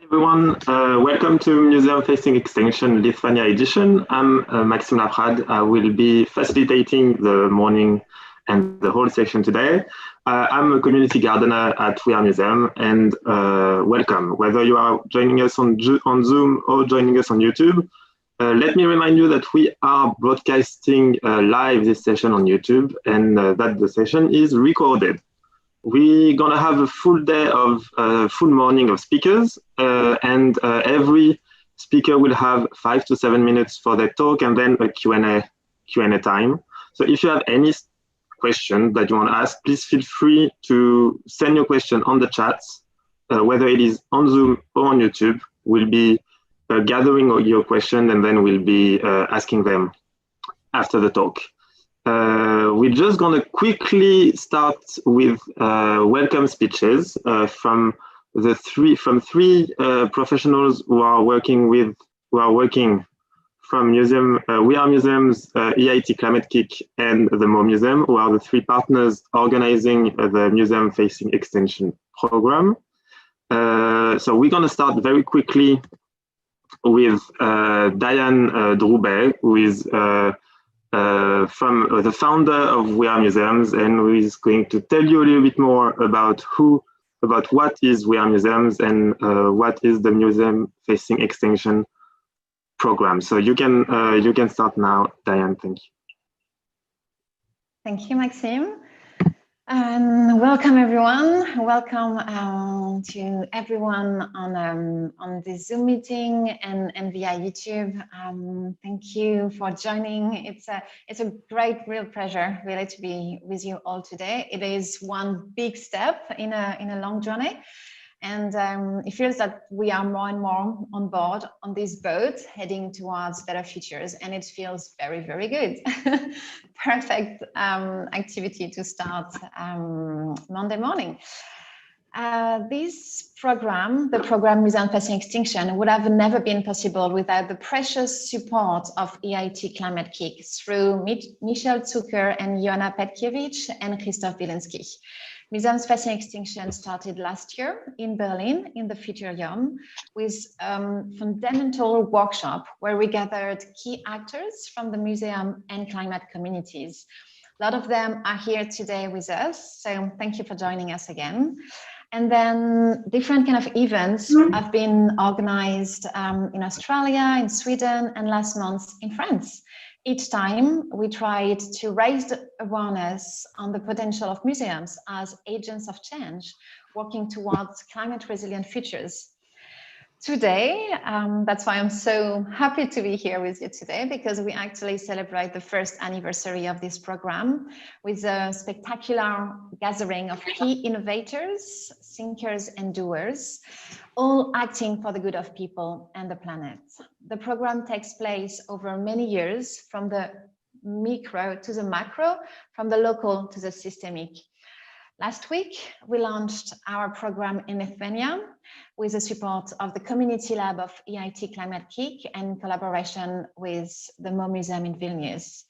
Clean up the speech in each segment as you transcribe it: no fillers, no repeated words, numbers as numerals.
Everyone, welcome to Museum Facing Extinction Lithuania edition. I'm Maxime Laprade. I will be facilitating the morning and the whole session today. I'm a community gardener at We Are Museum, and welcome. Whether you are joining us on Zoom or joining us on YouTube, let me remind you that we are broadcasting live this session on YouTube, and that the session is recorded. We're gonna have a full day of full morning of speakers, and every speaker will have 5 to 7 minutes for their talk, and then a Q&A time. So if you have any question that you want to ask, please feel free to send your question on the chats, whether it is on Zoom or on YouTube. We'll be gathering your question, and then we'll be asking them after the talk. We're just going to quickly start with welcome speeches from three professionals who are working from We Are Museum's EIT Climate-KIC and the Mo Museum, who are the three partners organizing the Museum Facing Extinction program. So we're going to start very quickly with Diane Droubet, who is from the founder of We Are Museums, and who is going to tell you a little bit more about what is We Are Museums and what is the Museum Facing Extinction program. So you can start now, Diane. Thank you. Thank you, Maxime. And welcome everyone. Welcome to everyone on this Zoom meeting and via YouTube. Thank you for joining. It's a great, real pleasure really to be with you all today. It is one big step in a long journey. And it feels that we are more and more on board on this boat heading towards better futures, and it feels very, very good. Perfect activity to start Monday morning. This program, the program Museum Facing Extinction, would have never been possible without the precious support of EIT Climate-KIC through Michel Zucker and Joanna Petkiewicz and Christoph Bielinski. Museums Facing Extinction started last year in Berlin in the Futurarium with fundamental workshop where we gathered key actors from the museum and climate communities. A lot of them are here today with us, so thank you for joining us again. And then different kind of events have been organized in Australia, in Sweden, and last month in France. Each time we tried to raise the awareness on the potential of museums as agents of change, working towards climate resilient futures. Today, that's why I'm so happy to be here with you today, because we actually celebrate the first anniversary of this program with a spectacular gathering of key innovators, thinkers and doers, all acting for the good of people and the planet. The program takes place over many years, from the micro to the macro, from the local to the systemic. Last week, we launched our program in Lithuania with the support of the Community Lab of EIT Climate-KIC and collaboration with the Mo Museum in Vilnius.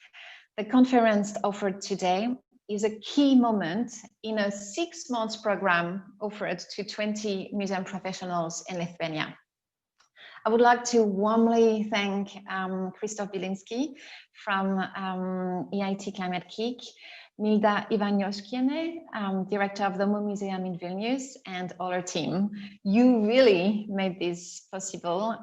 The conference offered today is a key moment in a 6-month program offered to 20 museum professionals in Lithuania. I would like to warmly thank Christoph Bielinski from EIT Climate-KIC, Milda Ivanioshkiene, director of the Mo Museum in Vilnius, and all our team. You really made this possible.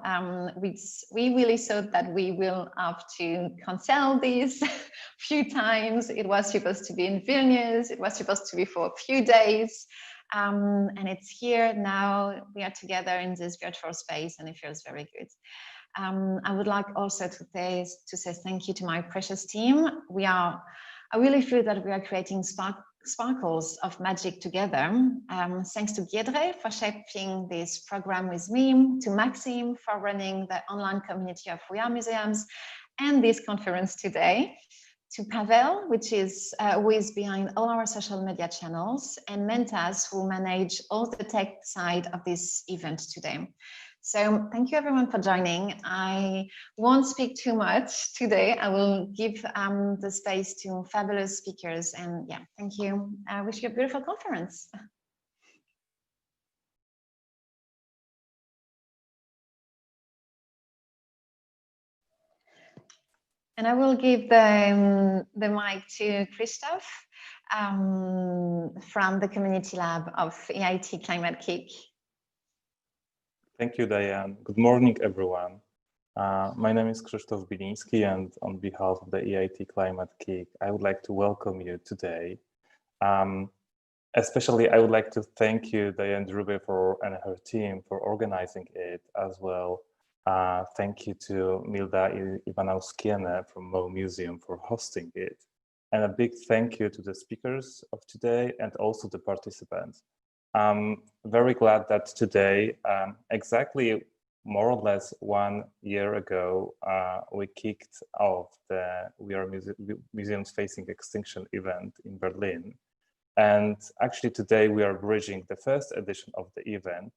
We really thought that we will have to cancel this a few times. It was supposed to be in Vilnius. It was supposed to be for a few days. And it's here now. We are together in this virtual space, and it feels very good. I would like also to say thank you to my precious team. I really feel that we are creating sparkles of magic together. Thanks to Giedre for shaping this program with me, to Maxime for running the online community of We Are Museums and this conference today, to Pavel, who is behind all our social media channels, and Mentas, who manage all the tech side of this event today. So thank you everyone for joining. I won't speak too much today. I will give the space to fabulous speakers, and yeah, thank you. I wish you a beautiful conference. And I will give the mic to Christoph from the Community Lab of EIT Climate-KIC. Thank you, Diane. Good morning, everyone. My name is Krzysztof Bielinski, and on behalf of the EIT Climate-KIC, I would like to welcome you today. Especially, I would like to thank you, Diane Drube, and her team for organizing it as well. Thank you to Milda Ivanauskiene from Mo Museum for hosting it. And a big thank you to the speakers of today and also the participants. I'm very glad that today, exactly more or less 1 year ago, we kicked off the We Are Museums Facing Extinction event in Berlin. And actually today we are bridging the first edition of the event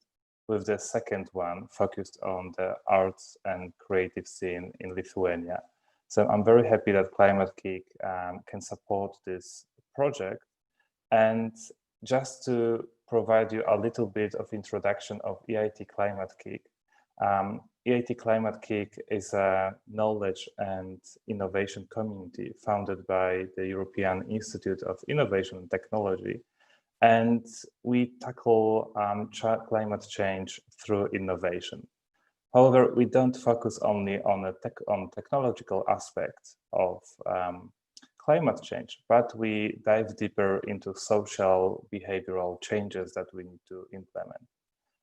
with the second one focused on the arts and creative scene in Lithuania. So I'm very happy that Climate-KIC can support this project. And just to provide you a little bit of introduction of EIT Climate-KIC. EIT Climate-KIC is a knowledge and innovation community founded by the European Institute of Innovation and Technology. And we tackle climate change through innovation. However, we don't focus only on technological aspects of climate change, but we dive deeper into social behavioral changes that we need to implement.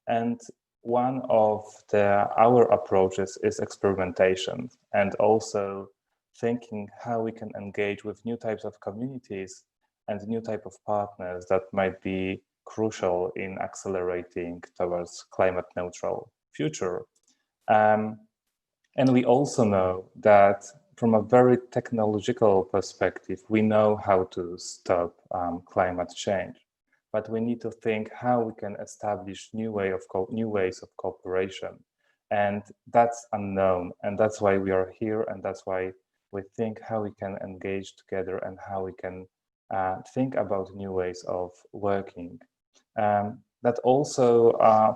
And one of our approaches is experimentation and also thinking how we can engage with new types of communities and new type of partners that might be crucial in accelerating towards climate neutral future. And we also know that from a very technological perspective, we know how to stop climate change, but we need to think how we can establish new ways of cooperation. And that's unknown. And that's why we are here. And that's why we think how we can engage together and how we can think about new ways of working. That also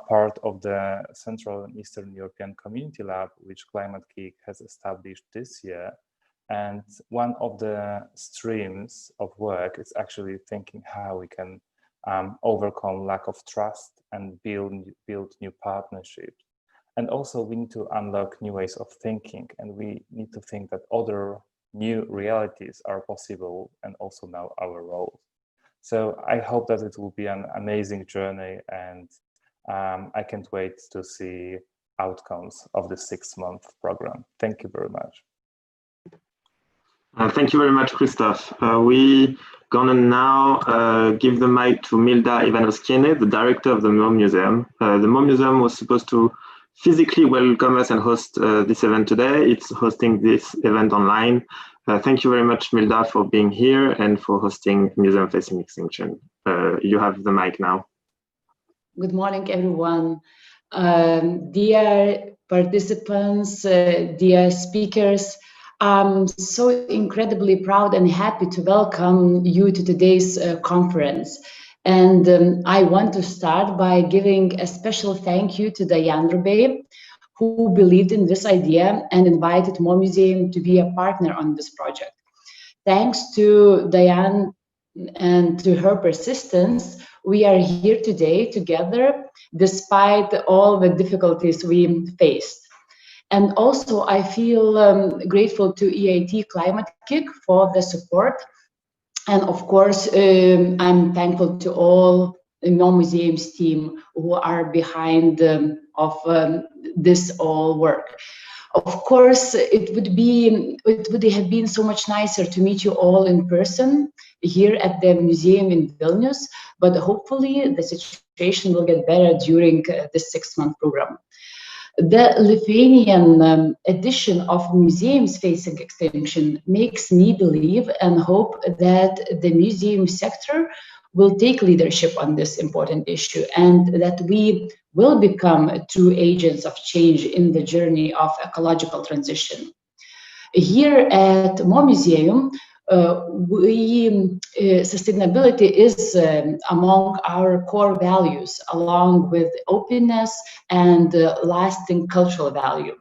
part of the Central and Eastern European Community Lab, which Climate-KIC has established this year. And one of the streams of work is actually thinking how we can overcome lack of trust and build new partnerships. And also we need to unlock new ways of thinking, and we need to think that other new realities are possible and also know our role. So I hope that it will be an amazing journey, and I can't wait to see outcomes of the 6-month program. Thank you very much. Thank you very much, Christoph. We're gonna now give the mic to Milda Ivanauskiene, the director of the Mo Museum. The Mo Museum was supposed to physically welcome us and host this event today. It's hosting this event online. Thank you very much, Milda, for being here and for hosting Museum Facing Extinction. You have the mic now. Good morning, everyone. Dear participants, dear speakers, I'm so incredibly proud and happy to welcome you to today's conference. And I want to start by giving a special thank you to Diane Drube, who believed in this idea and invited Mo Museum to be a partner on this project. Thanks to Diane and to her persistence, we are here today together, despite all the difficulties we faced. And also, I feel grateful to EIT Climate-KIC for the support. And of course, I'm thankful to all the Mo Museum's team who are behind this all work. Of course, it would have been so much nicer to meet you all in person here at the museum in Vilnius, but hopefully the situation will get better during this 6-month program. The Lithuanian edition of Museums Facing Extinction makes me believe and hope that the museum sector will take leadership on this important issue, and that we will become true agents of change in the journey of ecological transition. Here at Mo Museum, sustainability is among our core values, along with openness and lasting cultural value.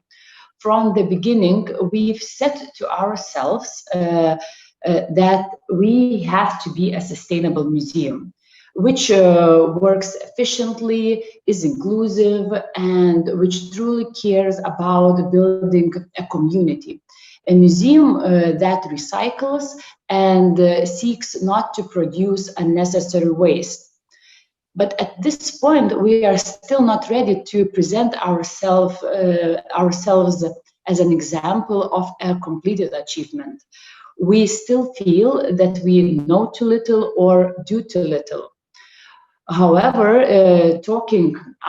from the beginning, we've set to ourselves that we have to be a sustainable museum, which works efficiently, is inclusive, and which truly cares about building a community. A museum that recycles and seeks not to produce unnecessary waste. But at this point, we are still not ready to present ourselves as an example of a completed achievement. We still feel that we know too little or do too little. However,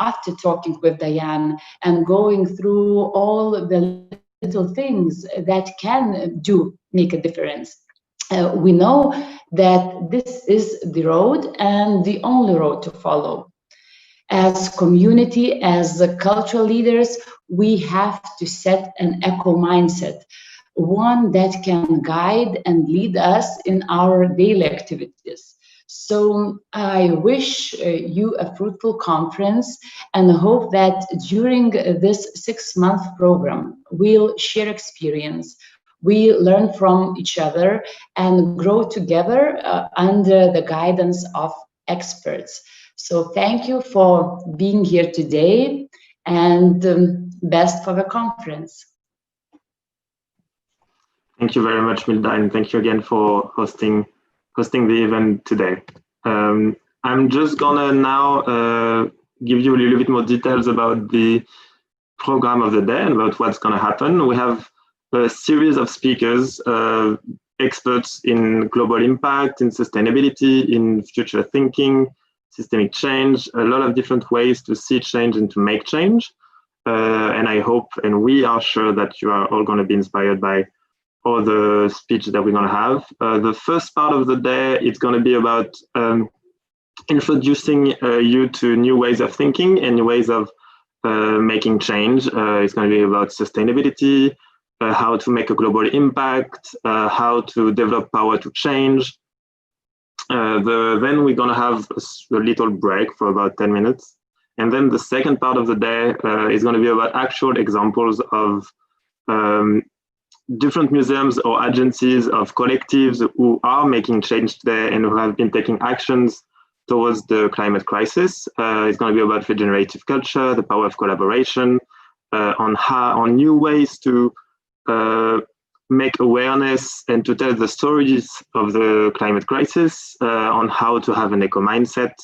after talking with Diane and going through all the little things that can make a difference, we know that this is the road and the only road to follow. As community, as cultural leaders, we have to set an eco mindset, one that can guide and lead us in our daily activities. So I wish you a fruitful conference and hope that during this 6-month program, we'll share experience, we learn from each other and grow together under the guidance of experts. So thank you for being here today, and best for the conference. Thank you very much, Milda, and thank you again for hosting the event today. I'm just gonna now give you a little bit more details about the program of the day and about what's gonna happen. We have a series of speakers, experts in global impact, in sustainability, in future thinking, systemic change, a lot of different ways to see change and to make change. And I hope, and we are sure that you are all gonna be inspired by all the speech that we're gonna have. The first part of the day, it's gonna be about introducing you to new ways of thinking and new ways of making change. It's gonna be about sustainability, how to make a global impact, how to develop power to change. Then we're gonna have a little break for about 10 minutes. And then the second part of the day is gonna be about actual examples of different museums or agencies of collectives who are making change today and who have been taking actions towards the climate crisis. It's going to be about regenerative culture, the power of collaboration, on new ways to make awareness and to tell the stories of the climate crisis, on how to have an eco mindset,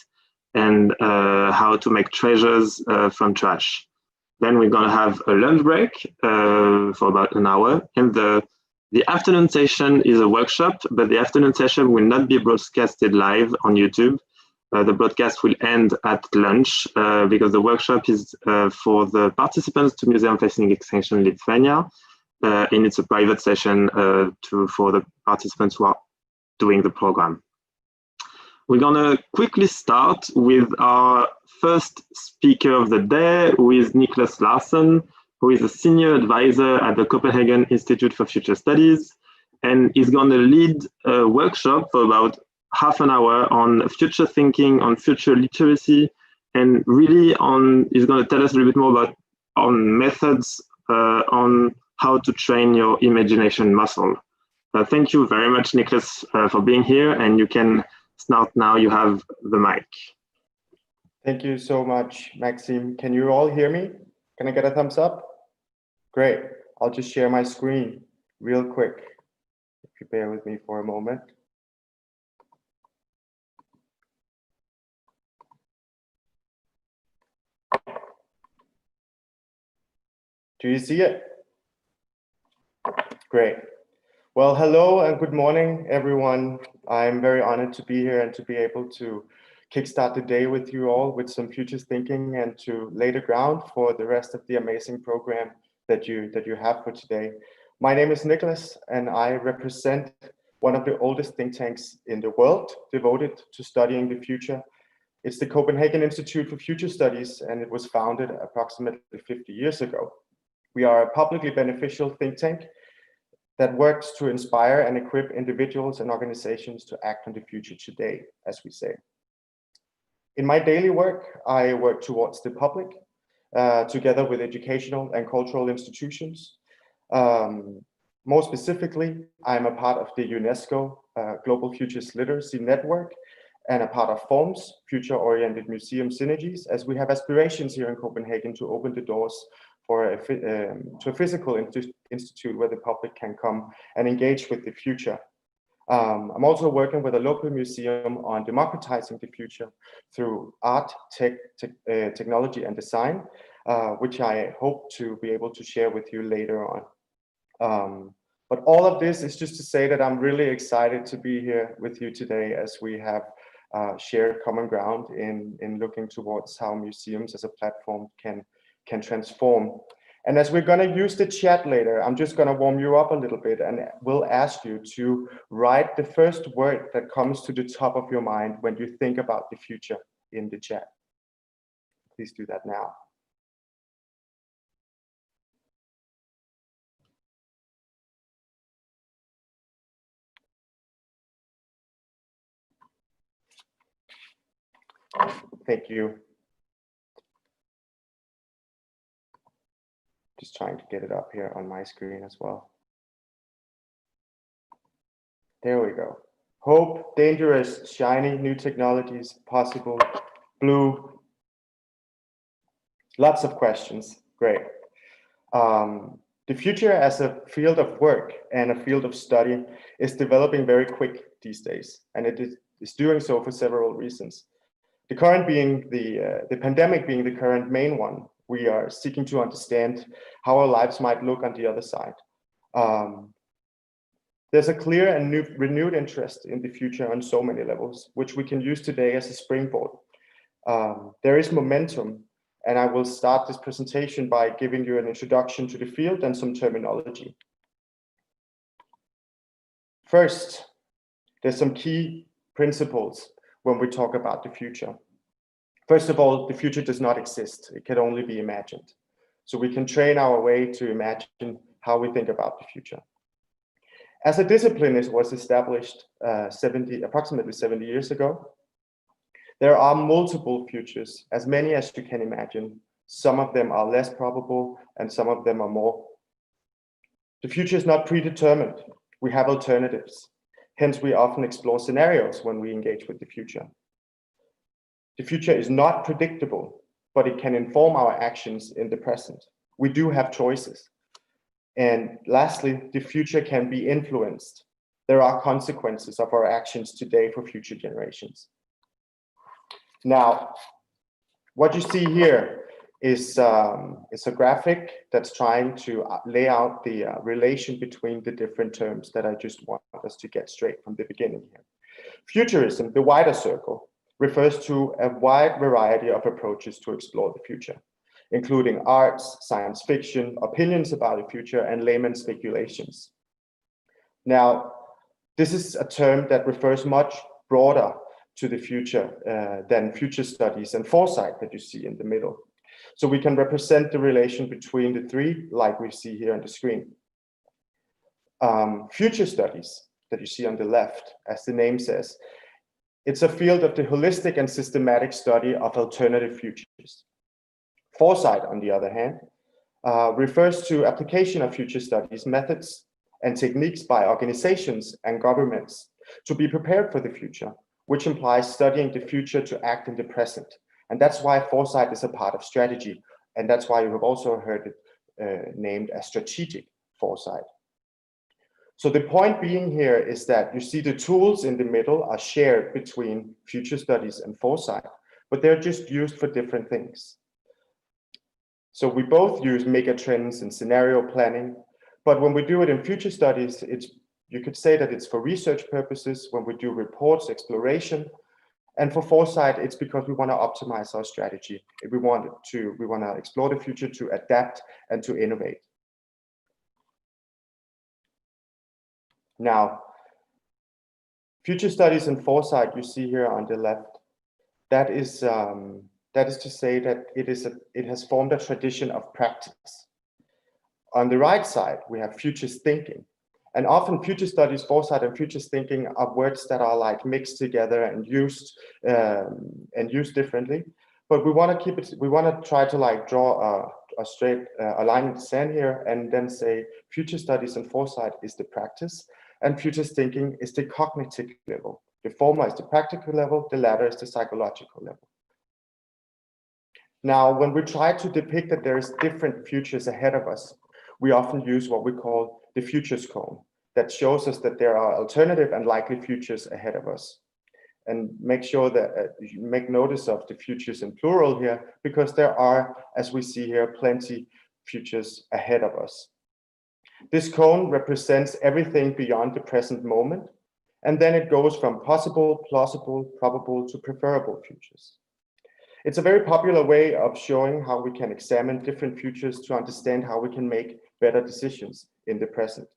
and how to make treasures from trash. Then we're going to have a lunch break for about an hour. And the afternoon session is a workshop, but the afternoon session will not be broadcasted live on YouTube. The broadcast will end at lunch because the workshop is for the participants to Museum Facing Extinction Lithuania. And it's a private session for the participants who are doing the program. We're gonna quickly start with our first speaker of the day, who is Niklas Larsen, who is a senior advisor at the Copenhagen Institute for Future Studies, and is gonna lead a workshop for about half an hour on future thinking, on future literacy, and really he's gonna tell us a little bit more about on methods on how to train your imagination muscle. Thank you very much, Niklas, for being here, and you can start now. You have the mic. Thank you so much, Maxime. Can you all hear me? Can I get a thumbs up? Great. I'll just share my screen real quick. If you bear with me for a moment. Do you see it? Great. Well, hello and good morning, everyone. I'm very honored to be here and to be able to kickstart the day with you all with some futures thinking and to lay the ground for the rest of the amazing program that you have for today. My name is Niklas, and I represent one of the oldest think tanks in the world devoted to studying the future. It's the Copenhagen Institute for Future Studies, and it was founded approximately 50 years ago. We are a publicly beneficial think tank that works to inspire and equip individuals and organizations to act on the future today, as we say. In my daily work, I work towards the public, together with educational and cultural institutions, More specifically, I'm a part of the UNESCO Global Futures Literacy Network and a part of FORM's Future-Oriented Museum Synergies, as we have aspirations here in Copenhagen to open the doors for to a physical institute where the public can come and engage with the future. I'm also working with a local museum on democratizing the future through art, technology, and design, which I hope to be able to share with you later on. But all of this is just to say that I'm really excited to be here with you today, as we have shared common ground in looking towards how museums as a platform can transform. And as we're going to use the chat later, I'm just going to warm you up a little bit and will ask you to write the first word that comes to the top of your mind when you think about the future in the chat. Please do that now. Thank you. Just trying to get it up here on my screen as well. There we go. Hope, dangerous, shiny, new technologies, possible, blue. Lots of questions. Great. The future as a field of work and a field of study is developing very quick these days, and it is doing so for several reasons. The current being the pandemic being the current main one. We are seeking to understand how our lives might look on the other side. There's a clear and renewed interest in the future on so many levels, which we can use today as a springboard. There is momentum, and I will start this presentation by giving you an introduction to the field and some terminology. First, there's some key principles when we talk about the future. First of all, the future does not exist. It can only be imagined. So we can train our way to imagine how we think about the future. As a discipline, it was established approximately 70 years ago. There are multiple futures, as many as you can imagine. Some of them are less probable and some of them are more. The future is not predetermined. We have alternatives. Hence, we often explore scenarios when we engage with the future. The future is not predictable, but it can inform our actions in the present. We do have choices. And lastly, the future can be influenced. There are consequences of our actions today for future generations. Now, what you see here is a graphic that's trying to lay out the relation between the different terms that I just want us to get straight from the beginning here. Futurism, the wider circle, refers to a wide variety of approaches to explore the future, including arts, science fiction, opinions about the future, and layman speculations. Now, this is a term that refers much broader to the future than future studies and foresight that you see in the middle. So we can represent the relation between the three, like we see here on the screen. Future studies that you see on the left, as the name says, it's a field of the holistic and systematic study of alternative futures. Foresight, on the other hand, refers to application of future studies, methods, and techniques by organizations and governments to be prepared for the future, which implies studying the future to act in the present. And that's why foresight is a part of strategy. And that's why you have also heard it named as strategic foresight. So the point being here is that you see the tools in the middle are shared between future studies and foresight, but they're just used for different things. So we both use megatrends and scenario planning, but when we do it in future studies, you could say that it's for research purposes. When we do reports, exploration, and for foresight, it's because we want to optimize our strategy. We want to explore the future to adapt and to innovate. Now, future studies and foresight you see here on the left, that is to say that it has formed a tradition of practice. On the right side, we have futures thinking. And often future studies, foresight, and futures thinking are words that are like mixed together and used differently. But we want to keep it. We want to try to like draw a straight a line in the sand here, and then say future studies and foresight is the practice, and futures thinking is the cognitive level. The former is the practical level, the latter is the psychological level. Now, when we try to depict that there is different futures ahead of us, we often use what we call the futures cone that shows us that there are alternative and likely futures ahead of us. And make sure that you make notice of the futures in plural here, because there are, as we see here, plenty futures ahead of us. This cone represents everything beyond the present moment, and then it goes from possible, plausible, probable to preferable futures. It's a very popular way of showing how we can examine different futures to understand how we can make better decisions in the present.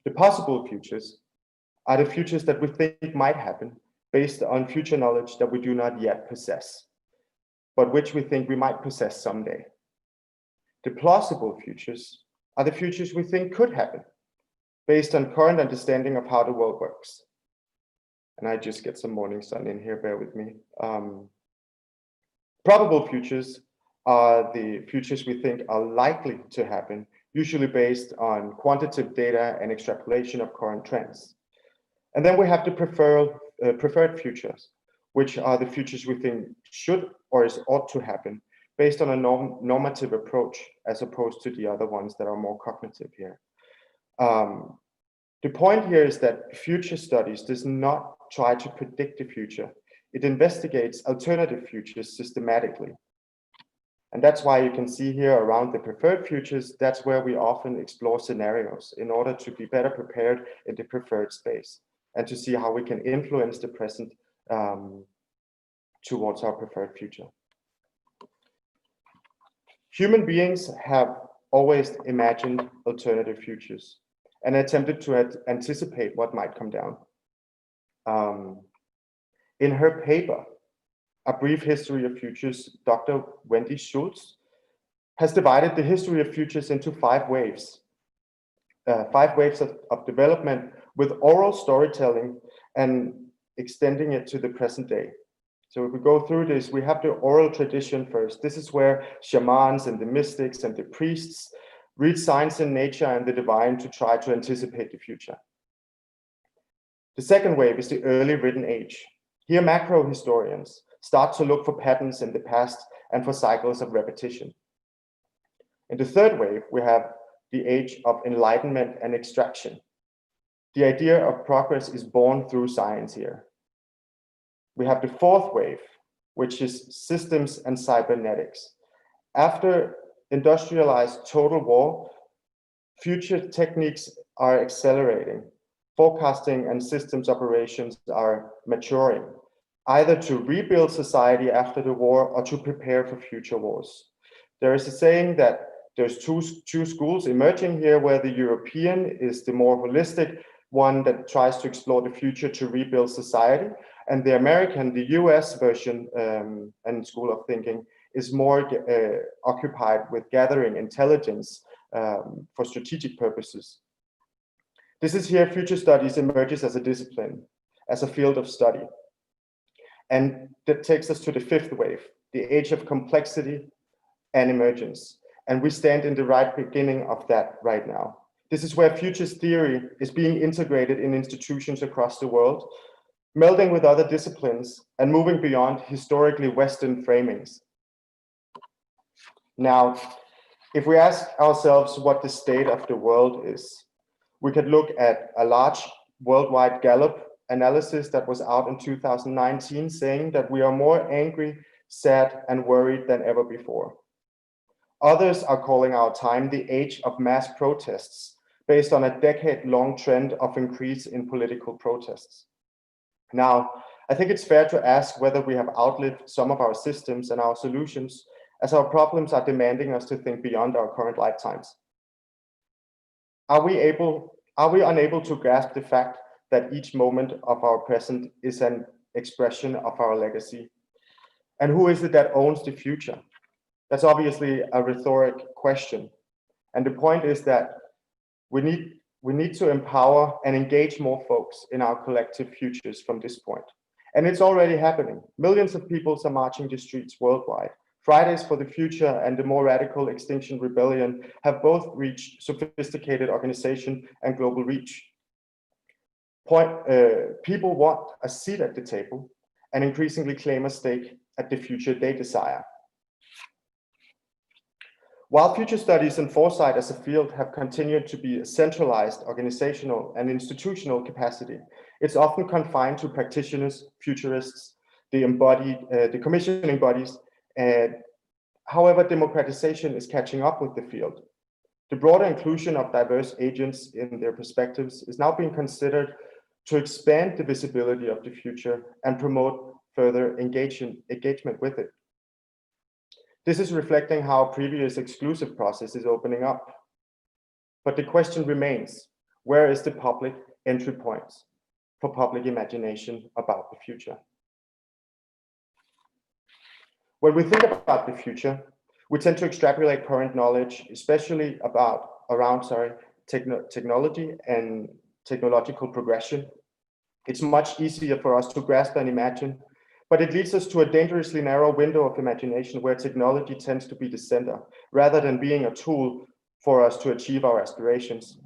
The possible futures are the futures that we think might happen based on future knowledge that we do not yet possess, but which we think we might possess someday. The plausible futures are the futures we think could happen based on current understanding of how the world works. And I just get some morning sun in here, bear with me. Probable futures are the futures we think are likely to happen, usually based on quantitative data and extrapolation of current trends. And then we have the preferred futures, which are the futures we think should or ought to happen based on a normative approach, as opposed to the other ones that are more cognitive here. The point here is that future studies does not try to predict the future. It investigates alternative futures systematically. And that's why you can see here around the preferred futures, that's where we often explore scenarios in order to be better prepared in the preferred space and to see how we can influence the present towards our preferred future. Human beings have always imagined alternative futures and attempted to anticipate what might come down. In her paper, A Brief History of Futures, Dr. Wendy Schultz has divided the history of futures into 5 waves. 5 waves of development with oral storytelling and extending it to the present day. So if we go through this, we have the oral tradition first. This is where shamans and the mystics and the priests read signs in nature and the divine to try to anticipate the future. The second wave is the early written age. Here, macro historians start to look for patterns in the past and for cycles of repetition. In the third wave, we have the age of enlightenment and extraction. The idea of progress is born through science here. We have the fourth wave, which is systems and cybernetics. After industrialized total war, future techniques are accelerating. Forecasting and systems operations are maturing, either to rebuild society after the war or to prepare for future wars. There is a saying that there's two schools emerging here, where the European is the more holistic one that tries to explore the future to rebuild society, and the American, the US version and school of thinking is more occupied with gathering intelligence for strategic purposes. This is here future studies emerges as a discipline, as a field of study. And that takes us to the fifth wave, the age of complexity and emergence. And we stand in the right beginning of that right now. This is where futures theory is being integrated in institutions across the world, melding with other disciplines and moving beyond historically Western framings. Now, if we ask ourselves what the state of the world is, we could look at a large worldwide Gallup analysis that was out in 2019 saying that we are more angry, sad, and worried than ever before. Others are calling our time the age of mass protests based on a decade-long trend of increase in political protests. Now, I think it's fair to ask whether we have outlived some of our systems and our solutions, as our problems are demanding us to think beyond our current lifetimes. Are we unable to grasp the fact that each moment of our present is an expression of our legacy? And who is it that owns the future? That's obviously a rhetoric question. And the point is that we need to empower and engage more folks in our collective futures from this point. And it's already happening. Millions of people are marching the streets worldwide Fridays for the Future and the more radical Extinction Rebellion have both reached sophisticated organization and global reach. People want a seat at the table and increasingly claim a stake at the future they desire. While future studies and foresight as a field have continued to be a centralized organizational and institutional capacity, it's often confined to practitioners, futurists, the commissioning bodies. However, democratization is catching up with the field. The broader inclusion of diverse agents in their perspectives is now being considered to expand the visibility of the future and promote further engagement with it. This is reflecting how previous exclusive process is opening up. But the question remains, where is the public entry point for public imagination about the future? When we think about the future, we tend to extrapolate current knowledge, especially around technology and technological progression. It's much easier for us to grasp and imagine, but it leads us to a dangerously narrow window of imagination where technology tends to be the center, rather than being a tool for us to achieve our aspirations.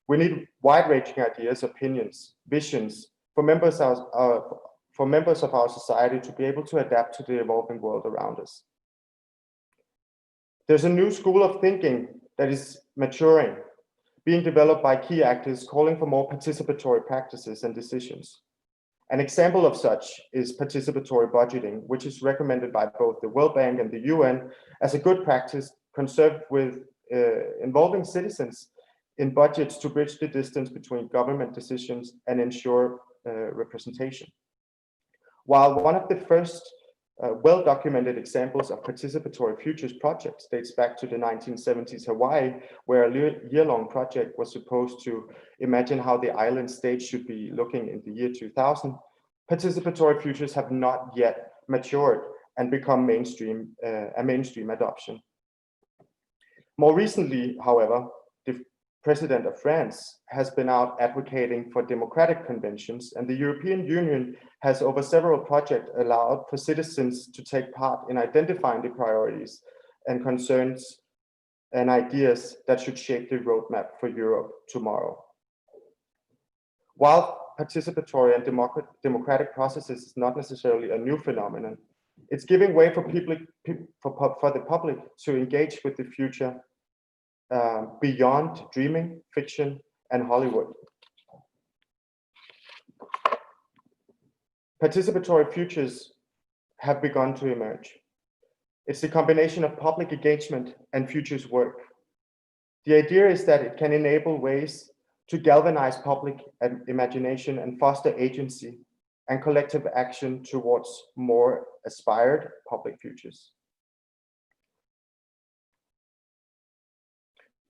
We need wide-ranging ideas, opinions, visions for members of our society to be able to adapt to the evolving world around us. There's a new school of thinking that is maturing, being developed by key actors calling for more participatory practices and decisions. An example of such is participatory budgeting, which is recommended by both the World Bank and the UN as a good practice concerned with involving citizens in budgets to bridge the distance between government decisions and ensure representation. While one of the first well-documented examples of participatory futures projects dates back to the 1970s Hawaii, where a year-long project was supposed to imagine how the island state should be looking in the year 2000, participatory futures have not yet matured and become a mainstream adoption. More recently, however, the President of France has been out advocating for democratic conventions, and the European Union has over several projects allowed for citizens to take part in identifying the priorities and concerns and ideas that should shape the roadmap for Europe tomorrow. While participatory and democratic processes is not necessarily a new phenomenon, it's giving way for the public to engage with the future beyond dreaming, fiction, and Hollywood. Participatory futures have begun to emerge. It's the combination of public engagement and futures work. The idea is that it can enable ways to galvanize public imagination and foster agency and collective action towards more aspired public futures.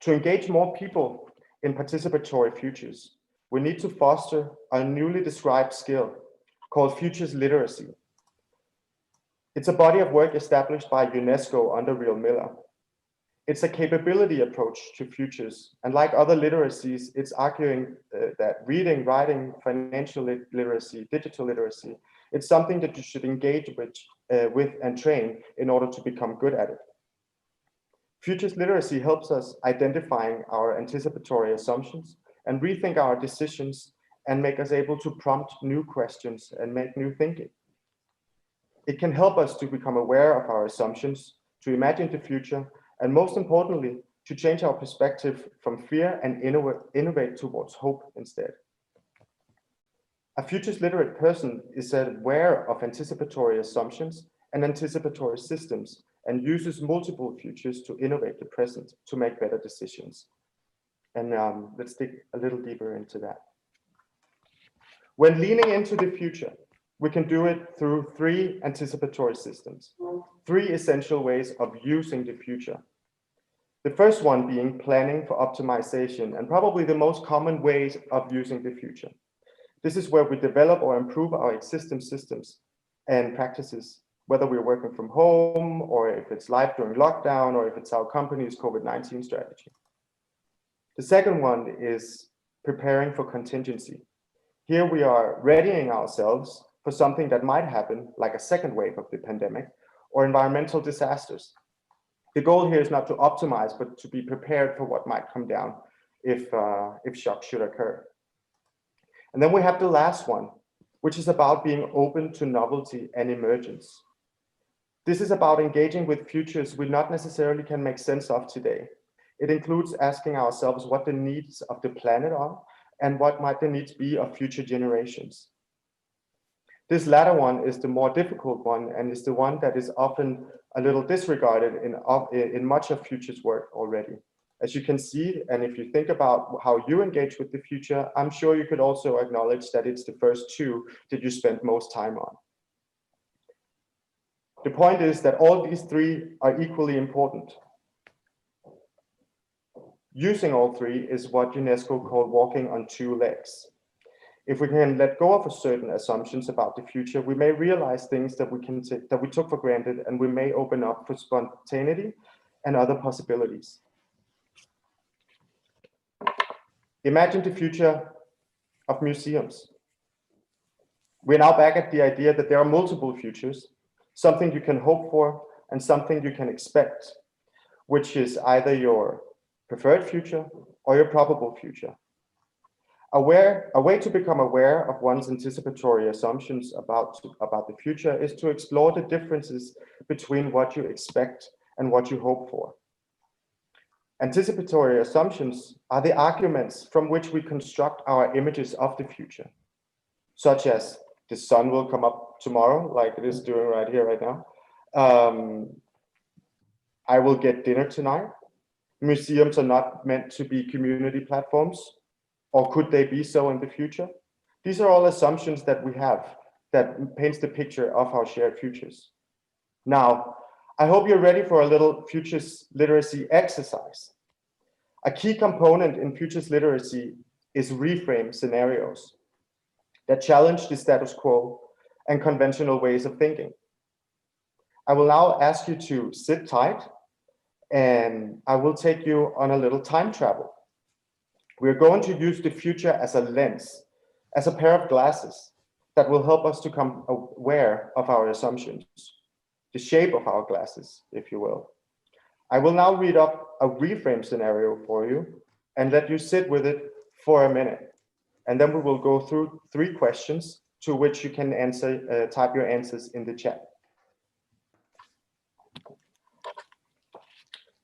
To engage more people in participatory futures, we need to foster a newly described skill called futures literacy. It's a body of work established by UNESCO under Real Miller. It's a capability approach to futures, and like other literacies, it's arguing that reading, writing, financial literacy, digital literacy, it's something that you should engage with and train in order to become good at it. Futures literacy helps us identifying our anticipatory assumptions and rethink our decisions and make us able to prompt new questions and make new thinking. It can help us to become aware of our assumptions, to imagine the future, and most importantly, to change our perspective from fear and innovate towards hope instead. A futures literate person is aware of anticipatory assumptions and anticipatory systems and uses multiple futures to innovate the present to make better decisions. And let's dig a little deeper into that. When leaning into the future, we can do it through three anticipatory systems, three essential ways of using the future. The first one being planning for optimization, and probably the most common ways of using the future. This is where we develop or improve our existing systems and practices, whether we're working from home or if it's live during lockdown or if it's our company's COVID-19 strategy. The second one is preparing for contingency. Here we are readying ourselves for something that might happen, like a second wave of the pandemic, or environmental disasters. The goal here is not to optimize, but to be prepared for what might come down if shock should occur. And then we have the last one, which is about being open to novelty and emergence. This is about engaging with futures we not necessarily can make sense of today. It includes asking ourselves what the needs of the planet are and what might the needs be of future generations. This latter one is the more difficult one and is the one that is often a little disregarded in much of futures work already. As you can see, and if you think about how you engage with the future, I'm sure you could also acknowledge that it's the first two that you spend most time on. The point is that all these three are equally important. Using all three is what UNESCO called walking on two legs. If we can let go of certain assumptions about the future, we may realize things that we took for granted, and we may open up for spontaneity and other possibilities. Imagine the future of museums. We're now back at the idea that there are multiple futures, something you can hope for and something you can expect, which is either your preferred future or your probable future. A way to become aware of one's anticipatory assumptions about the future is to explore the differences between what you expect and what you hope for. Anticipatory assumptions are the arguments from which we construct our images of the future, such as the sun will come up tomorrow, like it is doing right here, right now. I will get dinner tonight. Museums are not meant to be community platforms. Or could they be so in the future? These are all assumptions that we have that paints the picture of our shared futures. Now, I hope you're ready for a little futures literacy exercise. A key component in futures literacy is reframe scenarios that challenge the status quo and conventional ways of thinking. I will now ask you to sit tight, and I will take you on a little time travel. We're going to use the future as a lens, as a pair of glasses that will help us to become aware of our assumptions, the shape of our glasses, if you will. I will now read up a reframe scenario for you and let you sit with it for a minute. And then we will go through 3 questions to which you can answer, type your answers in the chat.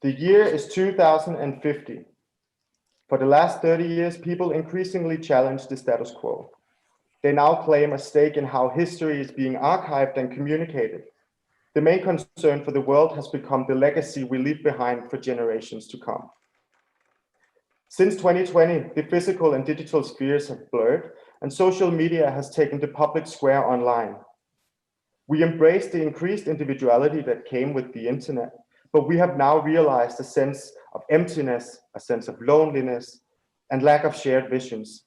The year is 2050. For the last 30 years, people increasingly challenge the status quo. They now claim a stake in how history is being archived and communicated. The main concern for the world has become the legacy we leave behind for generations to come. Since 2020, the physical and digital spheres have blurred, and social media has taken the public square online. We embrace the increased individuality that came with the internet, but we have now realized a sense of emptiness, a sense of loneliness, and lack of shared visions.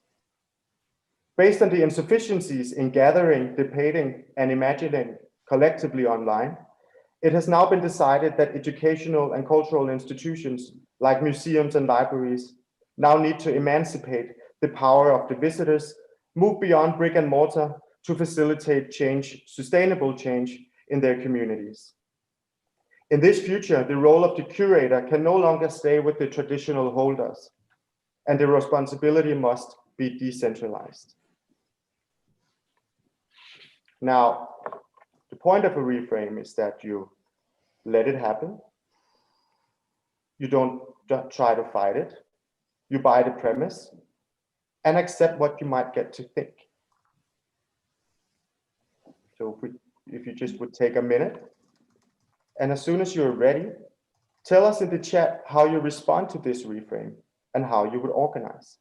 Based on the insufficiencies in gathering, debating, and imagining collectively online, it has now been decided that educational and cultural institutions like museums and libraries now need to emancipate the power of the visitors, move beyond brick and mortar to facilitate change, sustainable change in their communities. In this future, the role of the curator can no longer stay with the traditional holders, and the responsibility must be decentralized. Now, the point of a reframe is that you let it happen. You don't try to fight it. You buy the premise and accept what you might get to think. So if you just would take a minute, and as soon as you're ready, tell us in the chat how you respond to this reframe and how you would organize.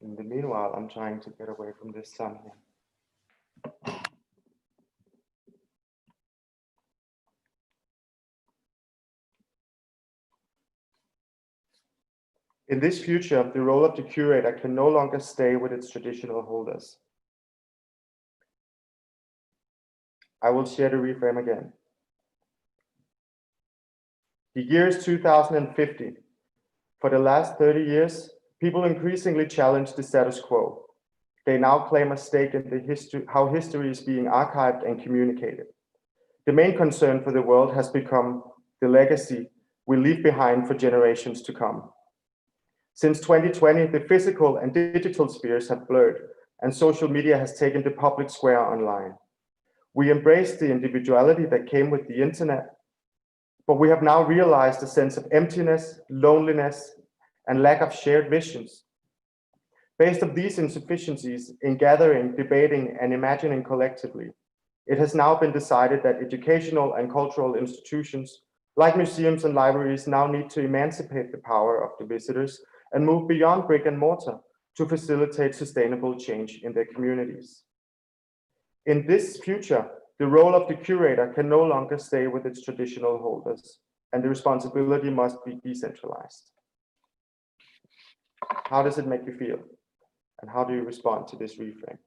In the meanwhile, I'm trying to get away from this sun here. In this future, the role of the curator can no longer stay with its traditional holders. I will share the reframe again. The year is 2050. For the last 30 years, people increasingly challenge the status quo. They now claim a stake in how history is being archived and communicated. The main concern for the world has become the legacy we leave behind for generations to come. Since 2020, the physical and digital spheres have blurred, and social media has taken the public square online. We embraced the individuality that came with the internet, but we have now realized a sense of emptiness, loneliness, and lack of shared visions. Based on these insufficiencies in gathering, debating, and imagining collectively, it has now been decided that educational and cultural institutions, like museums and libraries, now need to emancipate the power of the visitors and move beyond brick and mortar to facilitate sustainable change in their communities. In this future, the role of the curator can no longer stay with its traditional holders, and the responsibility must be decentralized. How does it make you feel? And how do you respond to this reframe?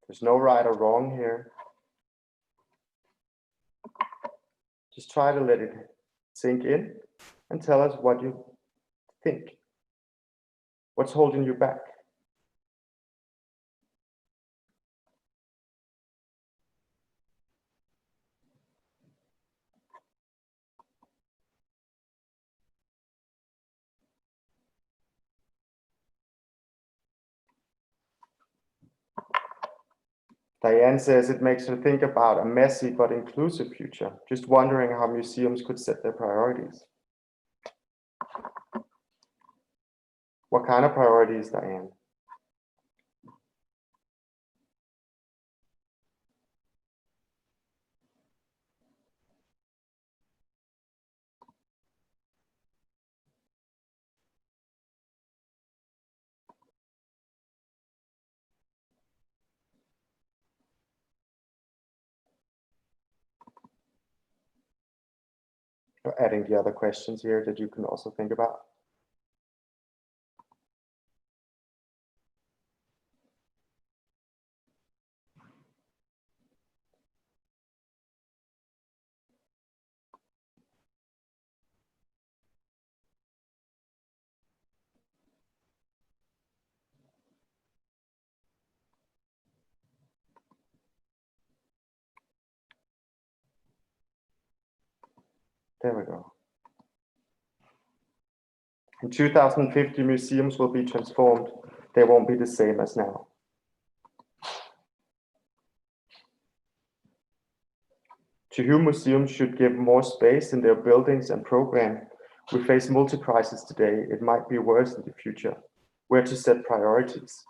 There's no right or wrong here. Just try to let it sink in and tell us what you think. What's holding you back? Diane says it makes her think about a messy but inclusive future, just wondering how museums could set their priorities. What kind of priorities, Diane? Adding the other questions here that you can also think about. There we go. In 2050, museums will be transformed. They won't be the same as now. To whom museums should give more space in their buildings and program, we face multi-crises today. It might be worse in the future. Where to set priorities?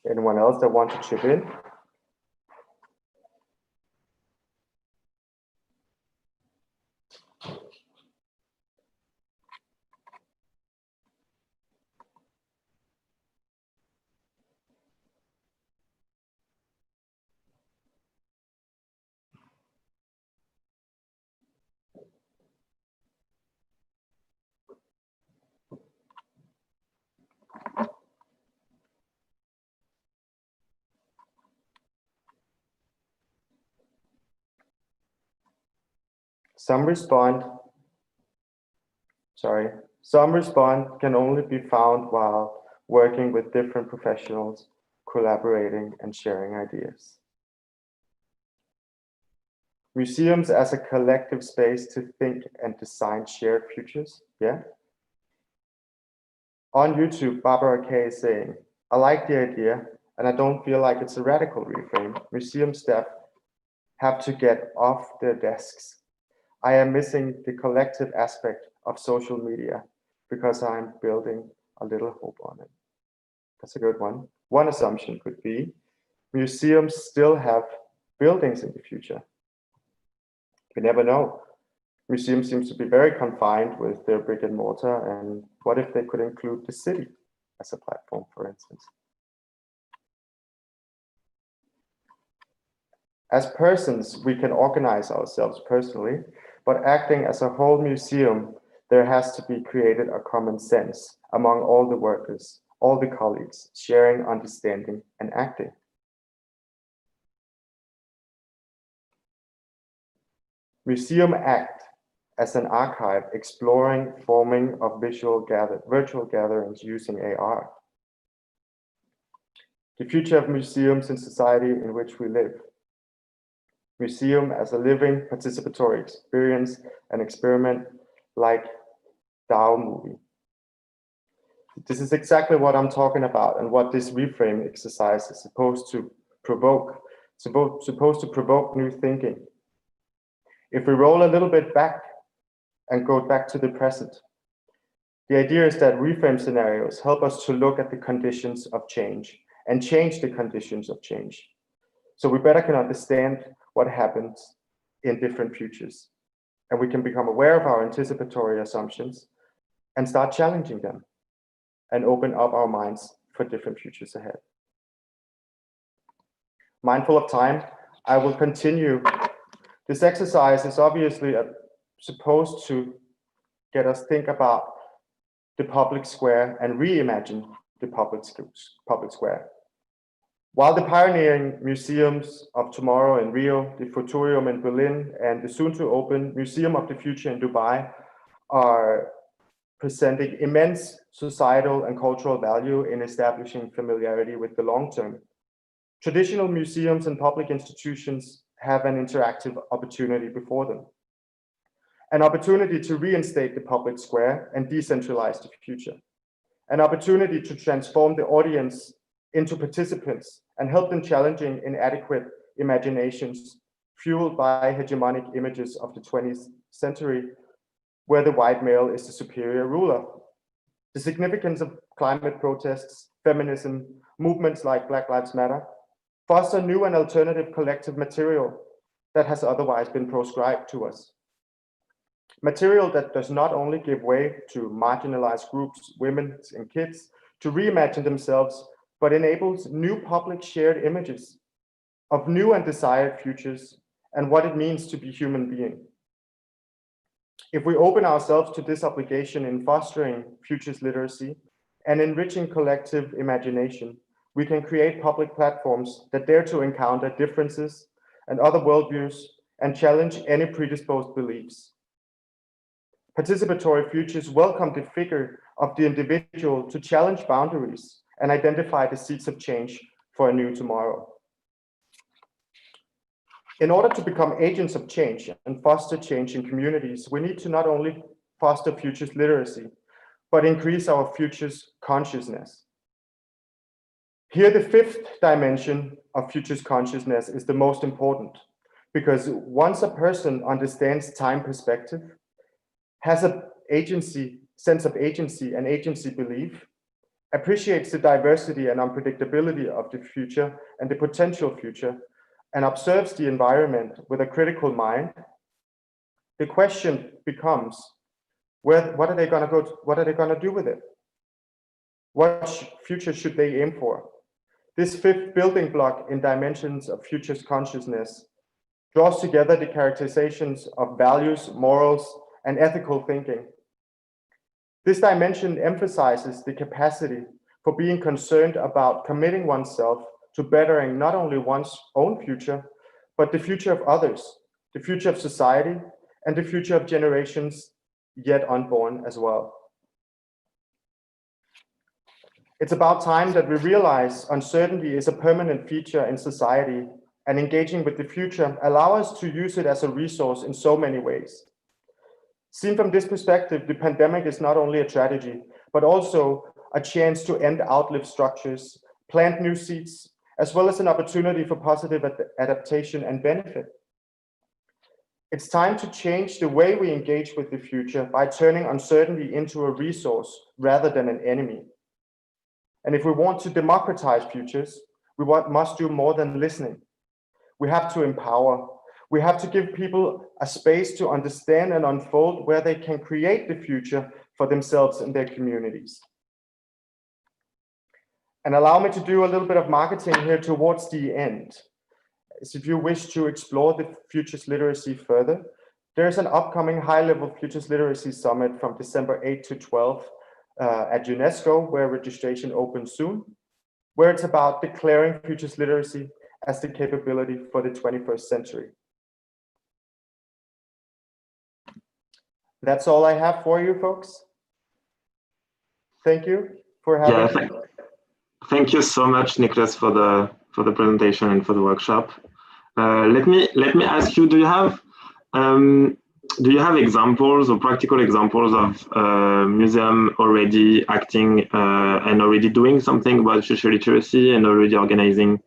Anyone else that wants to chip in? Some respond can only be found while working with different professionals, collaborating and sharing ideas. Museums as a collective space to think and design shared futures, yeah? On YouTube, Barbara K is saying, I like the idea and I don't feel like it's a radical reframe. Museum staff have to get off their desks. I am missing the collective aspect of social media because I'm building a little hope on it. That's a good one. One assumption could be museums still have buildings in the future. We never know. Museums seems to be very confined with their brick and mortar, and what if they could include the city as a platform, for instance? As persons, we can organize ourselves personally, but acting as a whole museum, there has to be created a common sense among all the workers, all the colleagues, sharing, understanding, and acting. Museum act as an archive exploring forming of virtual gatherings using AR. The future of museums in society in which we live. Museum as a living participatory experience and experiment like DAO movie. This is exactly what I'm talking about and what this reframe exercise is supposed to provoke, supposed to provoke new thinking. If we roll a little bit back and go back to the present, the idea is that reframe scenarios help us to look at the conditions of change and change the conditions of change. So we better can understand what happens in different futures. And we can become aware of our anticipatory assumptions and start challenging them and open up our minds for different futures ahead. Mindful of time, I will continue. This exercise is obviously supposed to get us think about the public square and reimagine the public square. While the pioneering museums of tomorrow in Rio, the Futurium in Berlin, and the soon-to-open Museum of the Future in Dubai are presenting immense societal and cultural value in establishing familiarity with the long term, traditional museums and public institutions have an interactive opportunity before them. An opportunity to reinstate the public square and decentralize the future. An opportunity to transform the audience into participants and help them challenging inadequate imaginations fueled by hegemonic images of the 20th century, where the white male is the superior ruler. The significance of climate protests, feminism, movements like Black Lives Matter, foster new and alternative collective material that has otherwise been proscribed to us. Material that does not only give way to marginalized groups, women and kids, to reimagine themselves, but enables new public shared images of new and desired futures and what it means to be human being. If we open ourselves to this obligation in fostering futures literacy and enriching collective imagination, we can create public platforms that dare to encounter differences and other worldviews and challenge any predisposed beliefs. Participatory futures welcome the figure of the individual to challenge boundaries and identify the seeds of change for a new tomorrow. In order to become agents of change and foster change in communities, we need to not only foster futures literacy, but increase our futures consciousness. Here, the fifth dimension of futures consciousness is the most important, because once a person understands time perspective, has an sense of agency and agency belief, appreciates the diversity and unpredictability of the future and the potential future, and observes the environment with a critical mind, the question becomes, what are they going to do with it? What future should they aim for? This fifth building block in dimensions of futures consciousness draws together the characterizations of values, morals, and ethical thinking. This dimension emphasizes the capacity for being concerned about committing oneself to bettering not only one's own future, but the future of others, the future of society, and the future of generations yet unborn as well. It's about time that we realize uncertainty is a permanent feature in society, and engaging with the future allows us to use it as a resource in so many ways. Seen from this perspective, the pandemic is not only a tragedy, but also a chance to end outlived structures, plant new seeds, as well as an opportunity for positive adaptation and benefit. It's time to change the way we engage with the future by turning uncertainty into a resource rather than an enemy. And if we want to democratize futures, we must do more than listening. We have to empower. We have to give people a space to understand and unfold where they can create the future for themselves and their communities. And allow me to do a little bit of marketing here towards the end. So if you wish to explore the futures literacy further, there's an upcoming high-level futures literacy summit from December 8 to 12 at UNESCO, where registration opens soon, where it's about declaring futures literacy as the capability for the 21st century. That's all I have for you, folks. Thank you for having me. Thank you so much, Nicholas, for the presentation and for the workshop. Let me ask you: do you have examples or practical examples of museum already acting and already doing something about future literacy and already organizing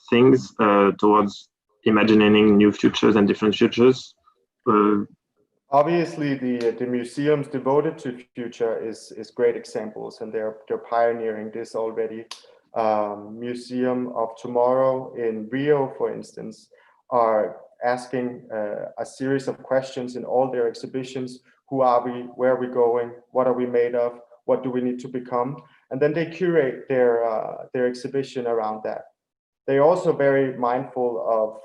things towards imagining new futures and different futures? Obviously, the museums devoted to future is great examples, and they're pioneering this already. Museum of Tomorrow in Rio, for instance, are asking a series of questions in all their exhibitions. Who are we? Where are we going? What are we made of? What do we need to become? And then they curate their exhibition around that. They're also very mindful of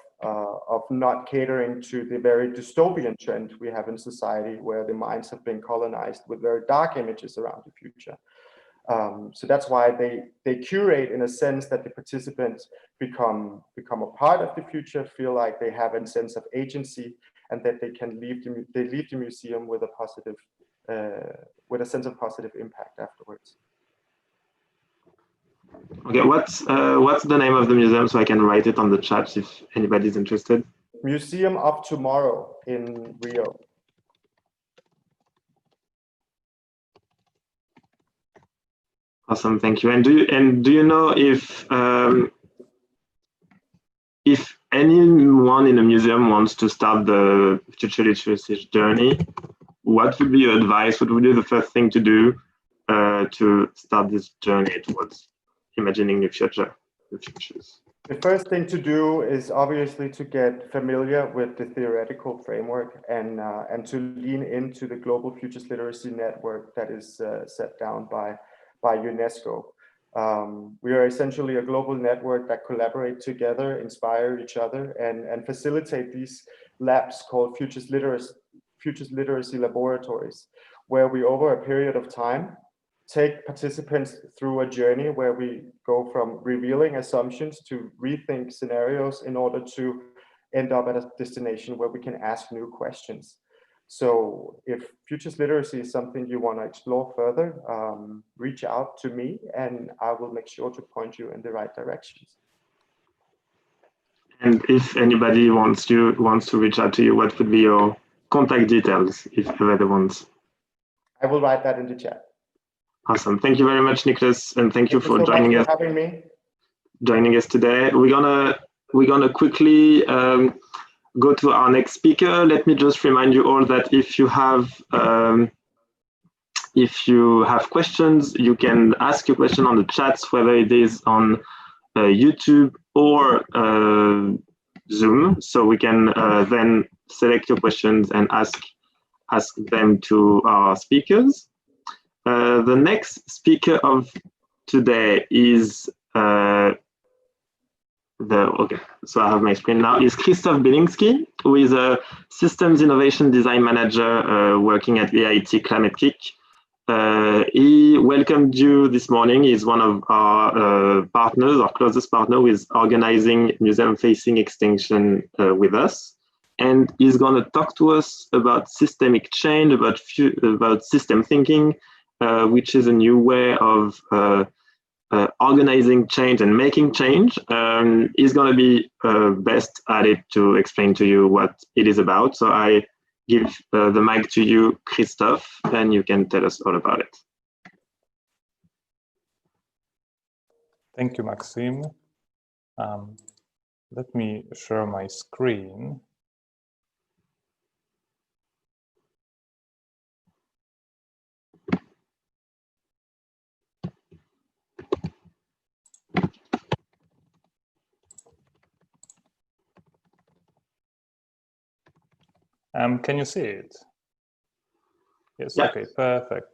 not catering to the very dystopian trend we have in society, where the minds have been colonized with very dark images around the future. So that's why they curate in a sense that the participants become a part of the future, feel like they have a sense of agency, and that they can leave the museum with a sense of positive impact afterwards. Okay, what's the name of the museum, so I can write it on the chat if anybody's interested? Museum of Tomorrow in Rio. Awesome, thank you. And do you know if anyone in a museum wants to start the future literacy journey, what would be your advice? What would be the first thing to do to start this journey towards imagining the futures? The first thing to do is obviously to get familiar with the theoretical framework and to lean into the Global Futures Literacy Network that is set down by UNESCO. We are essentially a global network that collaborate together, inspire each other, and facilitate these labs called Futures Literacy Laboratories, where we over a period of time take participants through a journey where we go from revealing assumptions to rethink scenarios in order to end up at a destination where we can ask new questions. So if futures literacy is something you want to explore further, reach out to me and I will make sure to point you in the right directions. And if anybody wants to reach out to you, what would be your contact details if everybody wants? I will write that in the chat. Awesome. Thank you very much, Nicholas, and thank you for joining us. Having me. Joining us today. We're gonna quickly go to our next speaker. Let me just remind you all that if you have questions, you can ask your question on the chats, whether it is on YouTube or Zoom. So we can then select your questions and ask them to our speakers. The next speaker of today is so I have my screen now, is Christoph Bielinski, who is a Systems Innovation Design Manager working at EIT Climate-KIC. He welcomed you this morning. He's one of our partners, our closest partner, with organizing museum-facing Extinction with us. and he's going to talk to us about systemic change, about system thinking, which is a new way of organizing change and making change. He's going to be best at it to explain to you what it is about. So I give the mic to you, Christophe, and you can tell us all about it. Thank you, Maxime. Let me share my screen. Can you see it? Yes, yeah. Okay, perfect.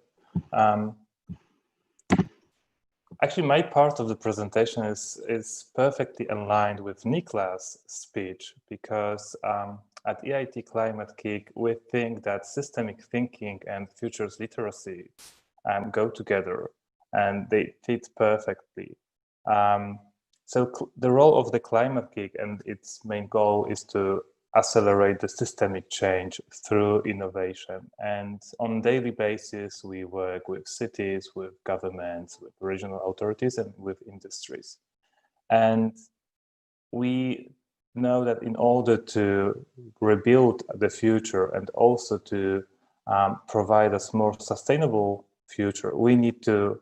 Actually, my part of the presentation is perfectly aligned with Niklas' speech, because at EIT Climate-KIC, we think that systemic thinking and futures literacy go together, and they fit perfectly. So the role of the Climate-KIC and its main goal is to accelerate the systemic change through innovation. And on a daily basis, we work with cities, with governments, with regional authorities, and with industries. And we know that in order to rebuild the future and also to provide a more sustainable future, we need to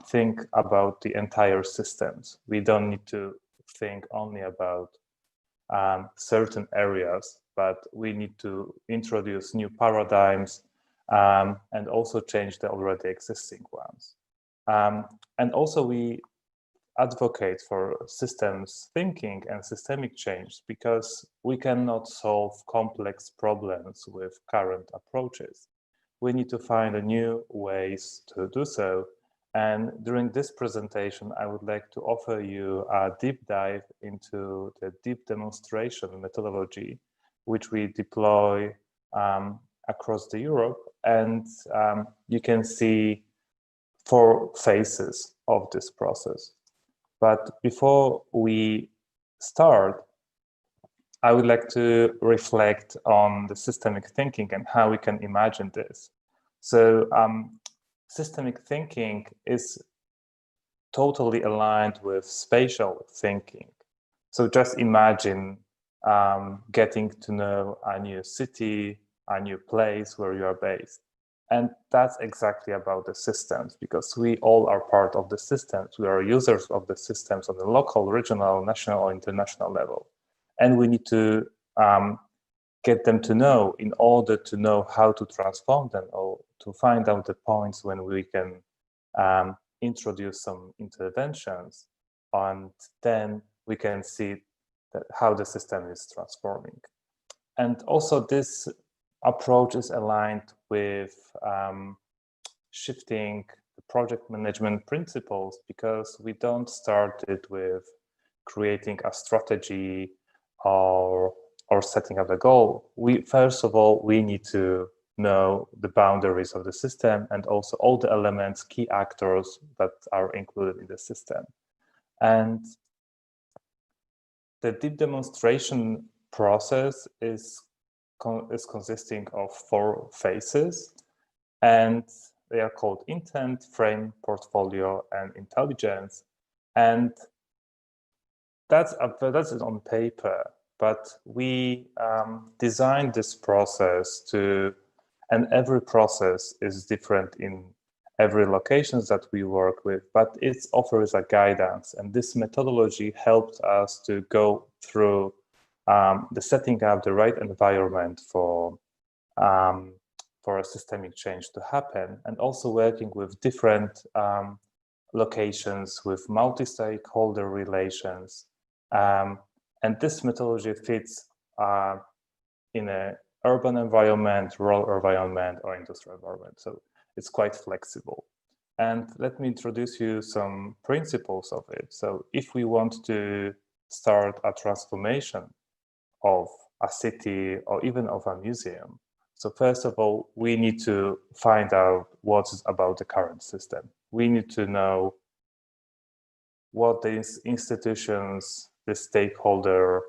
think about the entire systems. We don't need to think only about certain areas, but we need to introduce new paradigms and also change the already existing ones. And also we advocate for systems thinking and systemic change, because we cannot solve complex problems with current approaches. We need to find new ways to do so. And during this presentation, I would like to offer you a deep dive into the deep demonstration methodology, which we deploy across the Europe. And you can see 4 phases of this process. But before we start, I would like to reflect on the systemic thinking and how we can imagine this. So systemic thinking is totally aligned with spatial thinking. So just imagine getting to know a new city, a new place where you are based. And that's exactly about the systems, because we all are part of the systems. We are users of the systems on the local, regional, national, or international level. And we need to get them to know in order to know how to transform them, or to find out the points when we can introduce some interventions, and then we can see how the system is transforming. And also this approach is aligned with shifting the project management principles, because we don't start it with creating a strategy or setting up a goal. First of all, we need to know the boundaries of the system and also all the elements, key actors that are included in the system. And the deep demonstration process is consisting of 4 phases, and they are called intent, frame, portfolio, and intelligence. And that's on paper, but we designed this process and every process is different in every locations that we work with, but it offers a guidance. And this methodology helped us to go through the setting up the right environment for a systemic change to happen, and also working with different locations with multi-stakeholder relations. And this methodology fits in an urban environment, rural environment, or industrial environment. So it's quite flexible. And let me introduce you some principles of it. So if we want to start a transformation of a city or even of a museum, so first of all, we need to find out what's about the current system. We need to know what these institutions, the stakeholder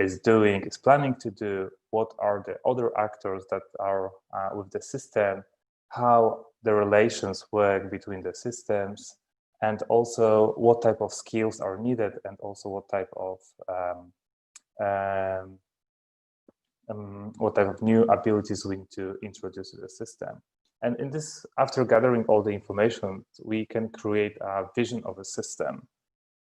is doing, is planning to do, what are the other actors that are with the system, how the relations work between the systems, and also what type of skills are needed, and also what type of new abilities we need to introduce to the system. And in this, after gathering all the information, we can create a vision of a system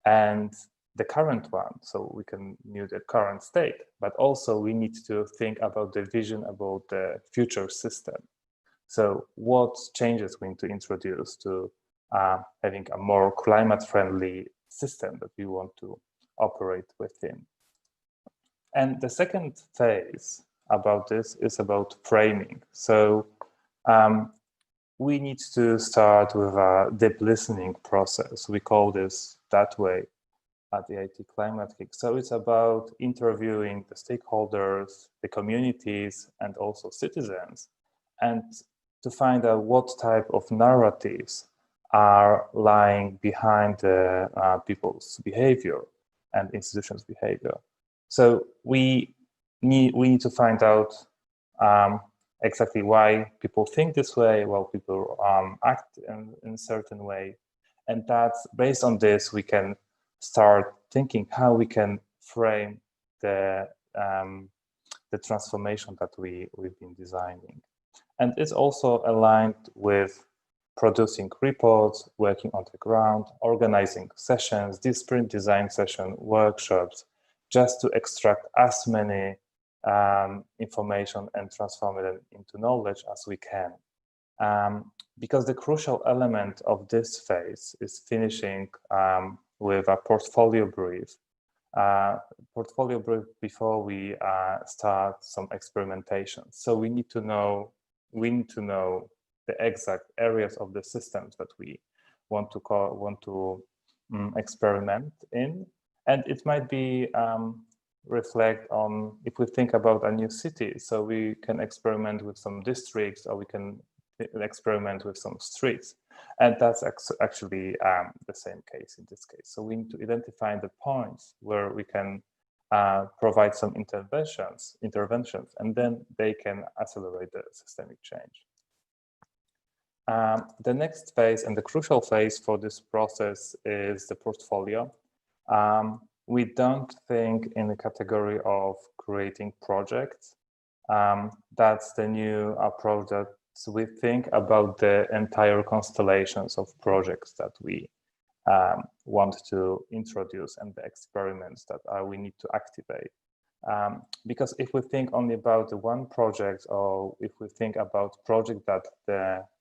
and the current one. So we can know the current state, but also we need to think about the vision about the future system. So what changes we need to introduce to having a more climate-friendly system that we want to operate within. And the second phase about this is about framing. So we need to start with a deep listening process. We call this that way at the EIT Climate-KIC. So it's about interviewing the stakeholders, the communities, and also citizens, and to find out what type of narratives are lying behind the people's behavior and institutions' behavior. So we need to find out exactly why people think this way, why people act in a certain way. And that's based on this, we can start thinking how we can frame the transformation that we've been designing. And it's also aligned with producing reports, working on the ground, organizing sessions, these sprint design session, workshops, just to extract as many information and transform it into knowledge as we can. Because the crucial element of this phase is finishing with a portfolio brief. Portfolio brief before we start some experimentation. So we need to know the exact areas of the systems that we want to experiment in, and it might be reflect on, if we think about a new city, so we can experiment with some districts, or we can experiment with some streets, and that's actually the same case in this case. So we need to identify the points where we can provide some interventions, and then they can accelerate the systemic change. The next phase and the crucial phase for this process is the portfolio. We don't think in the category of creating projects. That's the new approach that we think about the entire constellations of projects that we want to introduce and the experiments that we need to activate. Because if we think only about the one project, or if we think about project that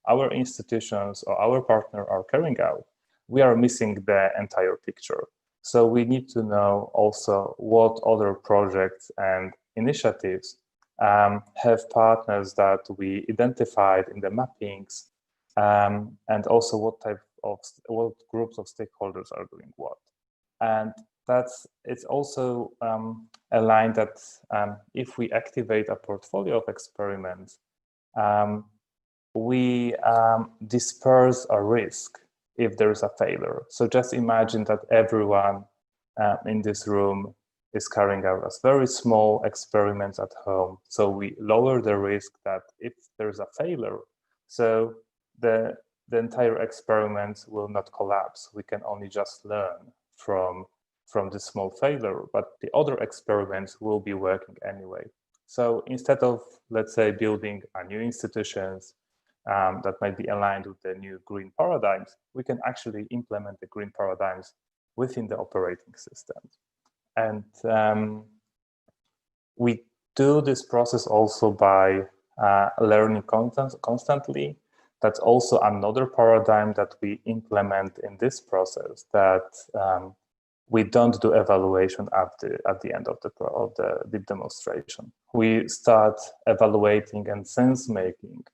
our institutions or our partner are carrying out, we are missing the entire picture. So we need to know also what other projects and initiatives have partners that we identified in the mappings, and also what groups of stakeholders are doing what. And it's also aligned that if we activate a portfolio of experiments, we disperse a risk if there is a failure. So just imagine that everyone in this room is carrying out a very small experiments at home. So we lower the risk that if there's a failure, so the entire experiment will not collapse. We can only just learn from the small failure, but the other experiments will be working anyway. So instead of, let's say, building a new institutions that might be aligned with the new green paradigms, we can actually implement the green paradigms within the operating systems. And we do this process also by learning constantly. That's also another paradigm that we implement in this process, that we don't do evaluation at the end of the demonstration. We start evaluating and sense making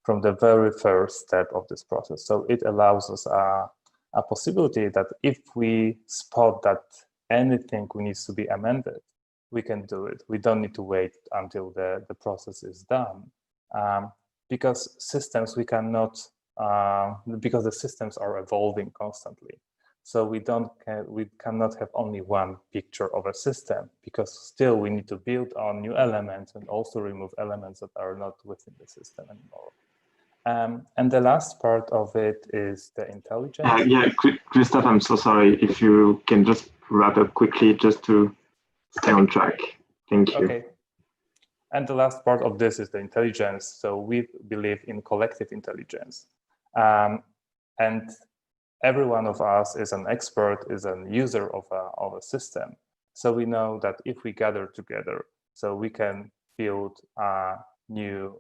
from the very first step of this process. So it allows us a possibility that if we spot that anything needs to be amended, we can do it. We don't need to wait until the process is done, because systems we cannot, because the systems are evolving constantly. So we cannot have only one picture of a system, because still we need to build on new elements and also remove elements that are not within the system anymore. And the last part of it is the intelligence. Yeah, Christoph, I'm so sorry. If you can just wrap up quickly, just to stay on track. Thank you. Okay. And the last part of this is the intelligence. So we believe in collective intelligence. And every one of us is an expert, is a user of a system. So we know that if we gather together, so we can build a new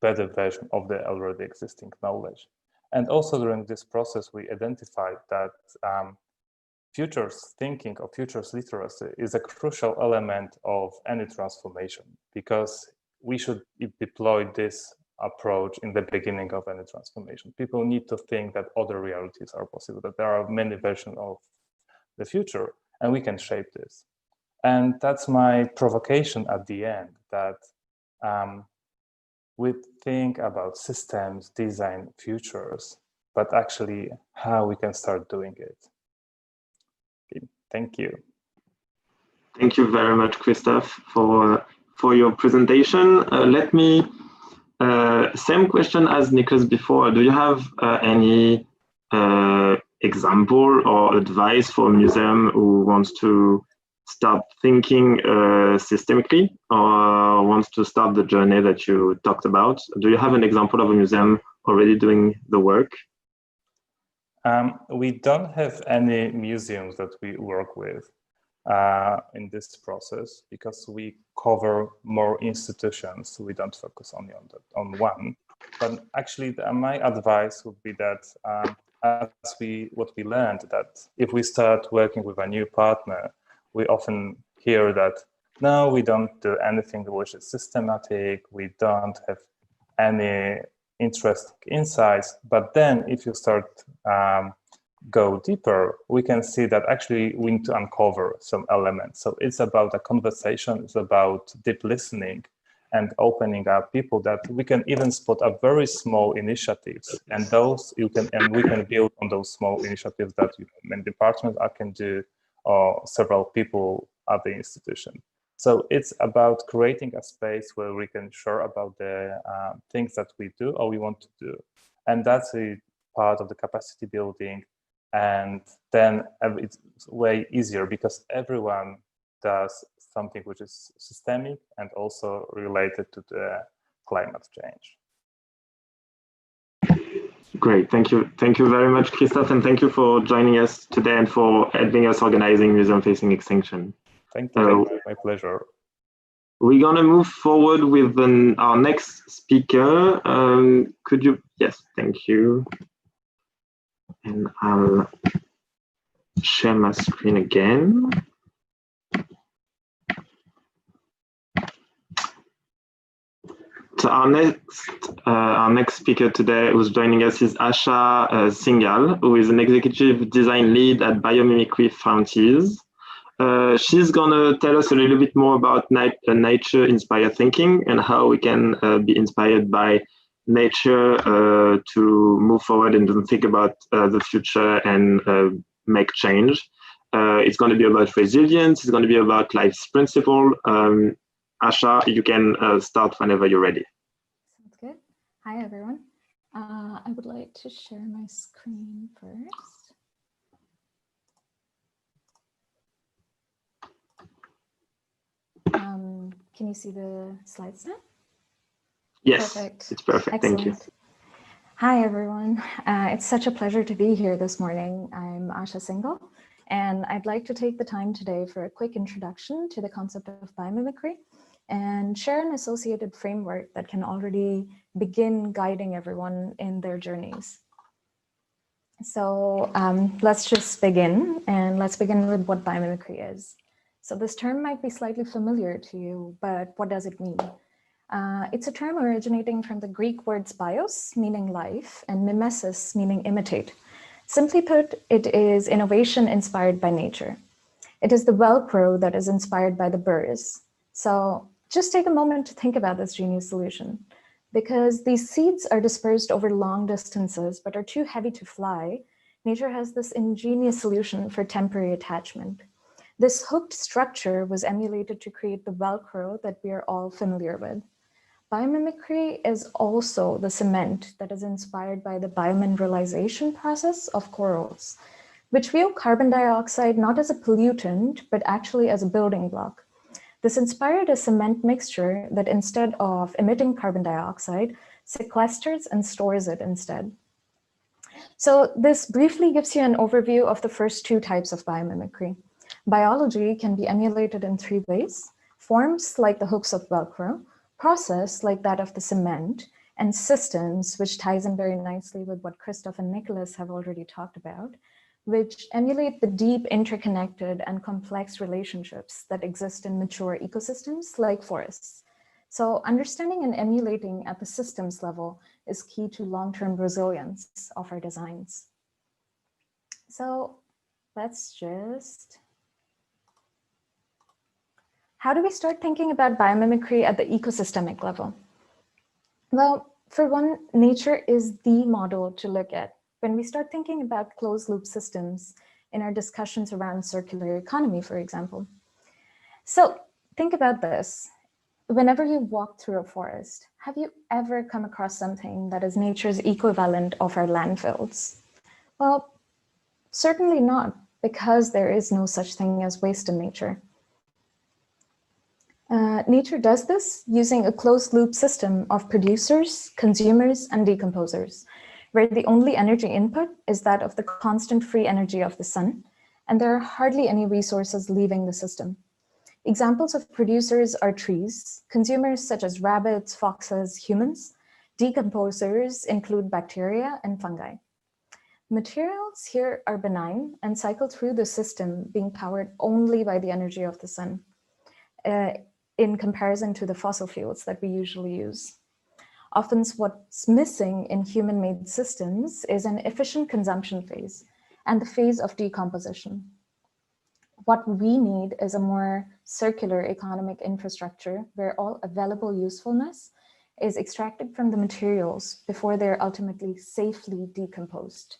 better version of the already existing knowledge. And also during this process, we identified that futures thinking or futures literacy is a crucial element of any transformation, because we should deploy this approach in the beginning of any transformation. People need to think that other realities are possible, that there are many versions of the future, and we can shape this. And that's my provocation at the end, that we think about systems, design, futures, but actually how we can start doing it. Okay, thank you. Thank you very much, Christoph, for your presentation. Let me, same question as Nicholas before. Do you have any example or advice for a museum who wants to start thinking systemically, or wants to start the journey that you talked about? Do you have an example of a museum already doing the work? We don't have any museums that we work with in this process, because we cover more institutions. We don't focus only on one. But actually, my advice would be that what we learned, that if we start working with a new partner, we often hear that, no, we don't do anything which is systematic, we don't have any interesting insights. But then if you start go deeper, we can see that actually we need to uncover some elements. So it's about a conversation, it's about deep listening and opening up people, that we can even spot a very small initiatives, and we can build on those small initiatives that many departments can do, or several people at the institution. So it's about creating a space where we can share about the things that we do or we want to do. And that's a part of the capacity building. And then it's way easier, because everyone does something which is systemic and also related to the climate change. Great, thank you. Thank you very much, Christoph, and thank you for joining us today and for helping us organizing Museum Facing Extinction. Thank you, my pleasure. We're gonna move forward with our next speaker. Could you, yes, thank you. And I'll share my screen again. So our next speaker today who's joining us is Asha Singal, who is an executive design lead at Biomimicry Frontiers. She's gonna tell us a little bit more about nature-inspired thinking and how we can be inspired by nature to move forward and to think about the future and make change. It's going to be about resilience. It's going to be about life's principle. Asha, you can start whenever you're ready. Sounds good. Hi, everyone. I would like to share my screen first. Can you see the slides now? Yes, perfect. It's perfect. Excellent. Thank you. Hi, everyone. It's such a pleasure to be here this morning. I'm Asha Singal, and I'd like to take the time today for a quick introduction to the concept of biomimicry and share an associated framework that can already begin guiding everyone in their journeys. So let's just begin, and let's begin with what biomimicry is. So this term might be slightly familiar to you, but what does it mean? It's a term originating from the Greek words bios, meaning life, and mimesis, meaning imitate. Simply put, it is innovation inspired by nature. It is the Velcro that is inspired by the burrs. So just take a moment to think about this genius solution, because these seeds are dispersed over long distances, but are too heavy to fly. nature has this ingenious solution for temporary attachment. This hooked structure was emulated to create the Velcro that we are all familiar with. Biomimicry is also the cement that is inspired by the biomineralization process of corals, which view carbon dioxide not as a pollutant, but actually as a building block. This inspired a cement mixture that instead of emitting carbon dioxide, sequesters and stores it instead. So this briefly gives you an overview of the first two types of biomimicry. Biology can be emulated in three ways: forms like the hooks of Velcro, process like that of the cement, and systems, which ties in very nicely with what Christoph and Nicholas have already talked about, which emulate the deep, interconnected, and complex relationships that exist in mature ecosystems like forests. So understanding and emulating at the systems level is key to long-term resilience of our designs. So let's just... How do we start thinking about biomimicry at the ecosystemic level? Well, for one, nature is the model to look at when we start thinking about closed loop systems in our discussions around circular economy, for example. So think about this. Whenever you walk through a forest, have you ever come across something that is nature's equivalent of our landfills? Well, certainly not, because there is no such thing as waste in nature. Nature does this using a closed loop system of producers, consumers, and decomposers, where the only energy input is that of the constant free energy of the sun, and there are hardly any resources leaving the system. Examples of producers are trees, consumers such as rabbits, foxes, humans. Decomposers include bacteria and fungi. Materials here are benign and cycle through the system, being powered only by the energy of the sun, in comparison to the fossil fuels that we usually use. Often what's missing in human-made systems is an efficient consumption phase and the phase of decomposition. What we need is a more circular economic infrastructure where all available usefulness is extracted from the materials before they're ultimately safely decomposed.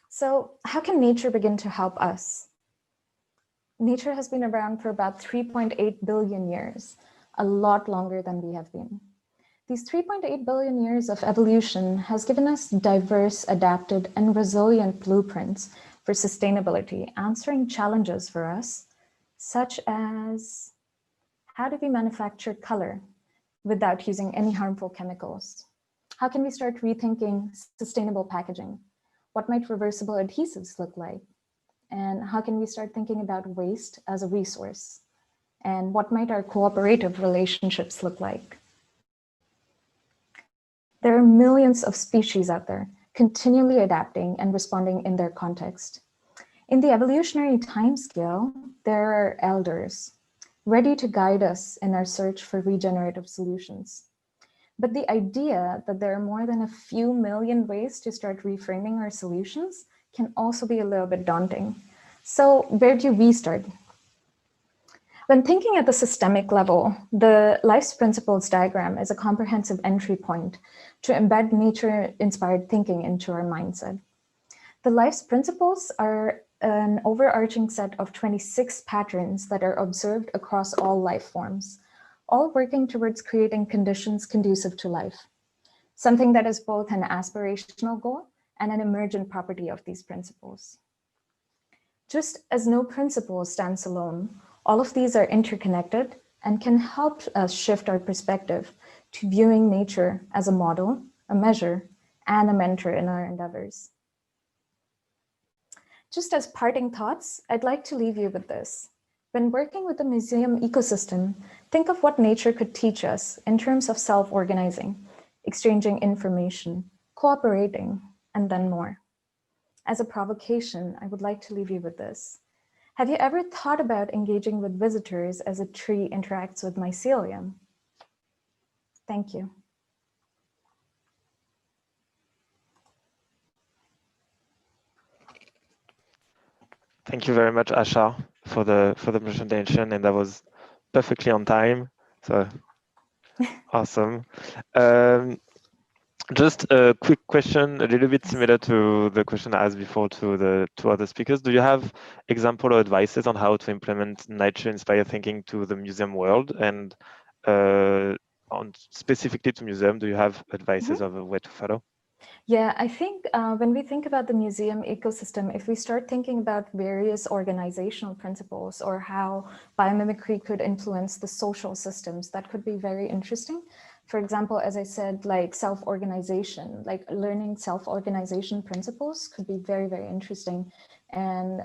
So how can nature begin to help us? Nature has been around for about 3.8 billion years, a lot longer than we have been. These 3.8 billion years of evolution has given us diverse, adapted, and resilient blueprints for sustainability, answering challenges for us, such as how do we manufacture color without using any harmful chemicals? How can we start rethinking sustainable packaging? What might reversible adhesives look like? And how can we start thinking about waste as a resource? And what might our cooperative relationships look like? There are millions of species out there, continually adapting and responding in their context. In the evolutionary timescale, there are elders, ready to guide us in our search for regenerative solutions. But the idea that there are more than a few million ways to start reframing our solutions can also be a little bit daunting. So where do we start? When thinking at the systemic level, the Life's Principles diagram is a comprehensive entry point to embed nature-inspired thinking into our mindset. The Life's Principles are an overarching set of 26 patterns that are observed across all life forms, all working towards creating conditions conducive to life, something that is both an aspirational goal and an emergent property of these principles. Just as no principle stands alone, all of these are interconnected and can help us shift our perspective to viewing nature as a model, a measure, and a mentor in our endeavors. Just as parting thoughts, I'd like to leave you with this. When working with the museum ecosystem, think of what nature could teach us in terms of self-organizing, exchanging information, cooperating, and then more. As a provocation, I would like to leave you with this. Have you ever thought about engaging with visitors as a tree interacts with mycelium? Thank you. Thank you very much, Asha, for the presentation, and that was perfectly on time. So awesome. Just a quick question, a little bit similar to the question I asked before to the two other speakers. Do you have example or advices on how to implement nature-inspired thinking to the museum world? And on specifically to museum, do you have advices of a way to follow? Yeah, I think when we think about the museum ecosystem, if we start thinking about various organizational principles or how biomimicry could influence the social systems, that could be very interesting. For example, as I said, like self-organization, like learning self-organization principles could be very, very interesting. And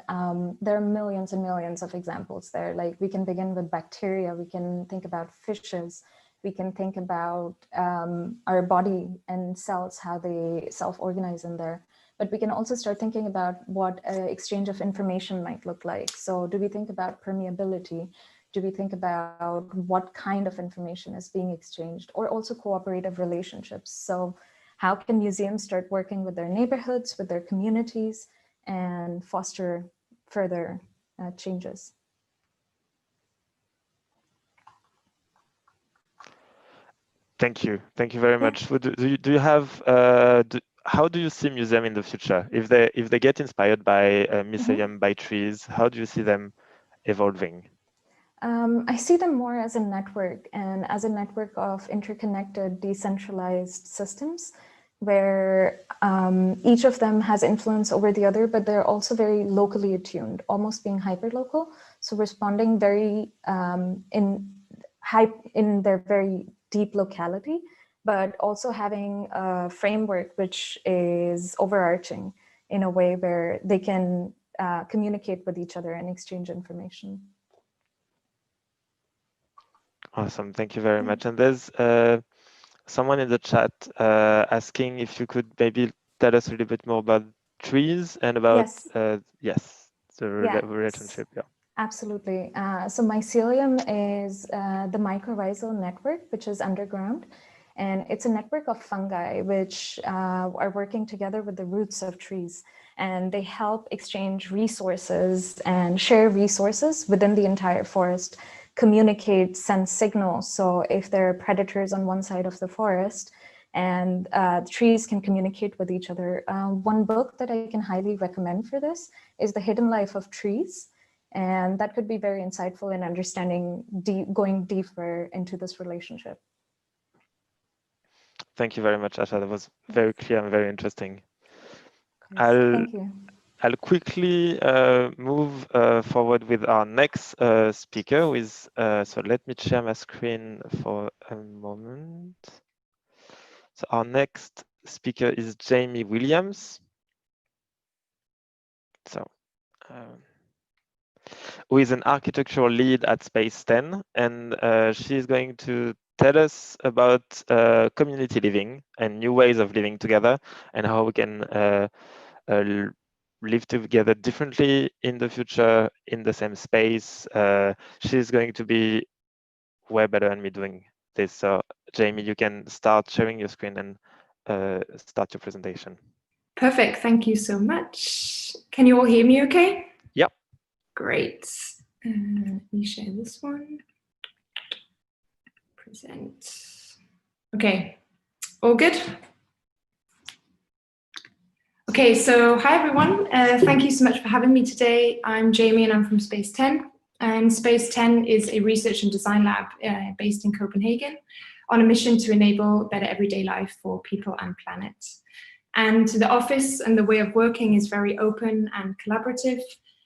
there are millions and millions of examples there. Like we can begin with bacteria, we can think about fishes, we can think about our body and cells, how they self-organize in there. But we can also start thinking about what exchange of information might look like. So do we think about permeability? Do we think about what kind of information is being exchanged, or also cooperative relationships? So how can museums start working with their neighborhoods, with their communities, and foster further changes? Thank you. Thank you very much. Do you have, how do you see museum in the future? If they get inspired by museum, by trees, how do you see them evolving? I see them more as a network, and as a network of interconnected, decentralized systems where each of them has influence over the other, but they're also very locally attuned, almost being hyper-local. So responding very in their very deep locality, but also having a framework which is overarching in a way where they can communicate with each other and exchange information. Awesome, thank you very much. And there's someone in the chat asking if you could maybe tell us a little bit more about trees and about, the relationship. Yeah. Absolutely. So mycelium is the mycorrhizal network, which is underground. And it's a network of fungi which are working together with the roots of trees. And they help exchange resources and share resources within the entire forest, communicate, send signals. So if there are predators on one side of the forest, and trees can communicate with each other. One book that I can highly recommend for this is The Hidden Life of Trees. And that could be very insightful in understanding, going deeper into this relationship. Thank you very much, Asha. That was very clear and very interesting. Thank you. I'll quickly move forward with our next speaker. So let me share my screen for a moment. So our next speaker is Jamie Williams. So, who is an architectural lead at Space 10, and she's going to tell us about community living and new ways of living together, and how we can live together differently in the future in the same space. She's going to be way better than me doing this. So Jamie, you can start sharing your screen and start your presentation. Perfect, thank you so much. Can you all hear me okay? Yep. Great. Let me share this one. Present. Okay, all good? Okay, so hi everyone. Thank you so much for having me today. I'm Jamie and I'm from Space 10. And Space 10 is a research and design lab based in Copenhagen on a mission to enable better everyday life for people and planet. And the office and the way of working is very open and collaborative,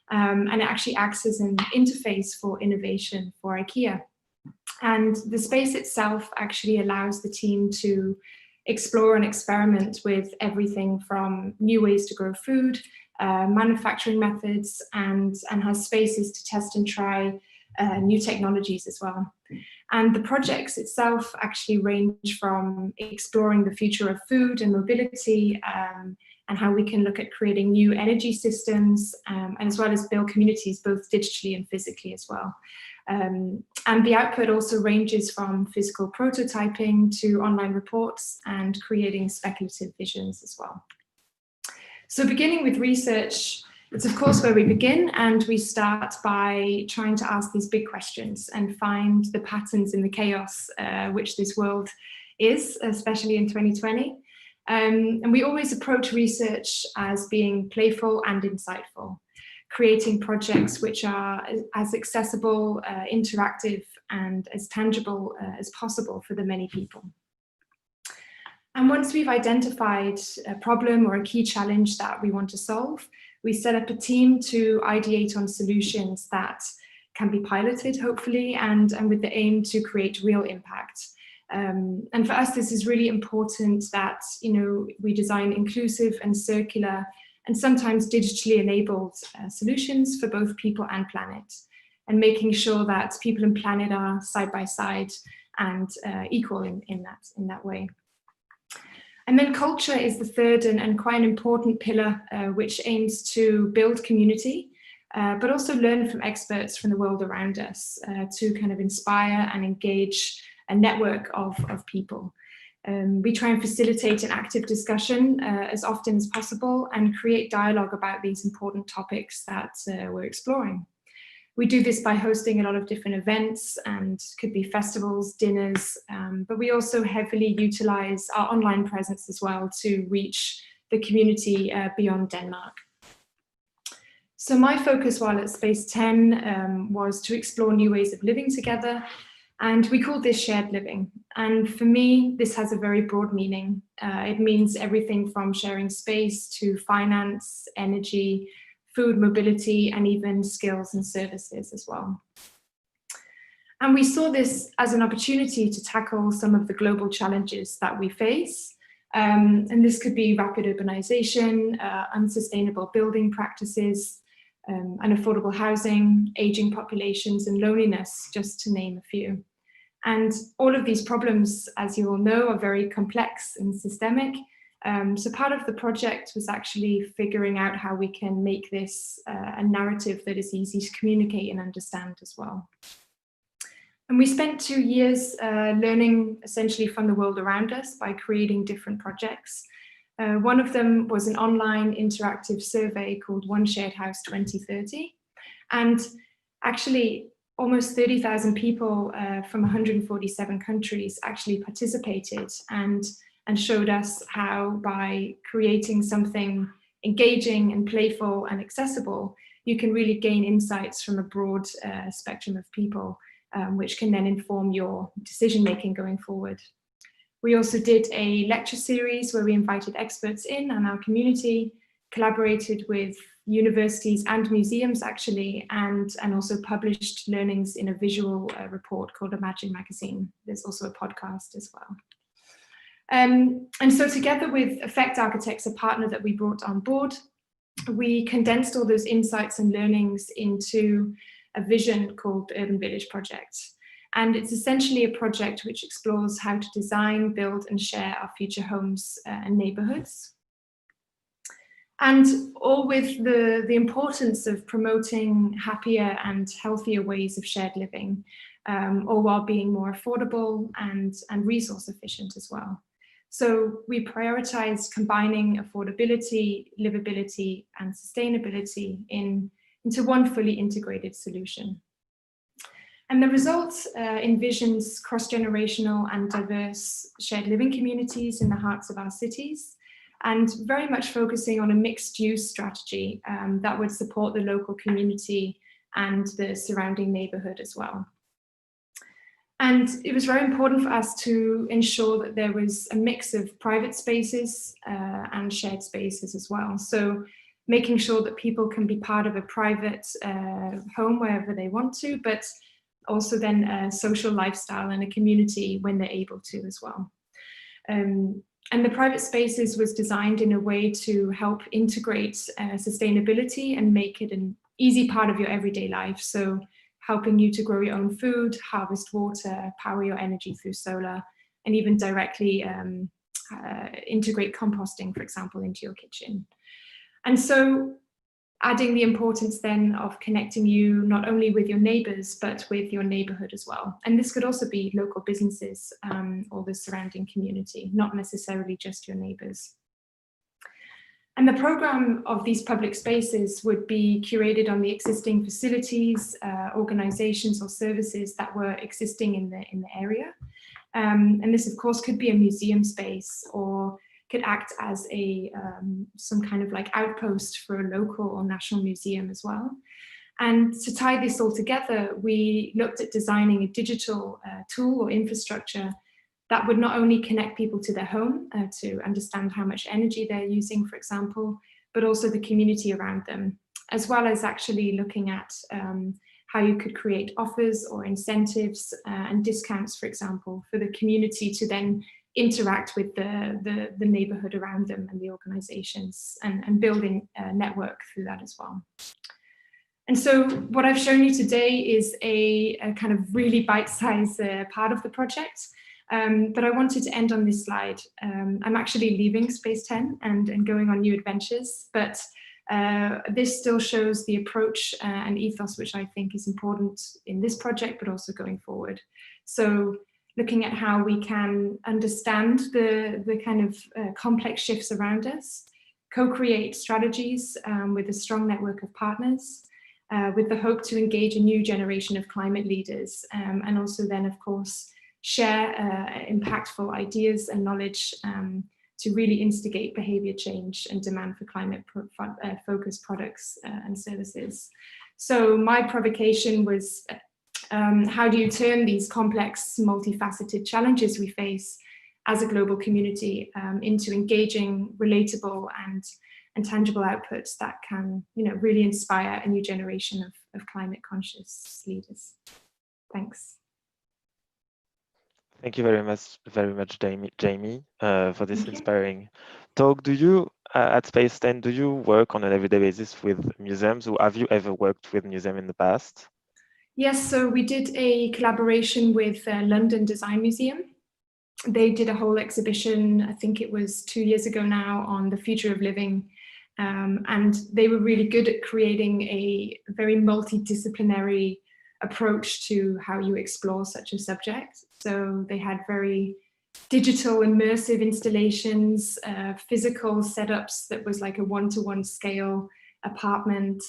and it actually acts as an interface for innovation for IKEA. And the space itself actually allows the team to explore and experiment with everything from new ways to grow food, manufacturing methods, and has spaces to test and try new technologies as well. And the projects itself actually range from exploring the future of food and mobility, and how we can look at creating new energy systems, and as well as build communities both digitally and physically as well. And the output also ranges from physical prototyping to online reports and creating speculative visions as well. So beginning with research, it's of course where we begin, and we start by trying to ask these big questions and find the patterns in the chaos which this world is, especially in 2020. And we always approach research as being playful and insightful, creating projects which are as accessible, interactive, and as tangible as possible for the many people. And once we've identified a problem or a key challenge that we want to solve, we set up a team to ideate on solutions that can be piloted, hopefully, and with the aim to create real impact. And for us, this is really important that, you know, we design inclusive and circular and sometimes digitally enabled solutions for both people and planet, and making sure that people and planet are side by side and equal in that way. And then culture is the third and quite an important pillar, which aims to build community, but also learn from experts from the world around us to kind of inspire and engage a network of people. We try and facilitate an active discussion as often as possible and create dialogue about these important topics that we're exploring. We do this by hosting a lot of different events, and could be festivals, dinners, but we also heavily utilize our online presence as well to reach the community beyond Denmark. So my focus while at Space 10 was to explore new ways of living together, and we call this shared living. And for me, this has a very broad meaning. It means everything from sharing space to finance, energy, food, mobility, and even skills and services as well. And we saw this as an opportunity to tackle some of the global challenges that we face. And this could be rapid urbanization, unsustainable building practices, unaffordable housing, aging populations, and loneliness, just to name a few. And all of these problems, as you all know, are very complex and systemic. So part of the project was actually figuring out how we can make this a narrative that is easy to communicate and understand as well. And we spent 2 years learning essentially from the world around us by creating different projects. One of them was an online interactive survey called One Shared House 2030. And actually almost 30,000 people from 147 countries actually participated and showed us how by creating something engaging and playful and accessible, you can really gain insights from a broad spectrum of people, which can then inform your decision-making going forward. We also did a lecture series where we invited experts in on our community, collaborated with universities and museums actually, and also published learnings in a visual report called Emergence magazine. There's also a podcast as well. And so together with Effect Architects, a partner that we brought on board, we condensed all those insights and learnings into a vision called the Urban Village Project. And it's essentially a project which explores how to design, build, and share our future homes and neighborhoods. And all with the importance of promoting happier and healthier ways of shared living, all while being more affordable and resource efficient as well. So we prioritize combining affordability, livability, and sustainability into one fully integrated solution. And the result envisions cross-generational and diverse shared living communities in the hearts of our cities, and very much focusing on a mixed-use strategy that would support the local community and the surrounding neighborhood as well. And it was very important for us to ensure that there was a mix of private spaces and shared spaces as well. So making sure that people can be part of a private home wherever they want to, but also then a social lifestyle and a community when they're able to as well. And the private spaces was designed in a way to help integrate sustainability and make it an easy part of your everyday life. So helping you to grow your own food, harvest water, power your energy through solar, and even directly integrate composting, for example, into your kitchen. And so adding the importance then of connecting you not only with your neighbors, but with your neighborhood as well. And this could also be local businesses or the surrounding community, not necessarily just your neighbors. And the program of these public spaces would be curated on the existing facilities, organizations or services that were existing in the area. And this of course could be a museum space, or could act as a some kind of like outpost for a local or national museum as well. And to tie this all together, we looked at designing a digital tool or infrastructure that would not only connect people to their home to understand how much energy they're using, for example, but also the community around them, as well as actually looking at how you could create offers or incentives and discounts, for example, for the community to then interact with the neighborhood around them and the organizations, and building a network through that as well. And so what I've shown you today is a kind of really bite-sized part of the project, but I wanted to end on this slide. I'm actually leaving Space 10 and going on new adventures, but this still shows the approach and ethos which I think is important in this project, but also going forward. So looking at how we can understand the kind of complex shifts around us, co-create strategies with a strong network of partners, with the hope to engage a new generation of climate leaders, and also then, of course, share impactful ideas and knowledge to really instigate behavior change and demand for climate-focused products and services. So my provocation was, how do you turn these complex, multifaceted challenges we face as a global community into engaging, relatable, and tangible outputs that can, really inspire a new generation of climate-conscious leaders. Thanks. Thank you very much, Jamie, for this inspiring talk. Do you, at Space 10, do you work on an everyday basis with museums, or have you ever worked with museums in the past? Yes, so we did a collaboration with London Design Museum. They did a whole exhibition, I think it was 2 years ago now, on the future of living. And they were really good at creating a very multidisciplinary approach to how you explore such a subject. So they had very digital immersive installations, physical setups that was like a one-to-one scale apartment,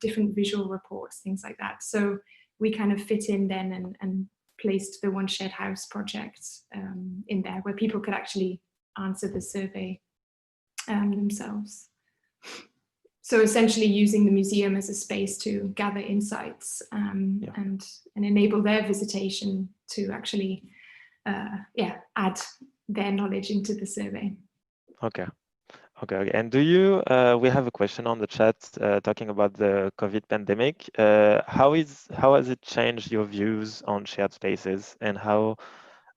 different visual reports, things like that. So we kind of fit in then and placed the One Shared House project in there, where people could actually answer the survey themselves. So essentially using the museum as a space to gather insights and enable their visitation to actually add their knowledge into the survey. Okay. And do you, we have a question on the chat talking about the COVID pandemic. How has it changed your views on shared spaces, and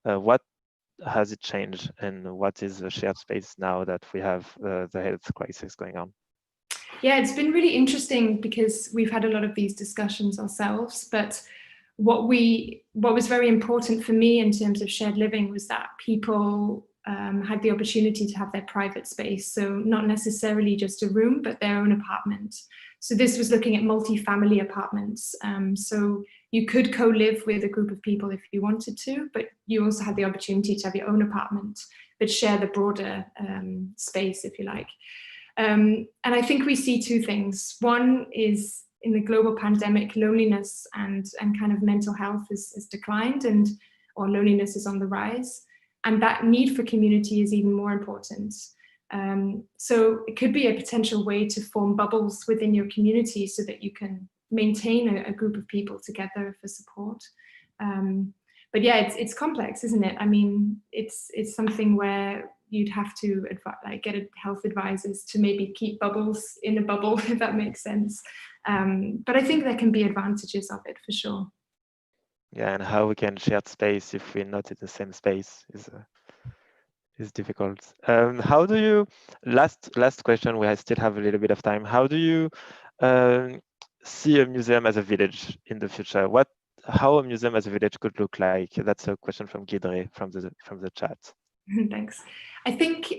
what has it changed, and what is a shared space now that we have the health crisis going on? Yeah, it's been really interesting because we've had a lot of these discussions ourselves, but what was very important for me in terms of shared living was that people had the opportunity to have their private space. So not necessarily just a room, but their own apartment. So this was looking at multi-family apartments. So you could co-live with a group of people if you wanted to, but you also had the opportunity to have your own apartment, but share the broader space, if you like. And I think we see two things. One is, in the global pandemic, loneliness and kind of mental health has declined, or loneliness is on the rise. And that need for community is even more important. So it could be a potential way to form bubbles within your community so that you can maintain a group of people together for support. But yeah, it's complex, isn't it? I mean, it's something where you'd have to get health advisors to maybe keep bubbles in a bubble, if that makes sense. But I think there can be advantages of it for sure. Yeah, and how we can share space if we're not in the same space is difficult. How do you, last question, we still have a little bit of time. How do you see a museum as a village in the future? How a museum as a village could look like? That's a question from Guidre from the chat. Thanks. I think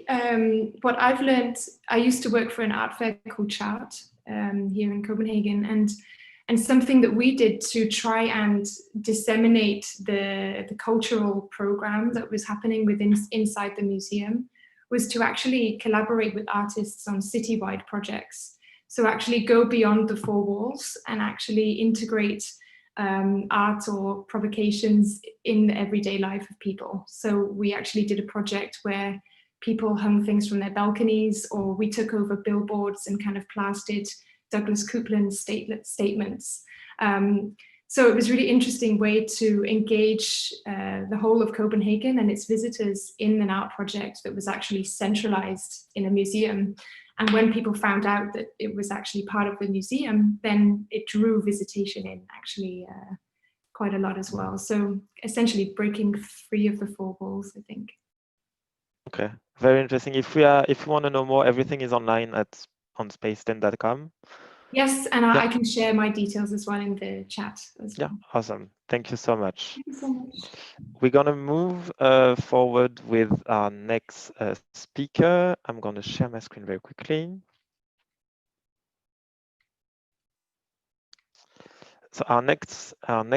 what I've learned, I used to work for an art fair called Chart here in Copenhagen, and something that we did to try and disseminate the cultural program that was happening inside the museum was to actually collaborate with artists on citywide projects. So actually go beyond the four walls and actually integrate art or provocations in the everyday life of people. So we actually did a project where people hung things from their balconies, or we took over billboards and kind of plastered Douglas Coupland's statements. So it was a really interesting way to engage the whole of Copenhagen and its visitors in an art project that was actually centralized in a museum. And when people found out that it was actually part of the museum, then it drew visitation in actually quite a lot as well. So essentially breaking free of the four walls, I think. Okay, very interesting. If you want to know more, everything is online on space10.com. Yes, and I can share my details as well in the chat as well. Yeah, awesome. Thank you so much. Thank you so much. We're going to move forward with our next speaker. I'm going to share my screen very quickly. So our next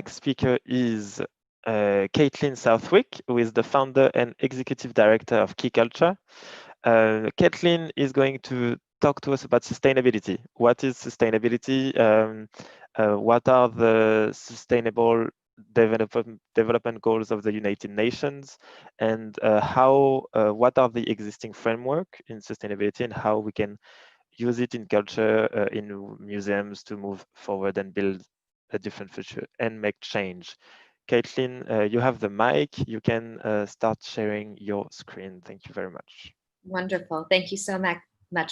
speaker is Caitlin Southwick, who is the founder and executive director of KIC Culture. Caitlin is going to talk to us about sustainability. What is sustainability? What are the sustainable development goals of the United Nations, and what are the existing framework in sustainability, and how we can use it in culture, in museums, to move forward and build a different future and make change. Caitlin, you have the mic. You can start sharing your screen. Thank you very much. Wonderful. Thank you so much,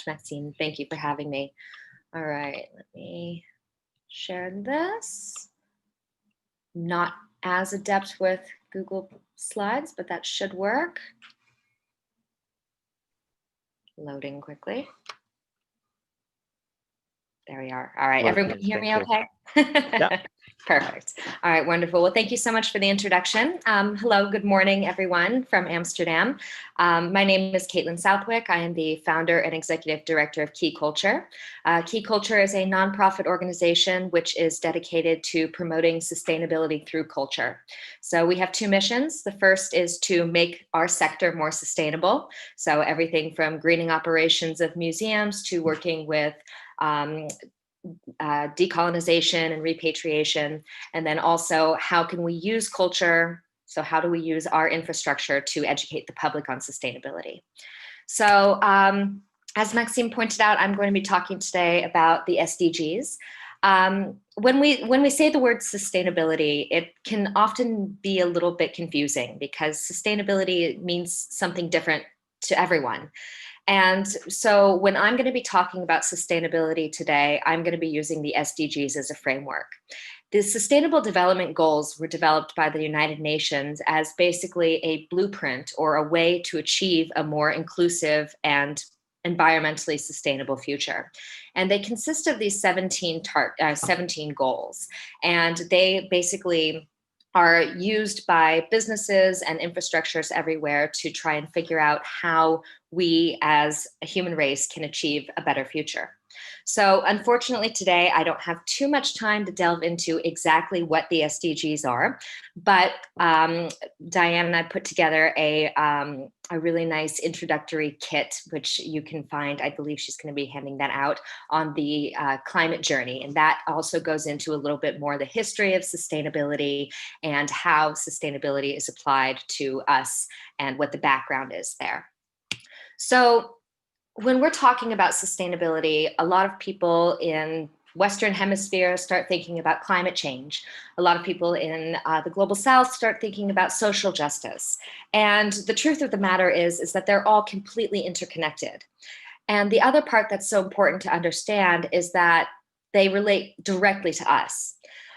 Maxime. Thank you for having me. All right, let me share this. Not as adept with Google Slides, but that should work. Loading quickly. There we are. All right, everyone hear me okay? Yeah. Perfect. All right, wonderful. Well, thank you so much for the introduction. Hello, good morning, everyone from Amsterdam. My name is Caitlin Southwick. I am the founder and executive director of KIC Culture. KIC Culture is a nonprofit organization which is dedicated to promoting sustainability through culture. So we have two missions. The first is to make our sector more sustainable. So everything from greening operations of museums to working with decolonization and repatriation, and then also how can we use culture, so how do we use our infrastructure to educate the public on sustainability. So as Maxime pointed out, I'm going to be talking today about the SDGs. When we say the word sustainability, it can often be a little bit confusing because sustainability means something different to everyone. And so when I'm going to be talking about sustainability today, I'm going to be using the SDGs as a framework. The Sustainable Development Goals were developed by the United Nations as basically a blueprint or a way to achieve a more inclusive and environmentally sustainable future. And they consist of these 17 goals. And they basically are used by businesses and infrastructures everywhere to try and figure out how we as a human race can achieve a better future. So unfortunately today, I don't have too much time to delve into exactly what the SDGs are, but Diane and I put together a really nice introductory kit, which you can find, I believe she's going to be handing that out, on the climate journey. And that also goes into a little bit more the history of sustainability and how sustainability is applied to us and what the background is there. So when we're talking about sustainability, a lot of people in Western Hemisphere start thinking about climate change. A lot of people in the Global South start thinking about social justice. And the truth of the matter is that they're all completely interconnected. And the other part that's so important to understand is that they relate directly to us.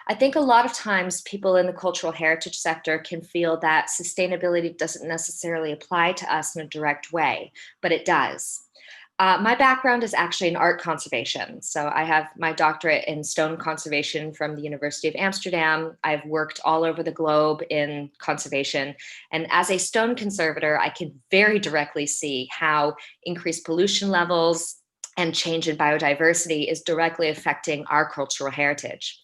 I think a lot of times people in the cultural heritage sector can feel that sustainability doesn't necessarily apply to us in a direct way, but it does. My background is actually in art conservation. So I have my doctorate in stone conservation from the University of Amsterdam. I've worked all over the globe in conservation. And as a stone conservator, I can very directly see how increased pollution levels and change in biodiversity is directly affecting our cultural heritage.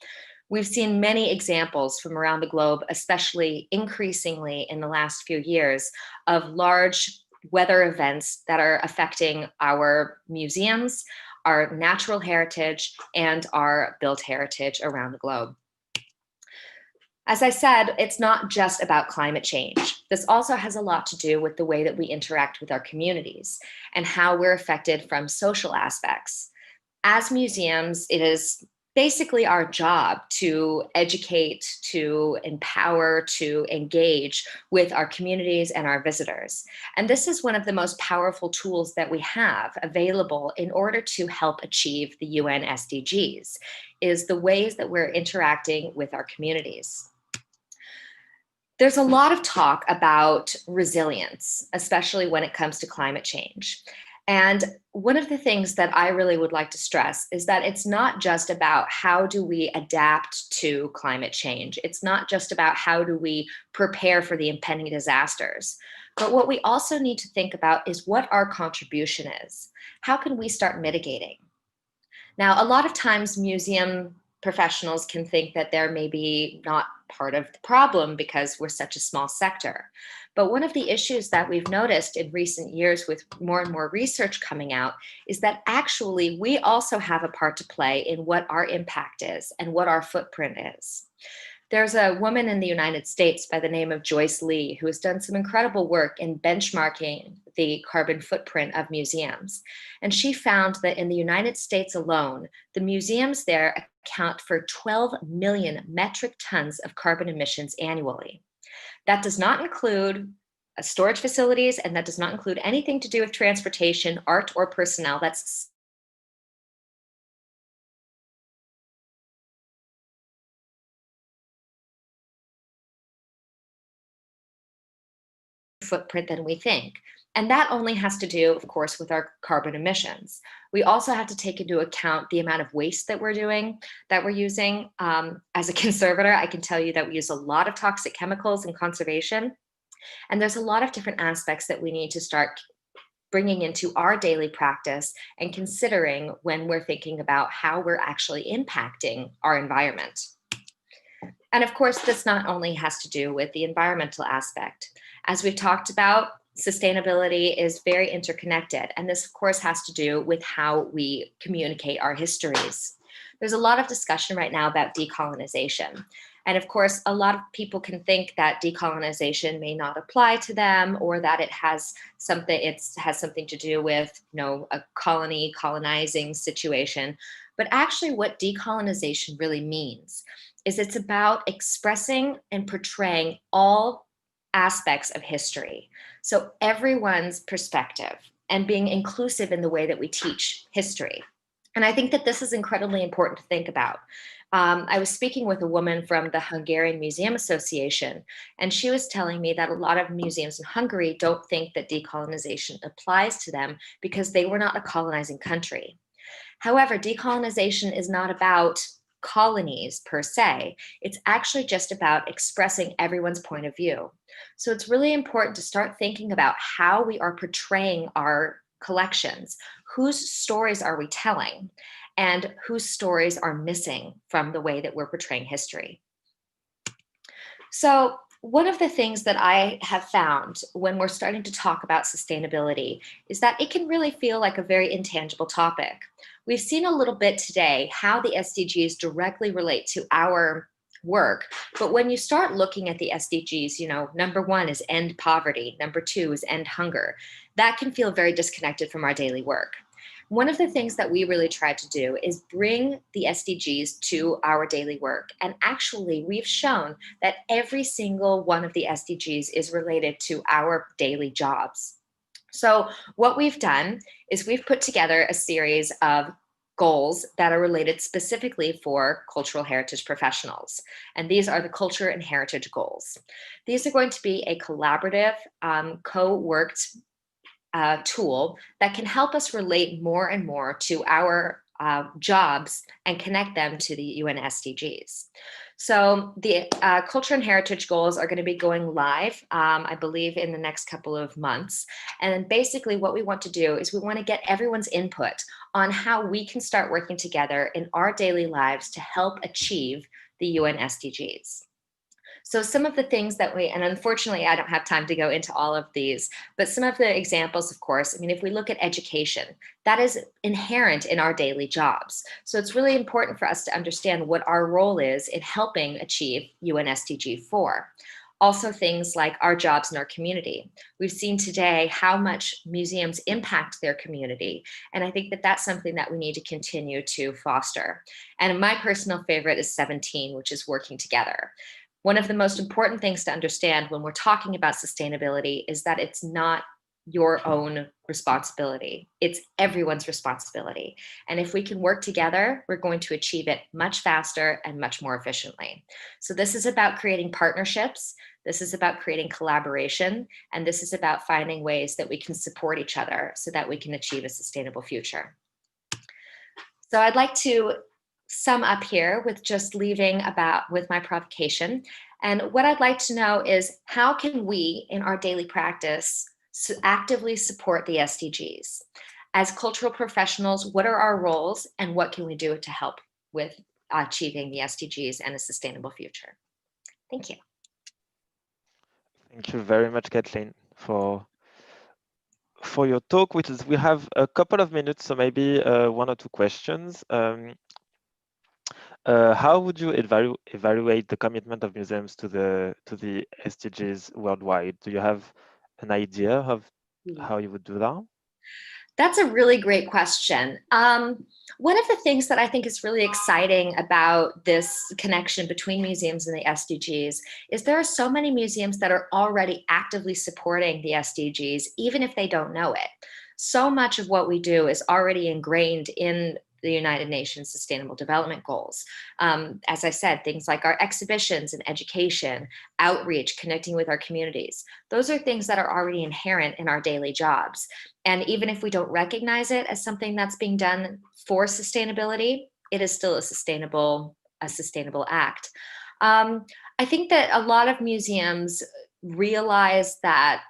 We've seen many examples from around the globe, especially increasingly in the last few years, of large weather events that are affecting our museums, our natural heritage, and our built heritage around the globe. As I said, it's not just about climate change. This also has a lot to do with the way that we interact with our communities and how we're affected from social aspects. As museums, it is basically our job to educate, to empower, to engage with our communities and our visitors. And this is one of the most powerful tools that we have available in order to help achieve the UN SDGs, is the ways that we're interacting with our communities. There's a lot of talk about resilience, especially when it comes to climate change. And one of the things that I really would like to stress is that it's not just about how do we adapt to climate change. It's not just about how do we prepare for the impending disasters. But what we also need to think about is what our contribution is. How can we start mitigating? Now, a lot of times museum professionals can think that they're maybe not part of the problem because we're such a small sector. But one of the issues that we've noticed in recent years with more and more research coming out is that actually we also have a part to play in what our impact is and what our footprint is. There's a woman in the United States by the name of Joyce Lee who has done some incredible work in benchmarking the carbon footprint of museums. And she found that in the United States alone, the museums there account for 12 million metric tons of carbon emissions annually. That does not include storage facilities, and that does not include anything to do with transportation, art, or personnel. That's footprint than we think. And that only has to do, of course, with our carbon emissions. We also have to take into account the amount of waste that we're using. As a conservator, I can tell you that we use a lot of toxic chemicals in conservation. And there's a lot of different aspects that we need to start bringing into our daily practice and considering when we're thinking about how we're actually impacting our environment. And of course, this not only has to do with the environmental aspect. As we've talked about, sustainability is very interconnected. And this, of course, has to do with how we communicate our histories. There's a lot of discussion right now about decolonization. And of course, a lot of people can think that decolonization may not apply to them, or that it has something to do with, a colonizing situation. But actually what decolonization really means is it's about expressing and portraying all aspects of history. So everyone's perspective and being inclusive in the way that we teach history. And I think that this is incredibly important to think about. I was speaking with a woman from the Hungarian Museum Association, and she was telling me that a lot of museums in Hungary don't think that decolonization applies to them because they were not a colonizing country. However, decolonization is not about colonies per se. It's actually just about expressing everyone's point of view. So it's really important to start thinking about how we are portraying our collections. Whose stories are we telling? And whose stories are missing from the way that we're portraying history? So one of the things that I have found when we're starting to talk about sustainability is that it can really feel like a very intangible topic. We've seen a little bit today how the SDGs directly relate to our work, but when you start looking at the SDGs, number 1 is end poverty, number 2 is end hunger. That can feel very disconnected from our daily work. One of the things that we really try to do is bring the SDGs to our daily work. And actually, we've shown that every single one of the SDGs is related to our daily jobs. So what we've done is we've put together a series of goals that are related specifically for cultural heritage professionals. And these are the culture and heritage goals. These are going to be a collaborative, co-worked tool that can help us relate more and more to our jobs and connect them to the UN SDGs. So the culture and heritage goals are going to be going live, I believe, in the next couple of months. And then basically what we want to do is we want to get everyone's input on how we can start working together in our daily lives to help achieve the UN SDGs. So some of the things that and unfortunately I don't have time to go into all of these, but some of the examples, of course, I mean, if we look at education, that is inherent in our daily jobs. So it's really important for us to understand what our role is in helping achieve UN SDG 4. Also things like our jobs in our community. We've seen today how much museums impact their community. And I think that that's something that we need to continue to foster. And my personal favorite is 17, which is working together. One of the most important things to understand when we're talking about sustainability is that it's not your own responsibility. It's everyone's responsibility. And if we can work together, we're going to achieve it much faster and much more efficiently. So this is about creating partnerships. This is about creating collaboration. And this is about finding ways that we can support each other so that we can achieve a sustainable future. So I'd like to sum up here with just leaving with my provocation. And what I'd like to know is, how can we in our daily practice actively support the SDGs? As cultural professionals, what are our roles and what can we do to help with achieving the SDGs and a sustainable future? Thank you. Thank you very much, Kathleen, for your talk. We have a couple of minutes, so maybe 1 or 2 questions. How would you evaluate the commitment of museums to the SDGs worldwide? Do you have an idea of how you would do that? That's a really great question. One of the things that I think is really exciting about this connection between museums and the SDGs is there are so many museums that are already actively supporting the SDGs, even if they don't know it. So much of what we do is already ingrained in the United Nations Sustainable Development Goals. As I said, things like our exhibitions and education, outreach, connecting with our communities. Those are things that are already inherent in our daily jobs. And even if we don't recognize it as something that's being done for sustainability, it is still a sustainable act. I think that a lot of museums realize that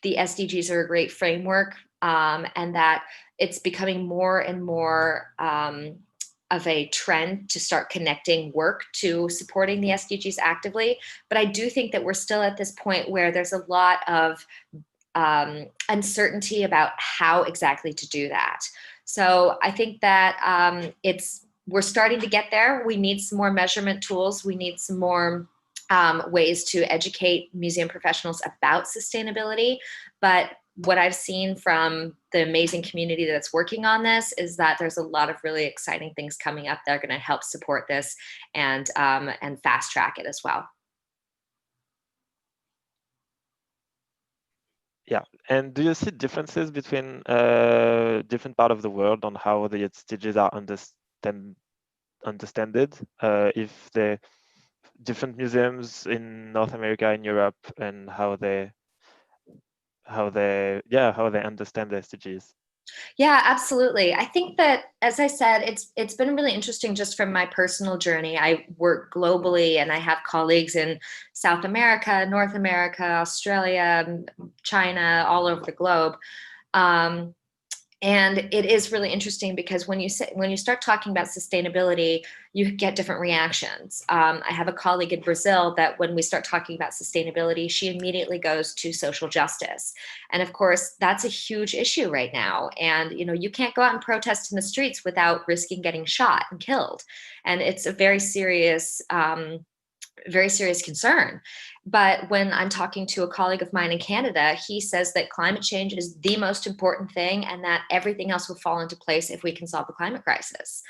the SDGs are a great framework, and that it's becoming more and more of a trend to start connecting work to supporting the SDGs actively. But I do think that we're still at this point where there's a lot of uncertainty about how exactly to do that. So I think that we're starting to get there. We need some more measurement tools. We need some more ways to educate museum professionals about sustainability. But what I've seen from the amazing community that's working on this is that there's a lot of really exciting things coming up that are going to help support this and fast track it as well. Yeah, and do you see differences between different parts of the world on how the SDGs are understood? If the different museums in North America and Europe, and how they understand the SDGs? Yeah, absolutely. I think that, as I said, it's been really interesting just from my personal journey. I work globally and I have colleagues in South America, North America, Australia, China, all over the globe. And it is really interesting because when you start talking about sustainability, you get different reactions. I have a colleague in Brazil that when we start talking about sustainability, she immediately goes to social justice. And of course, that's a huge issue right now. And you can't go out and protest in the streets without risking getting shot and killed. And it's a very serious concern. But when I'm talking to a colleague of mine in Canada, he says that climate change is the most important thing and that everything else will fall into place if we can solve the climate crisis.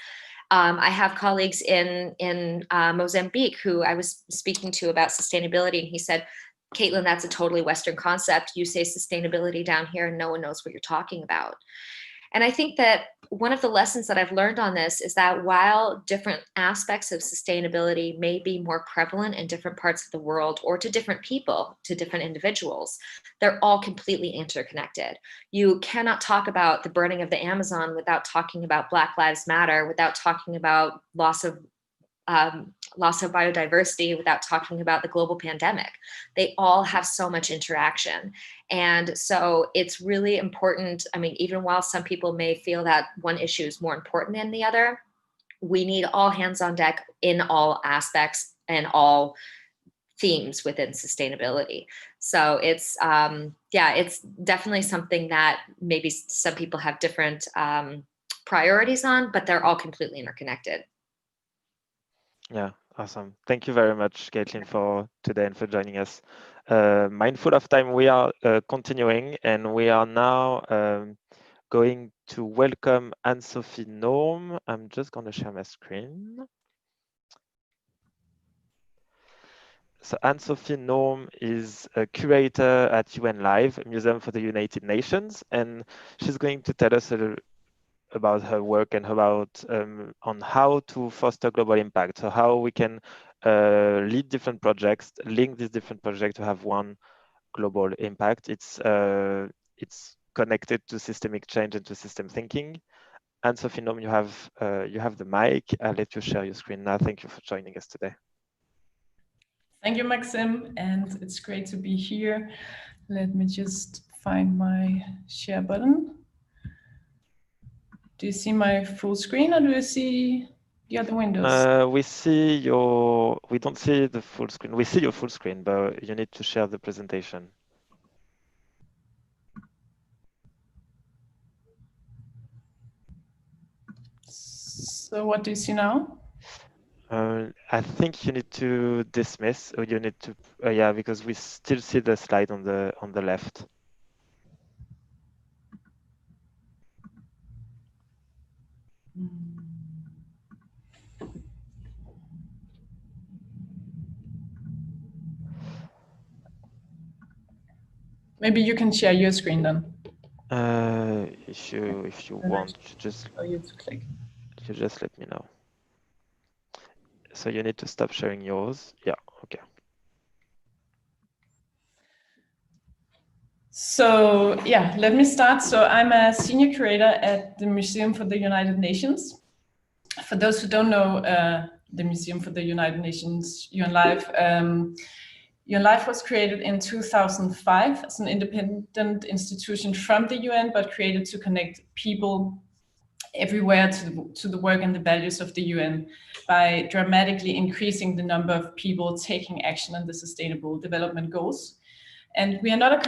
I have colleagues in Mozambique who I was speaking to about sustainability, and he said, Caitlin, that's a totally Western concept. You say sustainability down here and no one knows what you're talking about. And I think that one of the lessons that I've learned on this is that while different aspects of sustainability may be more prevalent in different parts of the world or to different people, to different individuals, they're all completely interconnected. You cannot talk about the burning of the Amazon without talking about Black Lives Matter, without talking about loss of biodiversity, without talking about the global pandemic. They all have so much interaction. And so it's really important. I mean, even while some people may feel that one issue is more important than the other, we need all hands on deck in all aspects and all themes within sustainability. So it's, yeah, it's definitely something that maybe some people have different priorities on, but they're all completely interconnected. Yeah, awesome. Thank you very much, Caitlin, for today and for joining us. Mindful of time, we are continuing, and we are now going to welcome Anne-Sophie Norm. I'm just going to share my screen. So Anne-Sophie Norm is a curator at UN Live, Museum for the United Nations, and she's going to tell us a little about her work and about on how to foster global impact. So how we can lead different projects, link these different projects to have one global impact. It's connected to systemic change and to system thinking. Anne-Sophie Norm, you have the mic. I'll let you share your screen now. Thank you for joining us today. Thank you, Maxim, and it's great to be here. Let me just find my share button. Do you see my full screen, or do you see the other windows? We don't see the full screen. We see your full screen, but you need to share the presentation. So what do you see now? I think you need to dismiss, or you need to, yeah, because we still see the slide on the left. Maybe you can share your screen then. If you want, just let me know. So you need to stop sharing yours. Yeah, okay. So yeah, let me start. So I'm a senior curator at the Museum for the United Nations. For those who don't know the Museum for the United Nations, UN Live, UN Live was created in 2005 as an independent institution from the UN, but created to connect people everywhere to the work and the values of the UN by dramatically increasing the number of people taking action on the Sustainable Development Goals. And we are not a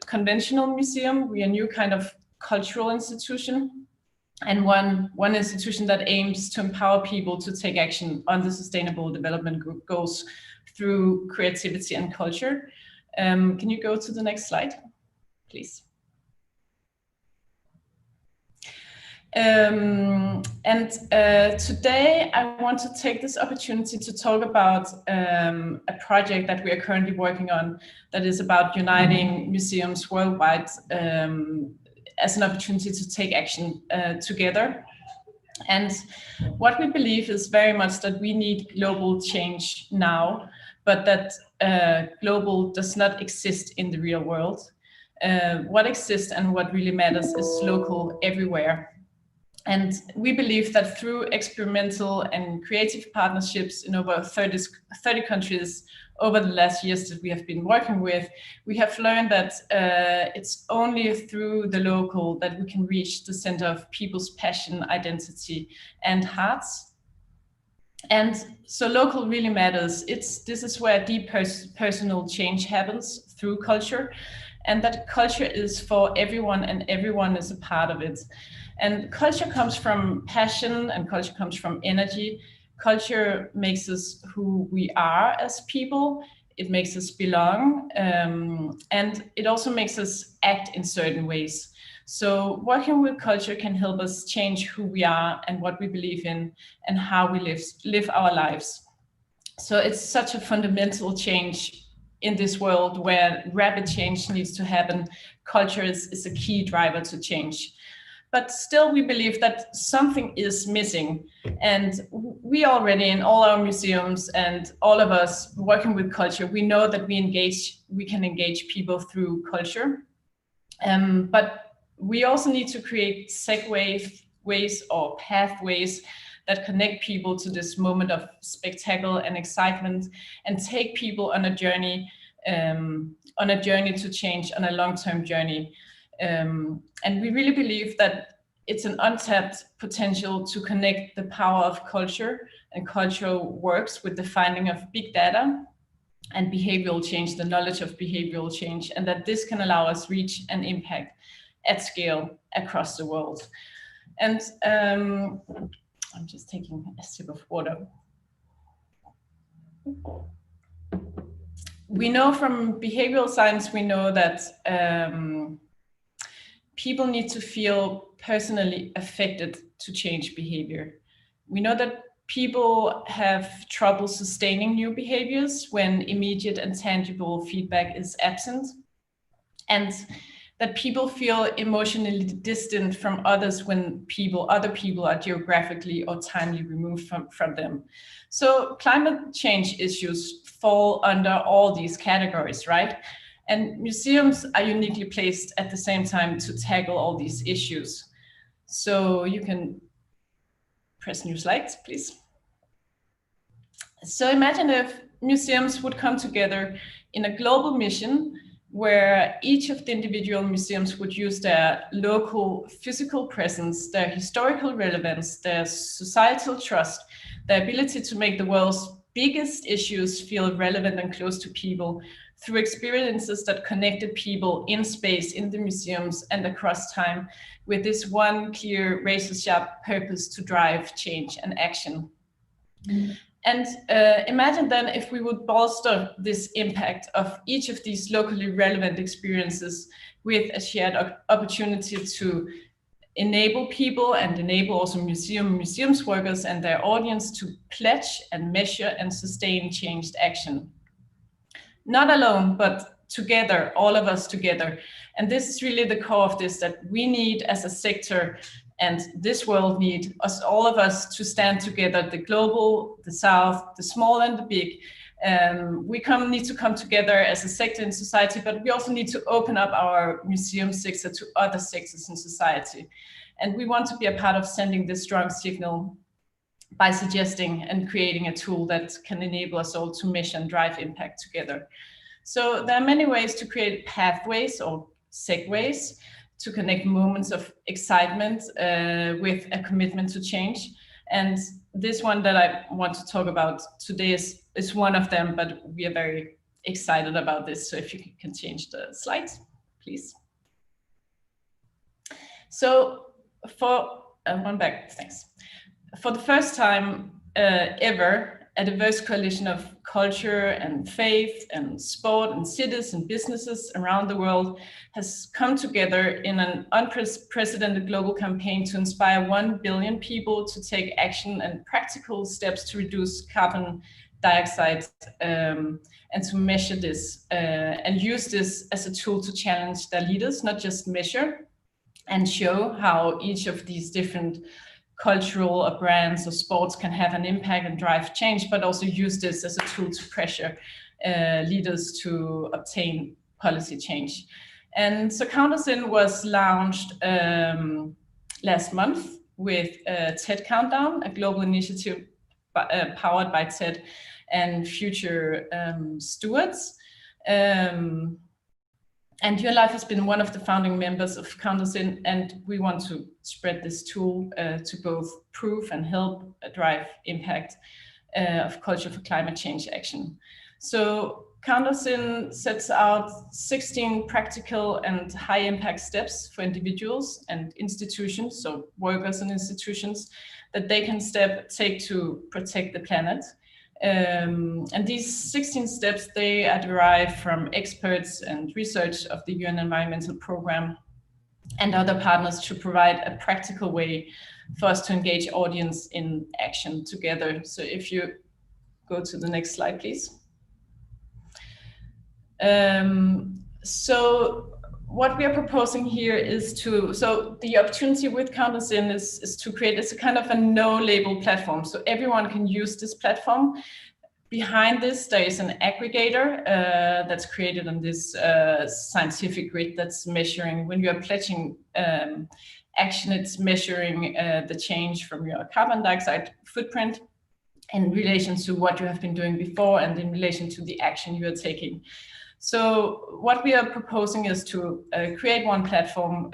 conventional museum. We are a new kind of cultural institution, and one institution that aims to empower people to take action on the Sustainable Development Goals through creativity and culture. Can you go to the next slide, please? Today I want to take this opportunity to talk about a project that we are currently working on that is about uniting museums worldwide as an opportunity to take action together. And what we believe is very much that we need global change now, but that global does not exist in the real world. What exists and what really matters is local everywhere. And we believe that through experimental and creative partnerships in over 30 countries over the last years that we have been working with, we have learned that it's only through the local that we can reach the center of people's passion, identity, and hearts. And so local really matters. This is where deep personal change happens through culture, and that culture is for everyone and everyone is a part of it. And culture comes from passion, and culture comes from energy. Culture makes us who we are as people. It makes us belong, and it also makes us act in certain ways. So working with culture can help us change who we are and what we believe in and how we live our lives. So it's such a fundamental change in this world where rapid change needs to happen. Culture is a key driver to change. But still, we believe that something is missing. And we already, in all our museums and all of us working with culture, we know that we can engage people through culture. But we also need to create segueways or pathways that connect people to this moment of spectacle and excitement and take people on a journey to change, on a long-term journey. And we really believe that it's an untapped potential to connect the power of culture and cultural works with the finding of big data and behavioral change, the knowledge of behavioral change, and that this can allow us reach an impact at scale across the world. And I'm just taking a sip of water. We know from behavioral science, we know that people need to feel personally affected to change behavior. We know that people have trouble sustaining new behaviors when immediate and tangible feedback is absent, and that people feel emotionally distant from others when other people are geographically or timely removed from them. So climate change issues fall under all these categories, right? And museums are uniquely placed at the same time to tackle all these issues. So you can press new slides, please. So imagine if museums would come together in a global mission where each of the individual museums would use their local physical presence, their historical relevance, their societal trust, their ability to make the world's biggest issues feel relevant and close to people through experiences that connected people in space, in the museums, and across time, with this one clear, razor-sharp purpose to drive change and action. And imagine then if we would bolster this impact of each of these locally relevant experiences with a shared opportunity to enable people and enable also museums workers and their audience to pledge and measure and sustain changed action. Not alone, but together, all of us together. And this is really the core of this, that we need as a sector and this world need us, all of us, to stand together, the global, the South, the small and the big. We need to come together as a sector in society, but we also need to open up our museum sector to other sectors in society. And we want to be a part of sending this strong signal by suggesting and creating a tool that can enable us all to measure and drive impact together. So there are many ways to create pathways or segues to connect moments of excitement with a commitment to change. And this one that I want to talk about today is one of them, but we are very excited about this. So if you can change the slides, please. So for one back, thanks. For the first time ever, a diverse coalition of culture and faith and sport and cities and businesses around the world has come together in an unprecedented global campaign to inspire 1 billion people to take action and practical steps to reduce carbon dioxide and to measure this and use this as a tool to challenge their leaders, not just measure and show how each of these different cultural or brands or sports can have an impact and drive change, but also use this as a tool to pressure leaders to obtain policy change. And so CounterSyn was launched last month with TED Countdown, a global initiative powered by TED and future stewards. And Your Life has been one of the founding members of CounterSyn, and we want to spread this tool to both prove and help drive impact of culture for climate change action. So CounterSyn sets out 16 practical and high impact steps for individuals and institutions, so workers and institutions, that they can take to protect the planet. And these 16 steps, they are derived from experts and research of the UN Environmental Programme and other partners to provide a practical way for us to engage audience in action together. So if you go to the next slide, please. So what we are proposing here is so the opportunity with CounterSyn is to create a kind of a no-label platform. So everyone can use this platform. Behind this, there is an aggregator that's created on this scientific grid that's measuring, when you are pledging action, it's measuring the change from your carbon dioxide footprint in relation to what you have been doing before and in relation to the action you are taking. So what we are proposing is to create one platform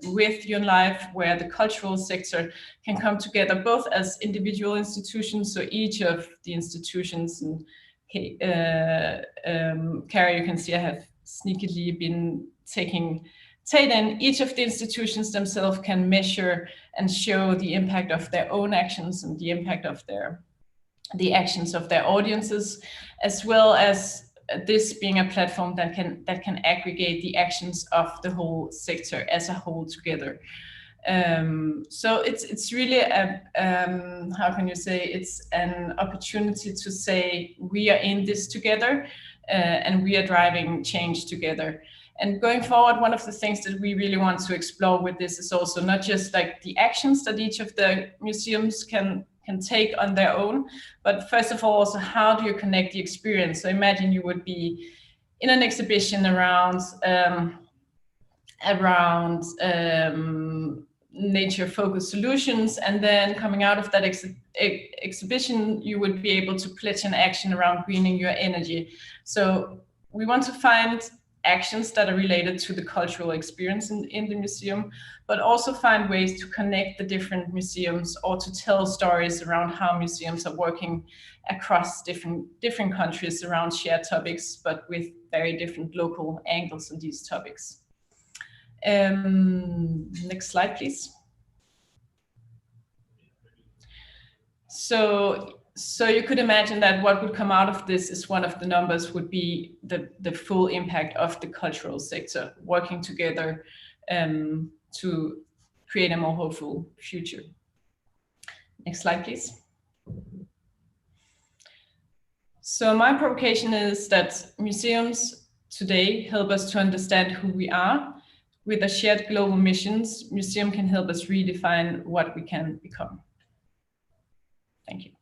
with Your Life where the cultural sector can come together both as individual institutions, so each of the institutions and Kara, you can see I have sneakily been taking in. Each of the institutions themselves can measure and show the impact of their own actions and the impact of the actions of their audiences, as well as this being a platform that can aggregate the actions of the whole sector as a whole together. So it's really how can you say, it's an opportunity to say we are in this together and we are driving change together. And going forward, one of the things that we really want to explore with this is also not just like the actions that each of the museums can take on their own, but first of all, also how do you connect the experience? So imagine you would be in an exhibition around nature-focused solutions, and then coming out of that exhibition, you would be able to pledge an action around greening your energy. So we want to find actions that are related to the cultural experience in the museum, but also find ways to connect the different museums or to tell stories around how museums are working across different countries around shared topics, but with very different local angles on these topics. Next slide, please. So you could imagine that what would come out of this is one of the numbers would be the full impact of the cultural sector working together to create a more hopeful future. Next slide, please. So my provocation is that museums today help us to understand who we are. With a shared global missions, museum can help us redefine what we can become. Thank you.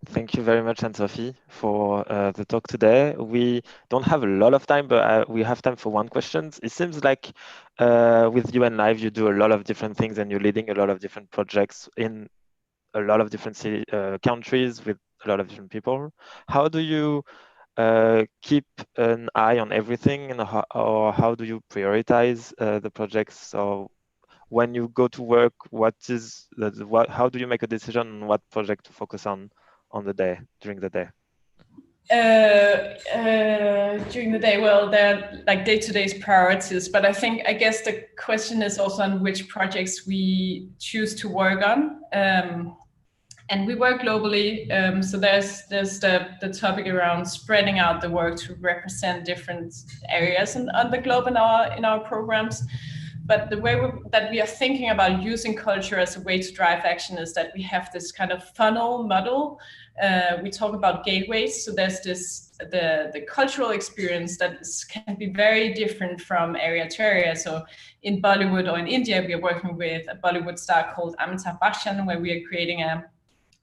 Thank you very much, Anne-Sophie, for the talk today. We don't have a lot of time, but we have time for one question. It seems like with UN Live, you do a lot of different things and you're leading a lot of different projects in a lot of different countries with a lot of different people. How do you keep an eye on everything, and how do you prioritize the projects? So when you go to work, how do you make a decision on what project to focus on the day, during the day? During the day, well, they're like day-to-day priorities, but I guess the question is also on which projects we choose to work on. And we work globally, so there's the topic around spreading out the work to represent different areas on the globe in our programs. But the way that we are thinking about using culture as a way to drive action is that we have this kind of funnel model. We talk about gateways. So there's the cultural experience that can be very different from area to area. So in Bollywood or in India, we are working with a Bollywood star called Amitabh Bachchan, where we are creating a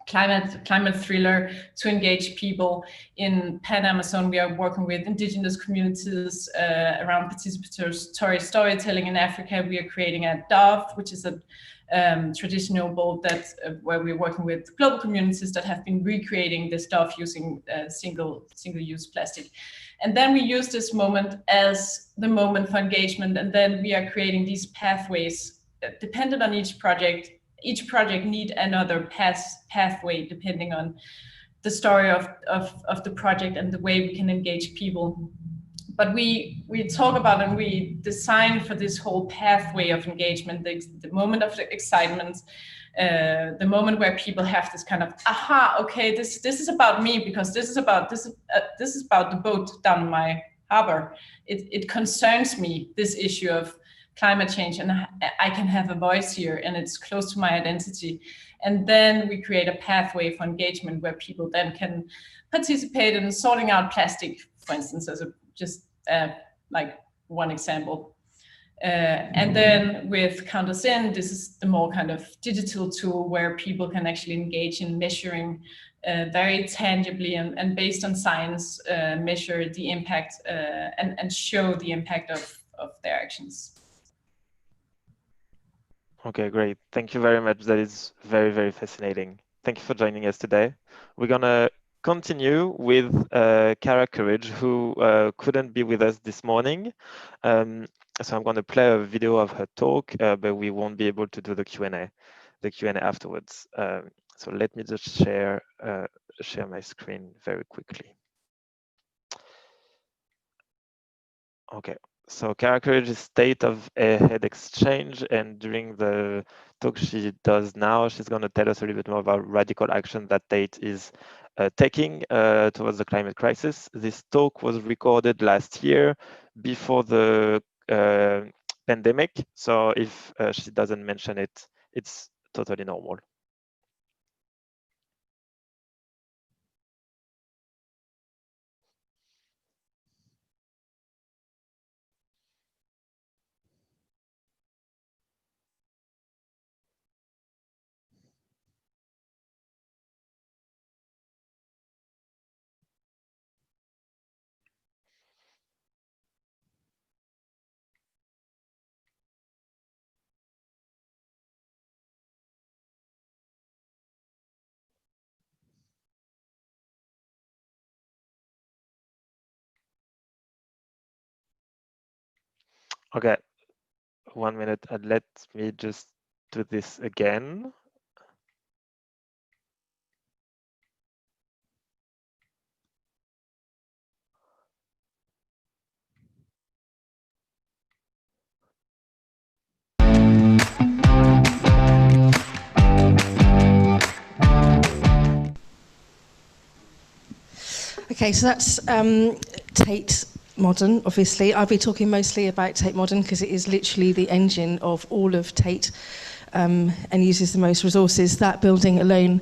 climate thriller to engage people. In Pan Amazon, we are working with indigenous communities around participatory storytelling. In Africa, we are creating a dove, which is a traditional bowl where we're working with global communities that have been recreating this dove using single-use plastic. And then we use this moment as the moment for engagement, and then we are creating these pathways dependent on each project. Each project need another pathway depending on the story of the project and the way we can engage people. But we talk about and we design for this whole pathway of engagement, the moment of the excitement, the moment where people have this kind of, aha, okay, this is about me, because this is about the boat down my harbor. It concerns me, this issue of climate change, and I can have a voice here, and it's close to my identity. And then we create a pathway for engagement where people then can participate in sorting out plastic, for instance, as like one example. And then with Counter-Sin, this is the more kind of digital tool where people can actually engage in measuring very tangibly and based on science, measure the impact and show the impact of their actions. Okay, great. Thank you very much. That is very, very fascinating. Thank you for joining us today. We're going to continue with Kara Courage, who couldn't be with us this morning. So I'm going to play a video of her talk, but we won't be able to do the Q&A afterwards. So let me just share share my screen very quickly. Okay, so Kara Courage's State of Ahead Exchange, and during the talk she does now, she's going to tell us a little bit more about radical action that Tate is taking towards the climate crisis. This talk was recorded last year before the pandemic, so if she doesn't mention it, it's totally normal. Okay, 1 minute, and let me just do this again. Okay, so that's Tate Modern, obviously. I'll be talking mostly about Tate Modern because it is literally the engine of all of Tate and uses the most resources. That building alone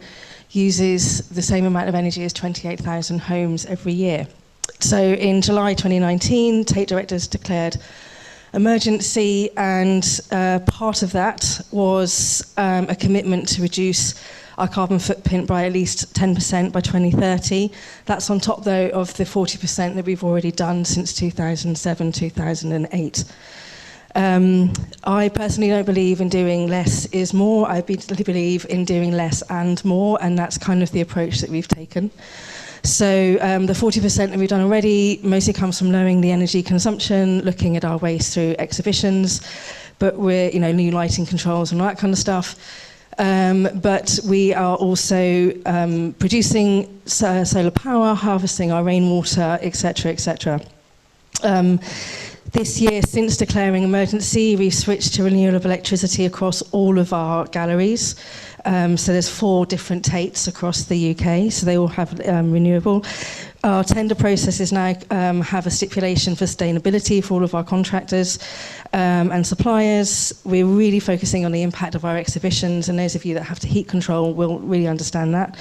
uses the same amount of energy as 28,000 homes every year. So in July 2019, Tate directors declared emergency, and part of that was a commitment to reduce our carbon footprint by at least 10% by 2030. That's on top, though, of the 40% that we've already done since 2007, 2008. I personally don't believe in doing less is more. I believe in doing less and more, and that's kind of the approach that we've taken. So the 40% that we've done already mostly comes from lowering the energy consumption, looking at our waste through exhibitions, but we're, new lighting controls and all that kind of stuff. But we are also producing solar power, harvesting our rainwater, etc., etc. This year, since declaring emergency, we've switched to renewable electricity across all of our galleries. So there's 4 different Tates across the UK, so they all have renewable. Our tender processes now have a stipulation for sustainability for all of our contractors and suppliers. We're really focusing on the impact of our exhibitions, and those of you that have to heat control will really understand that.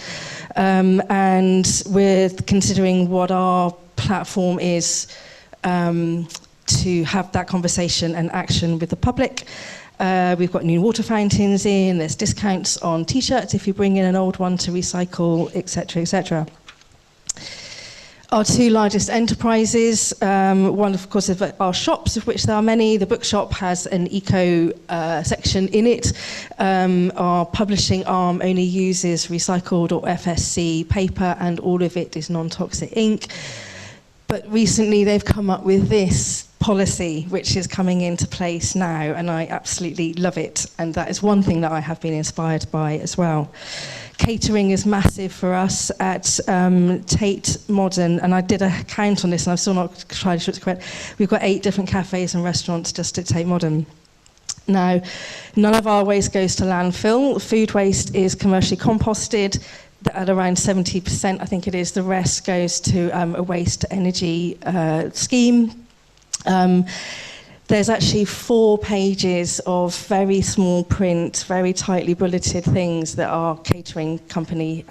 And we're considering what our platform is to have that conversation and action with the public. We've got new water fountains in, there's discounts on t-shirts if you bring in an old one to recycle, etc., etc. Our 2 largest enterprises, one of course of our shops, of which there are many. The bookshop has an eco section in it. Our publishing arm only uses recycled or FSC paper, and all of it is non-toxic ink. But recently they've come up with this policy, which is coming into place now, and I absolutely love it. And that is one thing that I have been inspired by as well. Catering is massive for us at Tate Modern, and I did a count on this, and I've still not tried to sure it's correct. We've got 8 different cafes and restaurants just at Tate Modern. Now, none of our waste goes to landfill. Food waste is commercially composted at around 70%, I think it is. The rest goes to a waste-to-energy scheme. There's actually 4 pages of very small print, very tightly bulleted things that our catering company,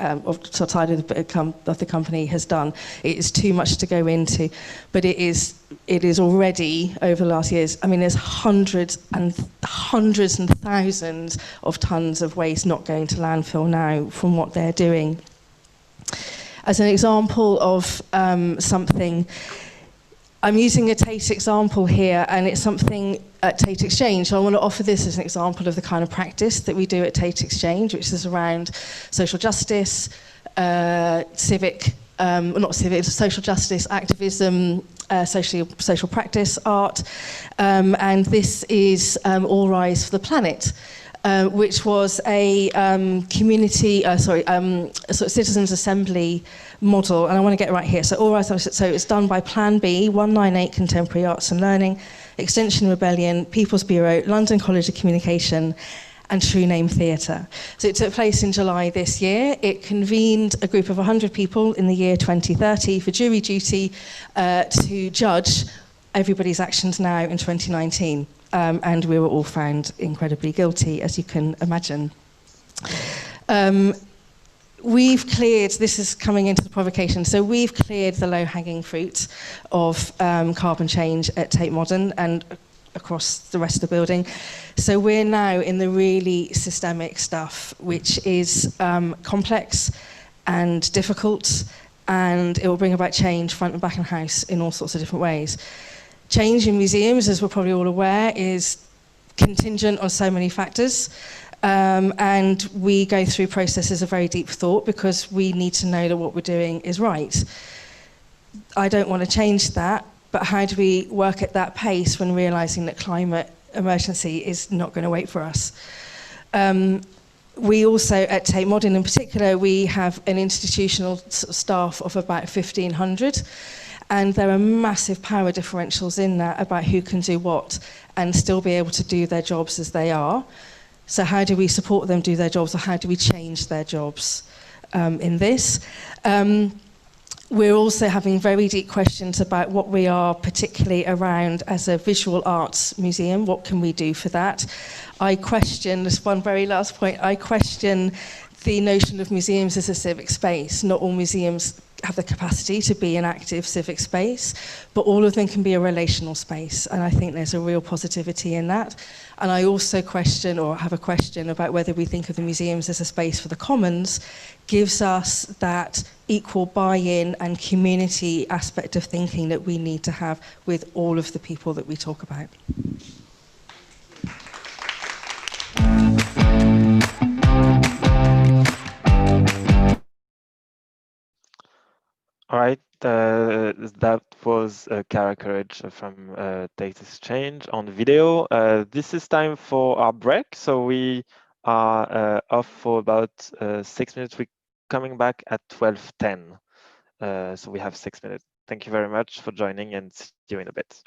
side of the company has done. It is too much to go into, but it is already, over the last years, I mean, there's hundreds and thousands of tons of waste not going to landfill now from what they're doing. As an example of something, I'm using a Tate example here, and it's something at Tate Exchange. So I want to offer this as an example of the kind of practice that we do at Tate Exchange, which is around social justice, social justice, activism, social practice, art, and this is All Rise for the Planet. which was a sort of citizens' assembly model, and I want to get it right here. So it's done by Plan B, 198 Contemporary Arts and Learning, Extinction Rebellion, People's Bureau, London College of Communication, and True Name Theatre. So it took place in July this year. It convened a group of 100 people in the year 2030 for jury duty to judge everybody's actions now in 2019. And we were all found incredibly guilty, as you can imagine. We've cleared, this is coming into the provocation, so we've cleared the low-hanging fruit of carbon change at Tate Modern and across the rest of the building. So we're now in the really systemic stuff, which is complex and difficult, and it will bring about change front and back in house in all sorts of different ways. Change in museums, as we're probably all aware, is contingent on so many factors. And we go through processes of very deep thought because we need to know that what we're doing is right. I don't want to change that, but how do we work at that pace when realizing that climate emergency is not going to wait for us? We also, at Tate Modern in particular, we have an institutional staff of about 1,500, and there are massive power differentials in that about who can do what and still be able to do their jobs as they are. So how do we support them do their jobs, or how do we change their jobs in this? We're also having very deep questions about what we are particularly around as a visual arts museum. What can we do for that? I question, this one very last point, I question the notion of museums as a civic space. Not all museums have the capacity to be an active civic space, but all of them can be a relational space, and I think there's a real positivity in that. And I also question, or have a question, about whether we think of the museums as a space for the commons gives us that equal buy-in and community aspect of thinking that we need to have with all of the people that we talk about. All right, that was Cara Courage from Tate Exchange on video. This is time for our break, so we are off for about 6 minutes. We're coming back at 12:10, so we have 6 minutes. Thank you very much for joining, and see you in a bit.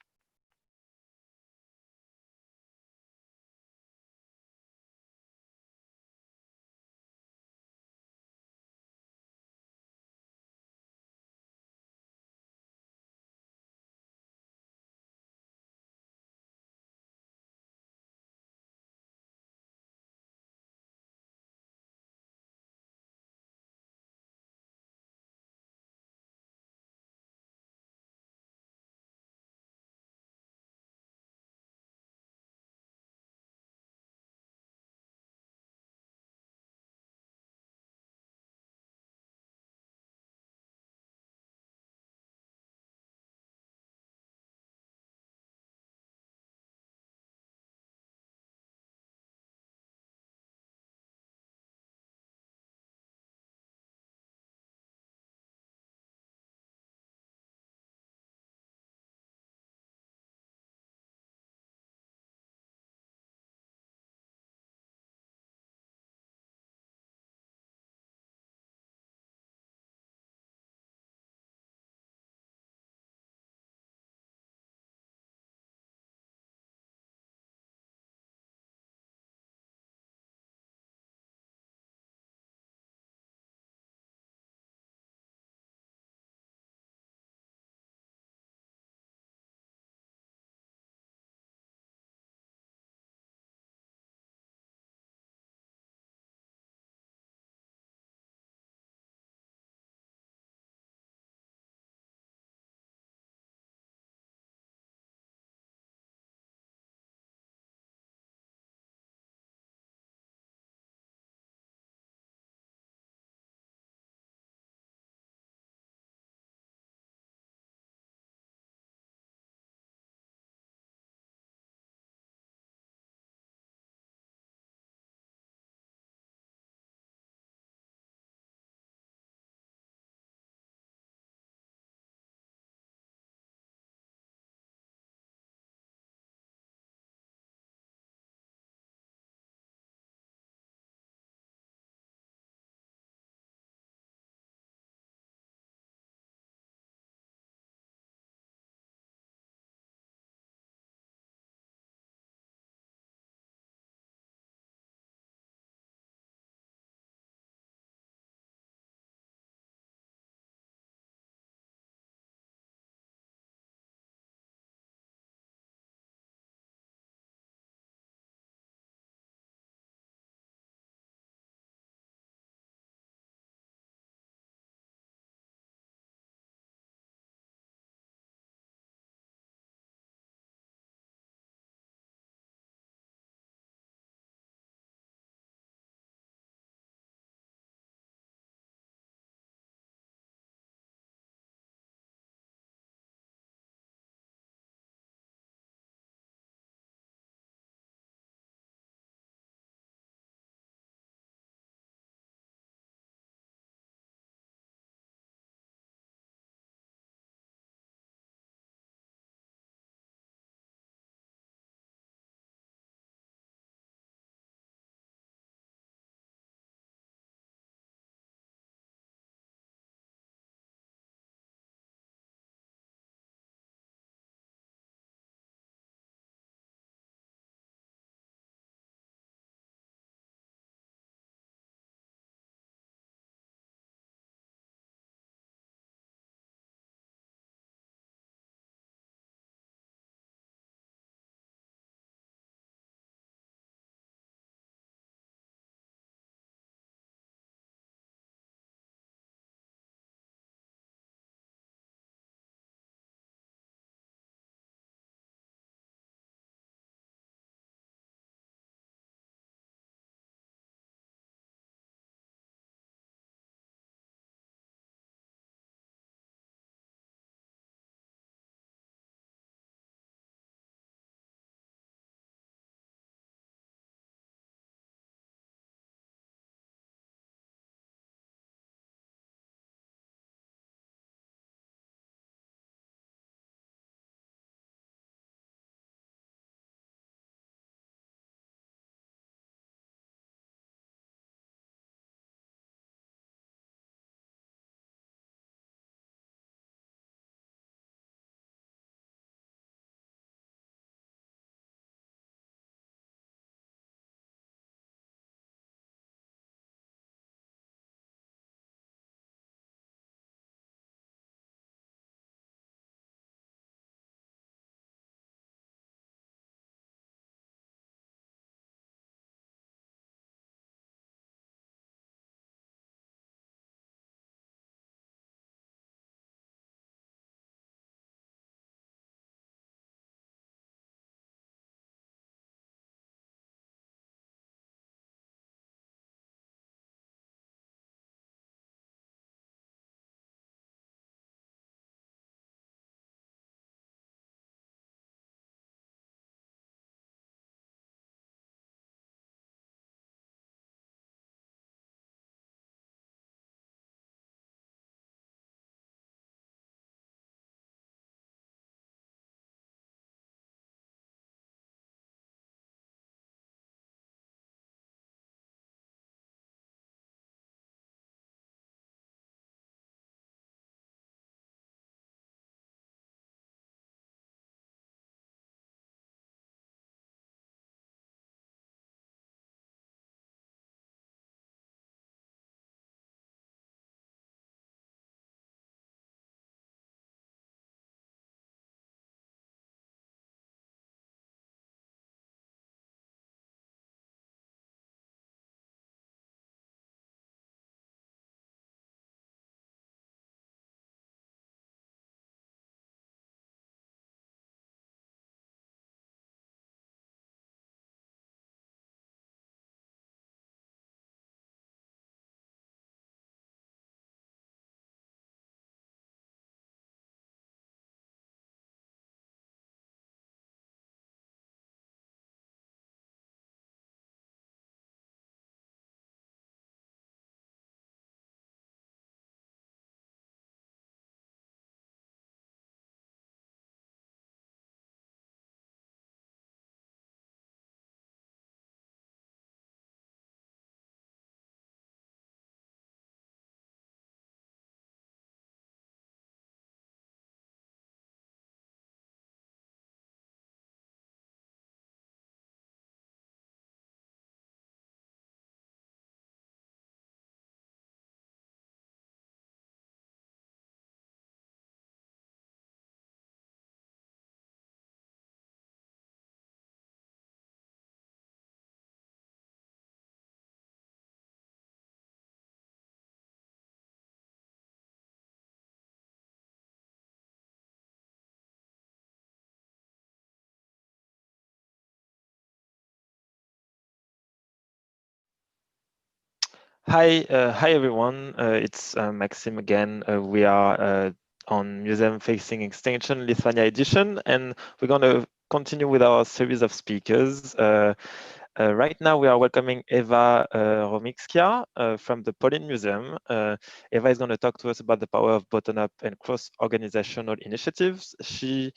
Hi everyone. It's Maxime again. We are on Museum Facing Extinction Lithuania edition, and we're going to continue with our series of speakers. Right now, we are welcoming Eva Romikskia from the Polin Museum. Eva is going to talk to us about the power of bottom-up and cross-organizational initiatives. She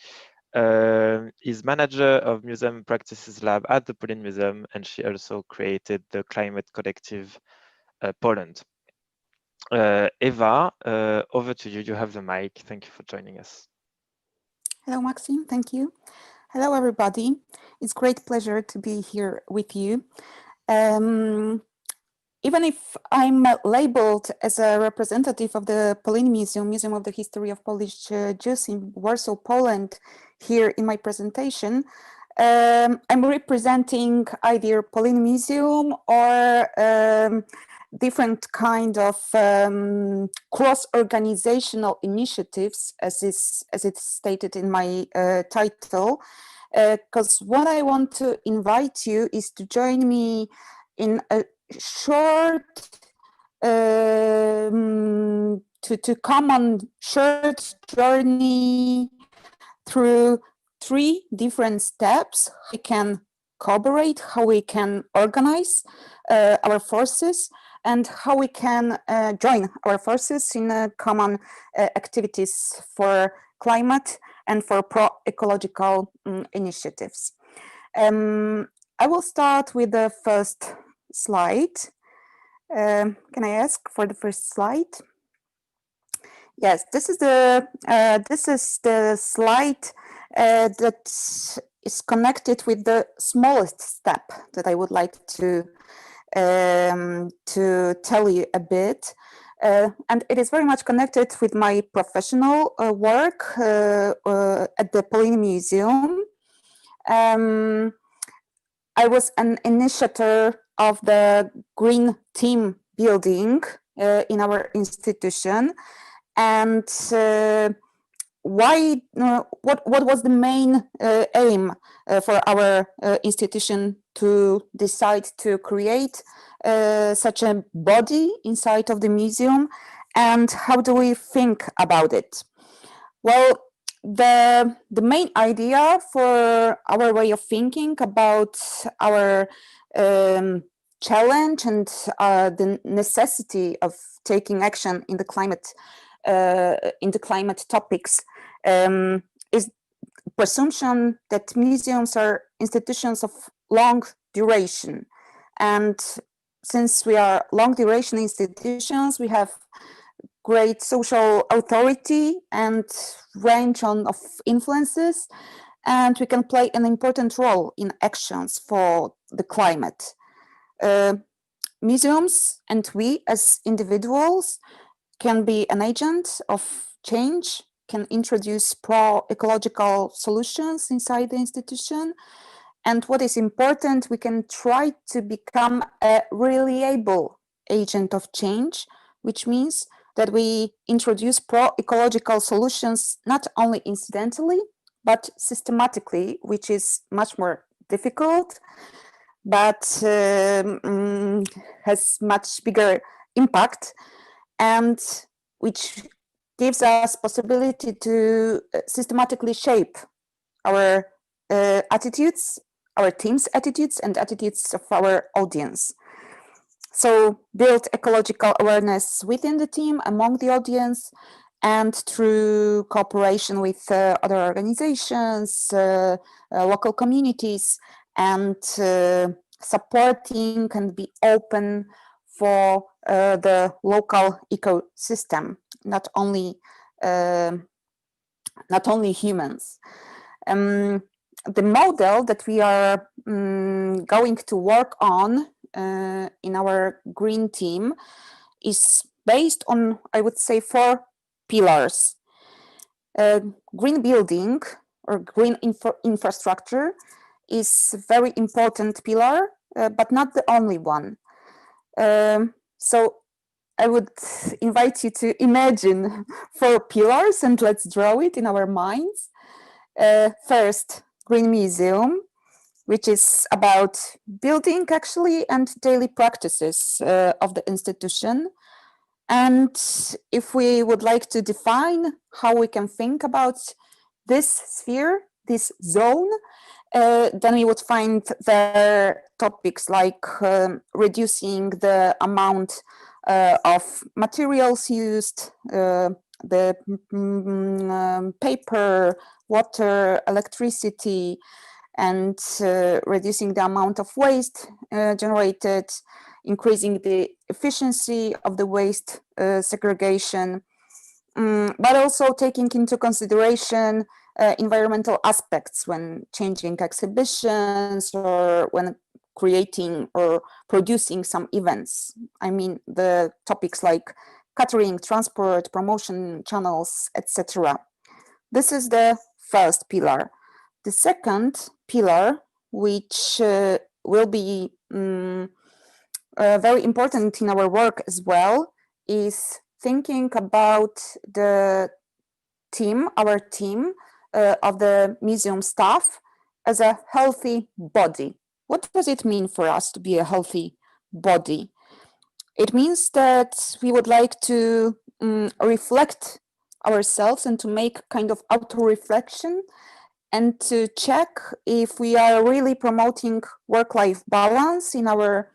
is manager of Museum Practices Lab at the Polin Museum, and she also created the Climate Collective Poland. Eva, over to you. You have the mic. Thank you for joining us. Hello, Maxime. Thank you. Hello, everybody. It's great pleasure to be here with you. Even if I'm labeled as a representative of the Polin Museum, Museum of the History of Polish Jews in Warsaw, Poland, here in my presentation, I'm representing either Polin Museum or different kind of cross-organizational initiatives, as it's stated in my title, because what I want to invite you is to join me in a short, to come on short journey through 3 different steps. We can cooperate, how we can organize our forces, and how we can join our forces in common activities for climate and for pro-ecological initiatives. I will start with the first slide. Can I ask for the first slide? Yes, this is the slide that is connected with the smallest step that I would like to tell you a bit. And it is very much connected with my professional work at the Polin Museum. I was an initiator of the green team building in our institution. And what was the main aim for our institution to decide to create such a body inside of the museum, and how do we think about it? Well, the main idea for our way of thinking about our challenge and the necessity of taking action in the climate topics is presumption that museums are institutions of long duration. And since we are long duration institutions, we have great social authority and range of influences, and we can play an important role in actions for the climate. Museums and we as individuals can be an agent of change, can introduce pro-ecological solutions inside the institution. And what is important, we can try to become a reliable agent of change, which means that we introduce pro-ecological solutions not only incidentally, but systematically, which is much more difficult, but has much bigger impact, and which gives us possibility to systematically shape our attitudes, our team's attitudes, and attitudes of our audience. So build ecological awareness within the team, among the audience, and through cooperation with other organizations, local communities, and supporting and be open for the local ecosystem, not only humans. The model that we are going to work on in our green team is based on, I would say, 4 pillars. Green building or green infrastructure is a very important pillar, but not the only one. So I would invite you to imagine 4 pillars, and let's draw it in our minds. First, green museum. which is about building actually and daily practices of the institution. And if we would like to define how we can think about this sphere, this zone, then we would find there topics like reducing the amount of materials used, the paper, water, electricity, and reducing the amount of waste generated, increasing the efficiency of the waste segregation, but also taking into consideration environmental aspects when changing exhibitions or when creating or producing some events. I mean, the topics like catering, transport, promotion channels, etc. This is the first pillar. The second pillar, which will be very important in our work as well, is thinking about the team, our team of the museum staff as a healthy body. What does it mean for us to be a healthy body? It means that we would like to reflect ourselves and to make kind of auto-reflection and to check if we are really promoting work-life balance in our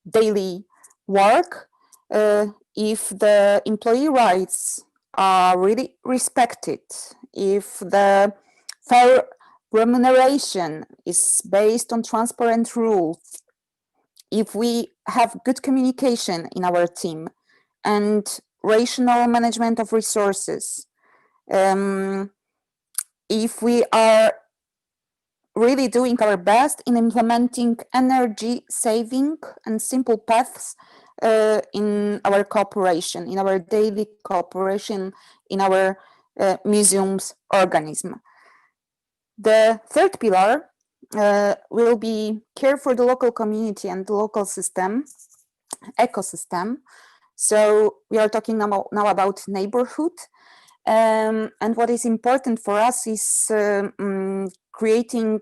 daily work, if the employee rights are really respected, if the fair remuneration is based on transparent rules, if we have good communication in our team and rational management of resources, if we are really doing our best in implementing energy saving and simple paths in our cooperation, in our daily cooperation, in our museum's organism. The third pillar will be care for the local community and the local system, ecosystem. So we are talking now about neighborhood. And what is important for us is creating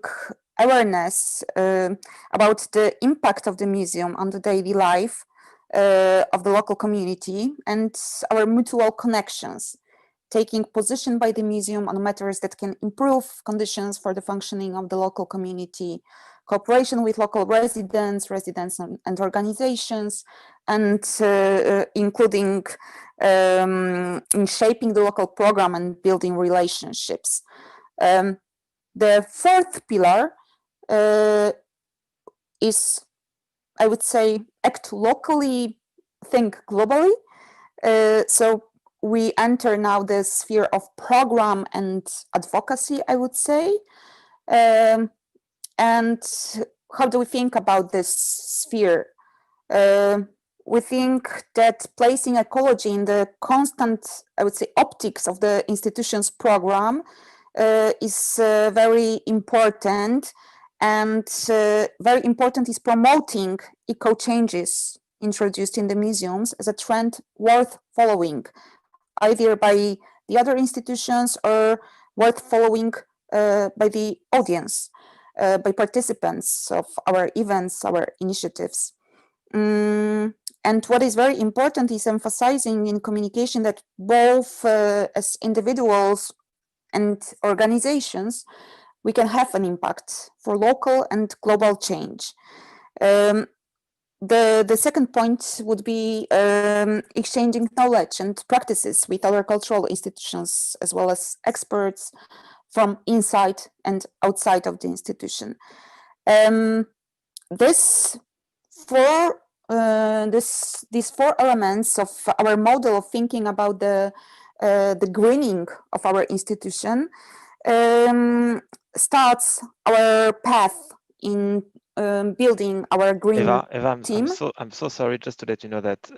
awareness about the impact of the museum on the daily life of the local community and our mutual connections, taking position by the museum on matters that can improve conditions for the functioning of the local community, cooperation with local residents and organizations, and including in shaping the local program and building relationships. The fourth pillar is, I would say, act locally, think globally. So we enter now the sphere of program and advocacy, I would say. And how do we think about this sphere? We think that placing ecology in the constant, I would say, optics of the institution's program is very important. And very important is promoting eco-changes introduced in the museums as a trend worth following, either by the other institutions or worth following by the audience, by participants of our events, our initiatives. And what is very important is emphasizing in communication that both as individuals and organizations, we can have an impact for local and global change. The second point would be exchanging knowledge and practices with other cultural institutions, as well as experts from inside and outside of the institution. These four elements of our model of thinking about the greening of our institution starts our path in building our green Eva, team. I'm so sorry, just to let you know that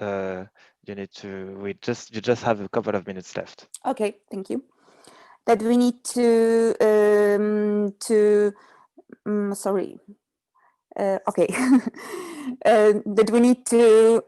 you just have a couple of minutes left. Okay, thank you. That we need to that we need to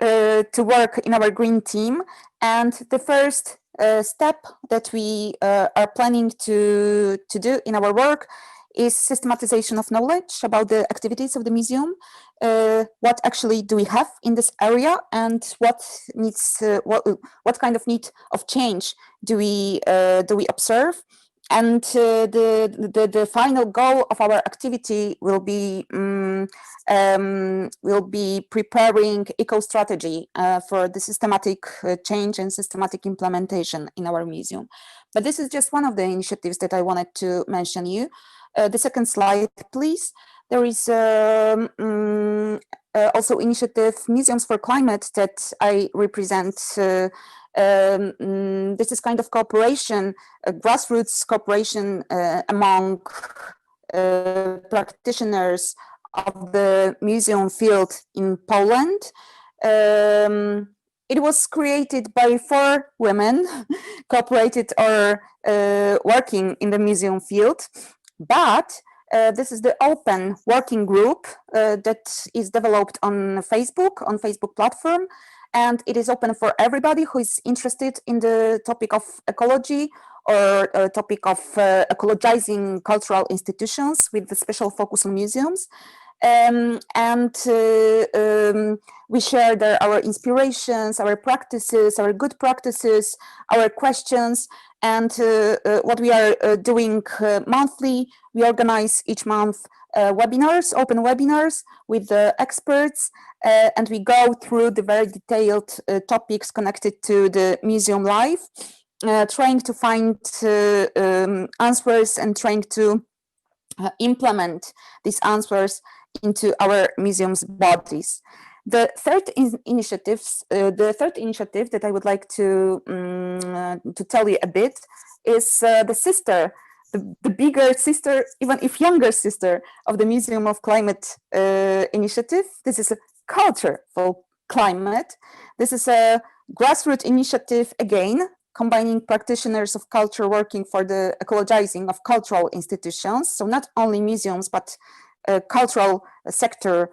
work in our green team, and the first step that we are planning to do in our work is systematization of knowledge about the activities of the museum. What actually do we have in this area, and what needs, what kind of need of change do we observe? And the final goal of our activity will be preparing eco-strategy for the systematic change and systematic implementation in our museum. But this is just one of the initiatives that I wanted to mention you. The second slide, please. There is also initiative Museums for Climate that I represent. This is kind of cooperation, grassroots cooperation among practitioners of the museum field in Poland. It was created by 4 women cooperated or working in the museum field, but this is the open working group that is developed on Facebook platform, and it is open for everybody who is interested in the topic of ecology or a topic of ecologizing cultural institutions with the special focus on museums. We share there our inspirations, our practices, our good practices, our questions, and what we are doing monthly. We organize each month webinars, open webinars with the experts, and we go through the very detailed topics connected to the museum life, trying to find answers and trying to implement these answers into our museum's bodies. The third initiative that I would like to tell you a bit is the sister, the bigger sister, even if younger sister of the Museum of Climate initiative. This is a culture for climate. This is a grassroots initiative, again, combining practitioners of culture working for the ecologizing of cultural institutions. So not only museums, but cultural sector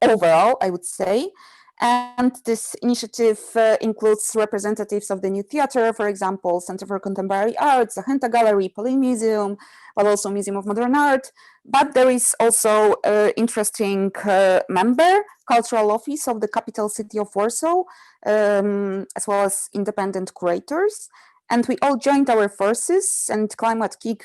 overall, I would say. And this initiative includes representatives of the New Theatre, for example, Center for Contemporary Arts, the Henta Gallery, Polin Museum, but also Museum of Modern Art. But there is also an interesting member, Cultural Office of the capital city of Warsaw, as well as independent curators. And we all joined our forces, and Climate-KIC,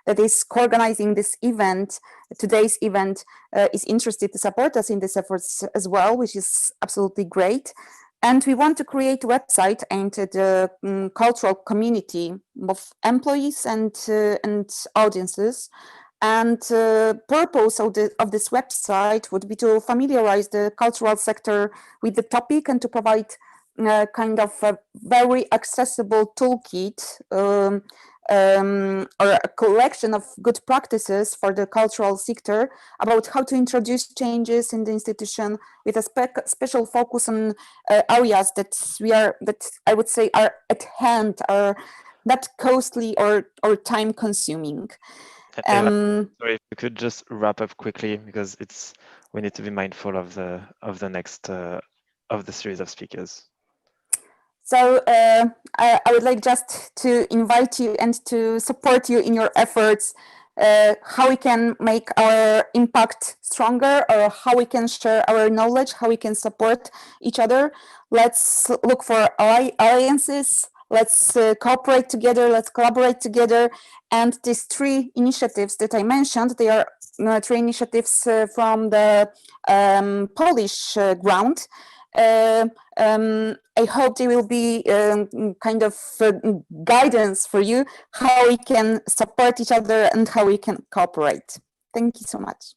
that is co-organizing this event, today's event, is interested to support us in these efforts as well, which is absolutely great. And we want to create a website aimed at the cultural community of employees and audiences. And purpose of this website would be to familiarize the cultural sector with the topic and to provide kind of a very accessible toolkit or a collection of good practices for the cultural sector about how to introduce changes in the institution with a special focus on areas that I would say are at hand, are not costly or time consuming. Sorry, if you could just wrap up quickly, because we need to be mindful of the next of the series of speakers. So I would like just to invite you and to support you in your efforts, how we can make our impact stronger, or how we can share our knowledge, how we can support each other. Let's look for alliances. Let's cooperate together. Let's collaborate together. And these 3 initiatives that I mentioned, they are 3 initiatives from the Polish ground. I hope they will be kind of guidance for you, how we can support each other and how we can cooperate. Thank you so much.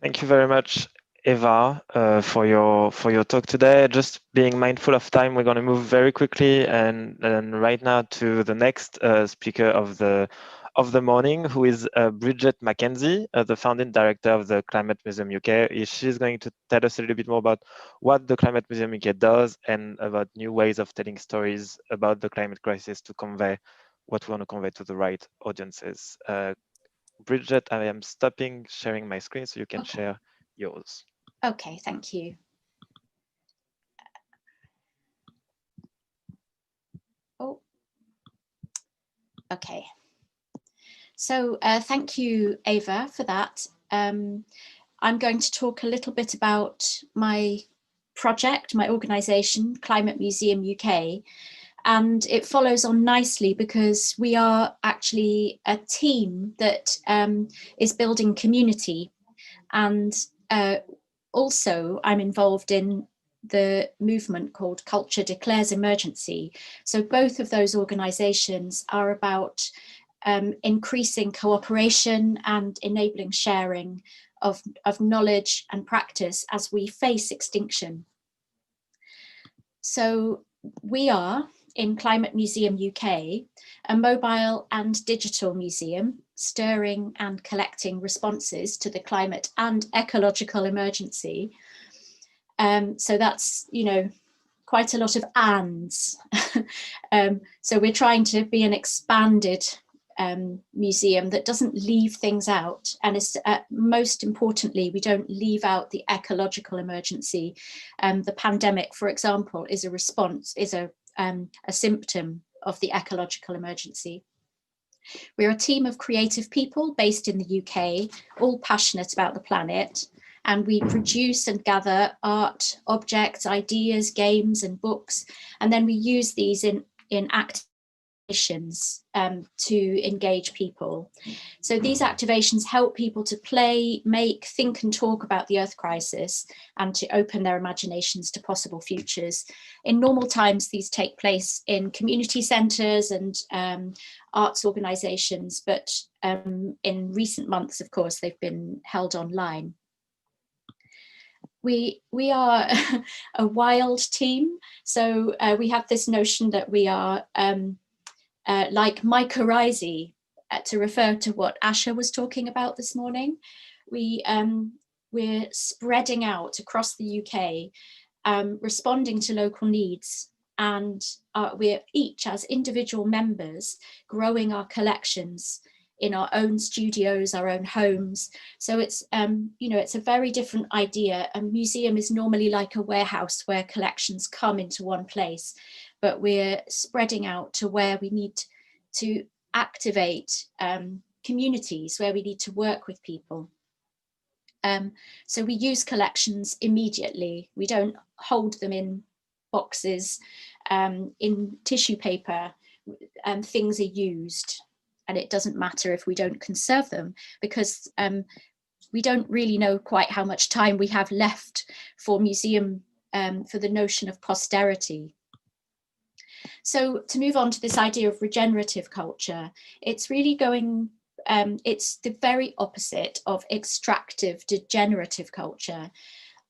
Thank you very much, Eva, for your talk today. Just being mindful of time, we're going to move very quickly and right now to the next speaker of the morning, who is Bridgette Mckenzie, the founding director of the Climate Museum UK. She's going to tell us a little bit more about what the Climate Museum UK does and about new ways of telling stories about the climate crisis to convey what we want to convey to the right audiences. Bridgette, I am stopping sharing my screen so you can share yours. Okay, thank you. Oh, okay. So thank you, Eva, for that. I'm going to talk a little bit about my project, my organisation, Climate Museum UK, and it follows on nicely because we are actually a team that is building community, and also I'm involved in the movement called Culture Declares Emergency. So both of those organisations are about increasing cooperation and enabling sharing of knowledge and practice as we face extinction. So we are, in Climate Museum UK, a mobile and digital museum stirring and collecting responses to the climate and ecological emergency. So that's, you know, quite a lot of ands. So we're trying to be an expanded museum that doesn't leave things out, and is most importantly, we don't leave out the ecological emergency. The pandemic, for example, is a response, is a symptom of the ecological emergency. We're a team of creative people based in the UK, all passionate about the planet, and we produce and gather art, objects, ideas, games and books, and then we use these in activations to engage people. So these activations help people to play, make, think and talk about the Earth crisis and to open their imaginations to possible futures. In normal times, these take place in community centres and arts organisations, but in recent months, of course, they've been held online. We are a wild team, so we have this notion that we are like mycorrhizae, to refer to what Asha was talking about this morning. We're spreading out across the UK, responding to local needs, and we're each as individual members growing our collections in our own studios, our own homes. So it's, you know, it's a very different idea. A museum is normally like a warehouse where collections come into one place, but we're spreading out to where we need to activate communities, where we need to work with people. So we use collections immediately. We don't hold them in boxes, in tissue paper. Things are used, and it doesn't matter if we don't conserve them, because we don't really know quite how much time we have left for museum, for the notion of posterity. So to move on to this idea of regenerative culture, it's really going, it's the very opposite of extractive degenerative culture.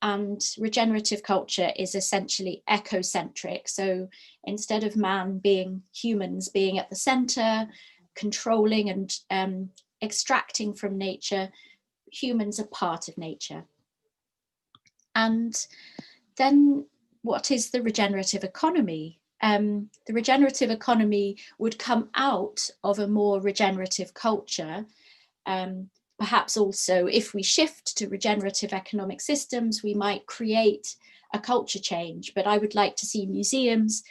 And regenerative culture is essentially ecocentric. So instead of man being, humans being at the center, controlling and extracting from nature, humans are part of nature. And then what is the regenerative economy? The regenerative economy would come out of a more regenerative culture. Perhaps also, if we shift to regenerative economic systems, we might create a culture change. But I would like to see museums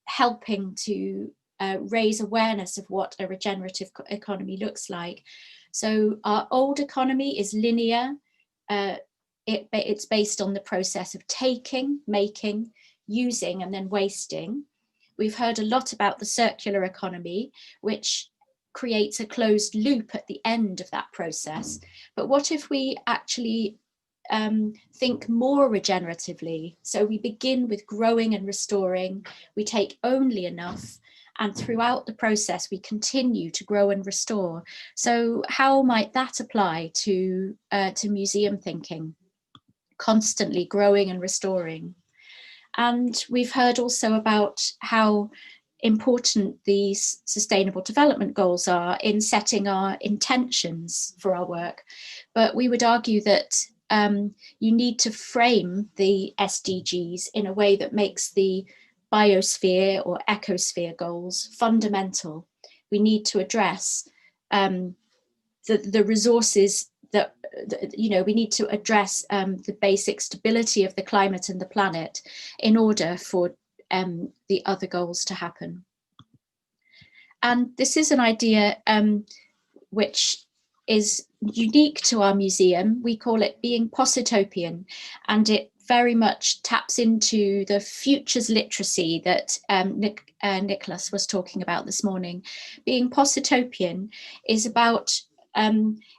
helping to raise awareness of what a regenerative economy looks like. So our old economy is linear. It's based on the process of taking, making, using, and then wasting. We've heard a lot about the circular economy, which creates a closed loop at the end of that process. But what if we actually think more regeneratively? So we begin with growing and restoring, we take only enough, and throughout the process we continue to grow and restore. So how might that apply to museum thinking? Constantly growing and restoring. And we've heard also about how important these sustainable development goals are in setting our intentions for our work. But we would argue that you need to frame the SDGs in a way that makes the biosphere or ecosphere goals fundamental. We need to address the resources that, you know, we need to address the basic stability of the climate and the planet in order for the other goals to happen. And this is an idea which is unique to our museum. We call it being positopian, and it very much taps into the futures literacy that Nicholas was talking about this morning. Being positopian is about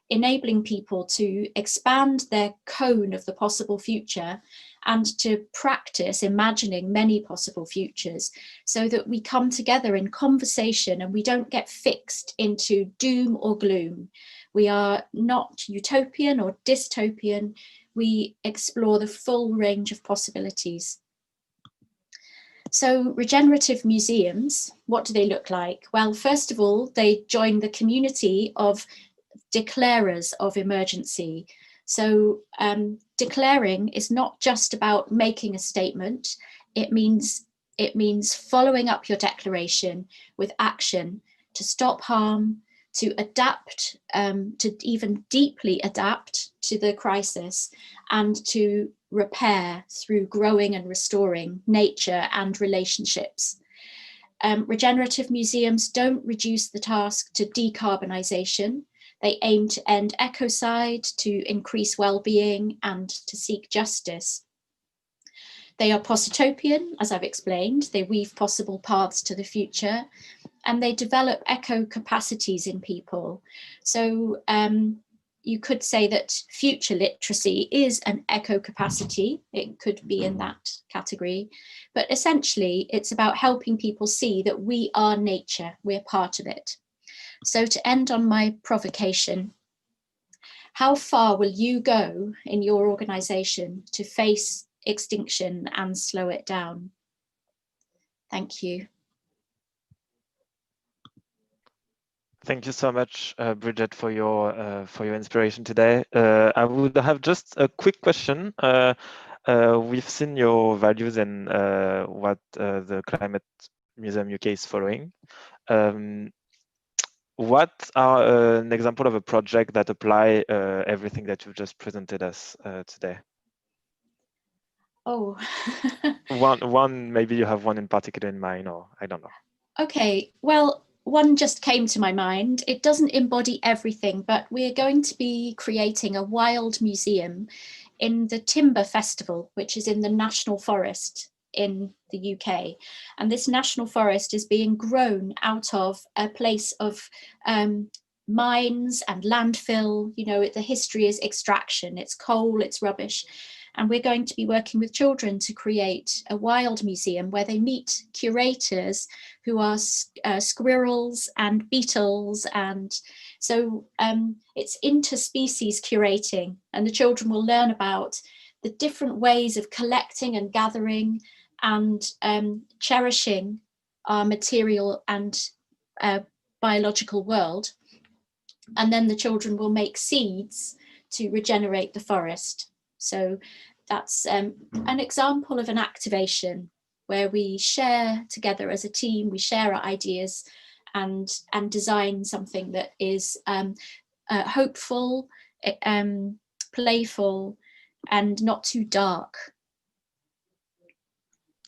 enabling people to expand their cone of the possible future and to practice imagining many possible futures, so that we come together in conversation and we don't get fixed into doom or gloom. We are not utopian or dystopian. We explore the full range of possibilities. So regenerative museums, what do they look like? Well, first of all, they join the community of declarers of emergency. So declaring is not just about making a statement. It means following up your declaration with action to stop harm, to adapt, to even deeply adapt to the crisis, and to repair through growing and restoring nature and relationships. Regenerative museums don't reduce the task to decarbonisation. They aim to end ecocide, to increase well-being, and to seek justice. They are positopian, as I've explained. They weave possible paths to the future, and they develop eco capacities in people. So you could say that future literacy is an eco capacity. It could be in that category, but essentially it's about helping people see that we are nature, we're part of it. So to end on my provocation, how far will you go in your organization to face extinction and slow it down? Thank you. Thank you so much, Bridgette, for your inspiration today. I would have just a quick question. We've seen your values and what the Climate Museum UK is following. What are an example of a project that apply everything that you've just presented us today? Oh. one, maybe you have one in particular in mind, or I don't know. Okay, well, one just came to my mind. It doesn't embody everything, but we're going to be creating a wild museum in the Timber Festival, which is in the National Forest in the UK. And this National Forest is being grown out of a place of mines and landfill. You know, the history is extraction, it's coal, it's rubbish. And we're going to be working with children to create a wild museum where they meet curators who are squirrels and beetles. And so it's interspecies curating, and the children will learn about the different ways of collecting and gathering and cherishing our material and biological world. And then the children will make seeds to regenerate the forest. So that's an example of an activation where we share together as a team, we share our ideas and design something that is hopeful, playful, and not too dark.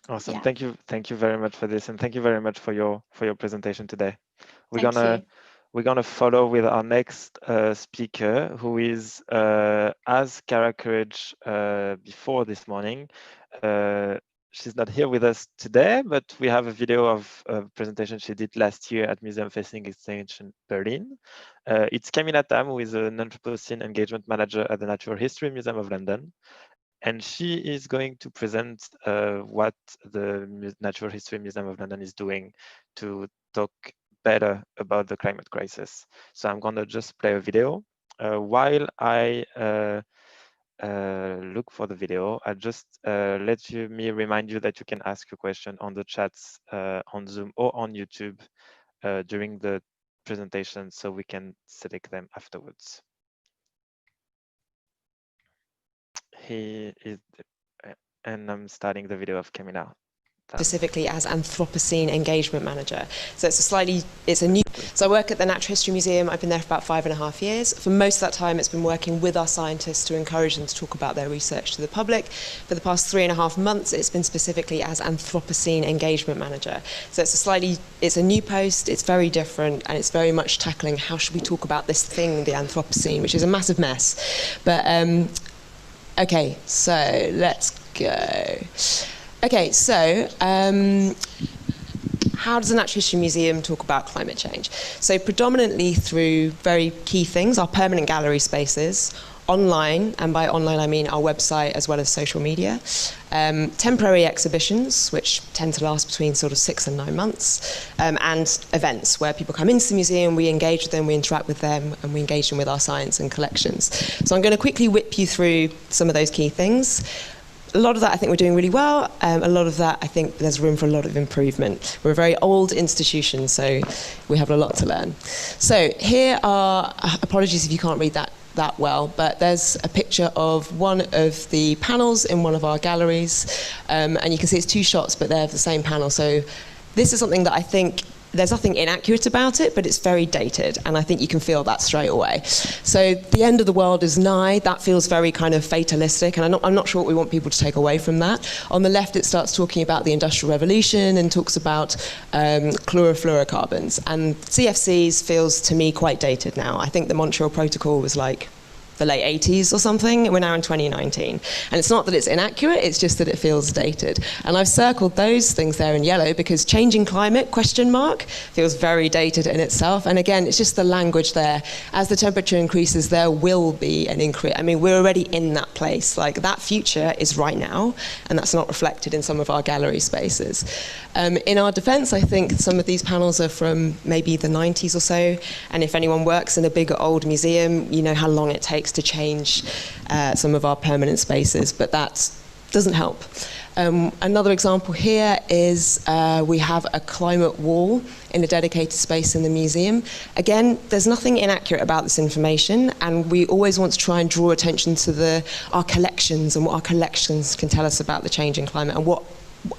Awesome. Yeah. Thank you very much for this, and thank you very much for your presentation today. We're gonna follow with our next speaker, who is as Cara Courage before this morning. She's not here with us today, but we have a video of a presentation she did last year at Museum Facing Extinction Berlin. It's Camilla Tam, who is an Anthropocene Engagement Manager at the Natural History Museum of London. And she is going to present what the Natural History Museum of London is doing to talk better about the climate crisis. So I'm gonna just play a video. While I look for the video, I'll just me remind you that you can ask your question on the chats on Zoom or on YouTube during the presentation, so we can select them afterwards. He is, and I'm starting the video of Camilla. specifically as Anthropocene Engagement Manager. So it's a new, so I work at the Natural History Museum. I've been there for about 5.5 years. For most of that time, it's been working with our scientists to encourage them to talk about their research to the public. For the past 3.5 months, it's been specifically as Anthropocene Engagement Manager. So it's a new post, it's very different, and it's very much tackling how should we talk about this thing, the Anthropocene, which is a massive mess. But, okay, so let's go. Okay, so how does the Natural History Museum talk about climate change? So predominantly through very key things, our permanent gallery spaces, online, and by online I mean our website as well as social media, temporary exhibitions, which tend to last between sort of 6 and 9 months, and events where people come into the museum, we engage with them, we interact with them, and we engage them with our science and collections. So I'm going to quickly whip you through some of those key things. A lot of that I think we're doing really well. A lot of that I think there's room for a lot of improvement. We're a very old institution, so we have a lot to learn. So here are, apologies if you can't read that well, but there's a picture of one of the panels in one of our galleries, and you can see it's 2 shots, but they're the same panel. So this is something that I think there's nothing inaccurate about it, but it's very dated, and I think you can feel that straight away. So the end of the world is nigh. That feels very kind of fatalistic, and I'm not sure what we want people to take away from that. On the left, it starts talking about the Industrial Revolution and talks about chlorofluorocarbons, and CFCs feels to me quite dated now. I think the Montreal Protocol was like the late 80s or something. We're now in 2019. And it's not that it's inaccurate, it's just that it feels dated. And I've circled those things there in yellow because changing climate, ? feels very dated in itself. And again, it's just the language there. As the temperature increases, there will be an increase. I mean, we're already in that place. Like, that future is right now, and that's not reflected in some of our gallery spaces. In our defense, I think some of these panels are from maybe the 90s or so. And if anyone works in a big old museum, you know how long it takes to change some of our permanent spaces, but that doesn't help. Another example here is we have a climate wall in a dedicated space in the museum. Again, there's nothing inaccurate about this information, and we always want to try and draw attention to our collections and what our collections can tell us about the changing climate and what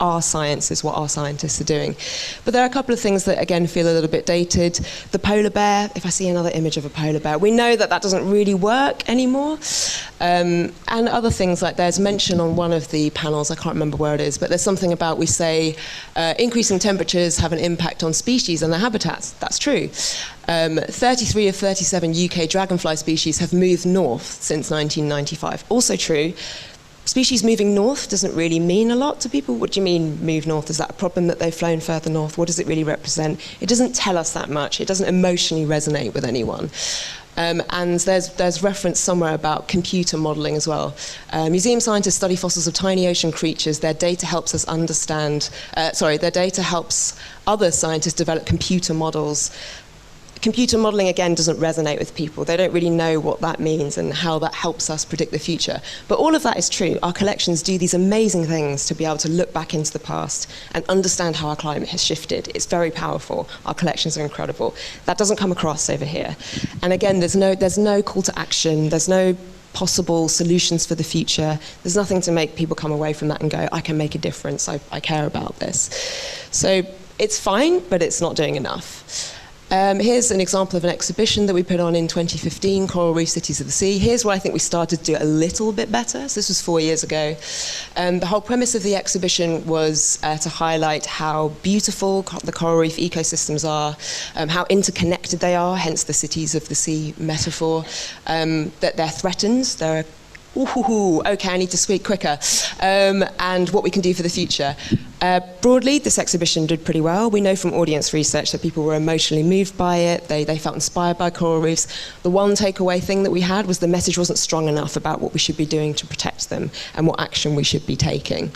our science is, what our scientists are doing. But there are a couple of things that, again, feel a little bit dated. The polar bear, if I see another image of a polar bear, we know that that doesn't really work anymore. And other things, like there's mention on one of the panels, I can't remember where it is, but there's something about, we say, increasing temperatures have an impact on species and their habitats. That's true. 33 of 37 UK dragonfly species have moved north since 1995. Also true. Species moving north doesn't really mean a lot to people. What do you mean move north? Is that a problem that they've flown further north? What does it really represent? It doesn't tell us that much. It doesn't emotionally resonate with anyone. And there's reference somewhere about computer modeling as well. Museum scientists study fossils of tiny ocean creatures. Their data helps us understand, their data helps other scientists develop computer models. Computer modeling, again, doesn't resonate with people. They don't really know what that means and how that helps us predict the future. But all of that is true. Our collections do these amazing things to be able to look back into the past and understand how our climate has shifted. It's very powerful. Our collections are incredible. That doesn't come across over here. And again, there's no call to action. There's no possible solutions for the future. There's nothing to make people come away from that and go, I can make a difference. I care about this. So it's fine, but it's not doing enough. Here's an example of an exhibition that we put on in 2015, Coral Reef Cities of the Sea. Here's where I think we started to do a little bit better. So this was 4 years ago. The whole premise of the exhibition was to highlight how beautiful the coral reef ecosystems are, how interconnected they are, hence the cities of the sea metaphor, that they're threatened. There are okay, I need to speak quicker, and what we can do for the future. Broadly, this exhibition did pretty well. We know from audience research that people were emotionally moved by it. They felt inspired by coral reefs. The one takeaway thing that we had was the message wasn't strong enough about what we should be doing to protect them and what action we should be taking.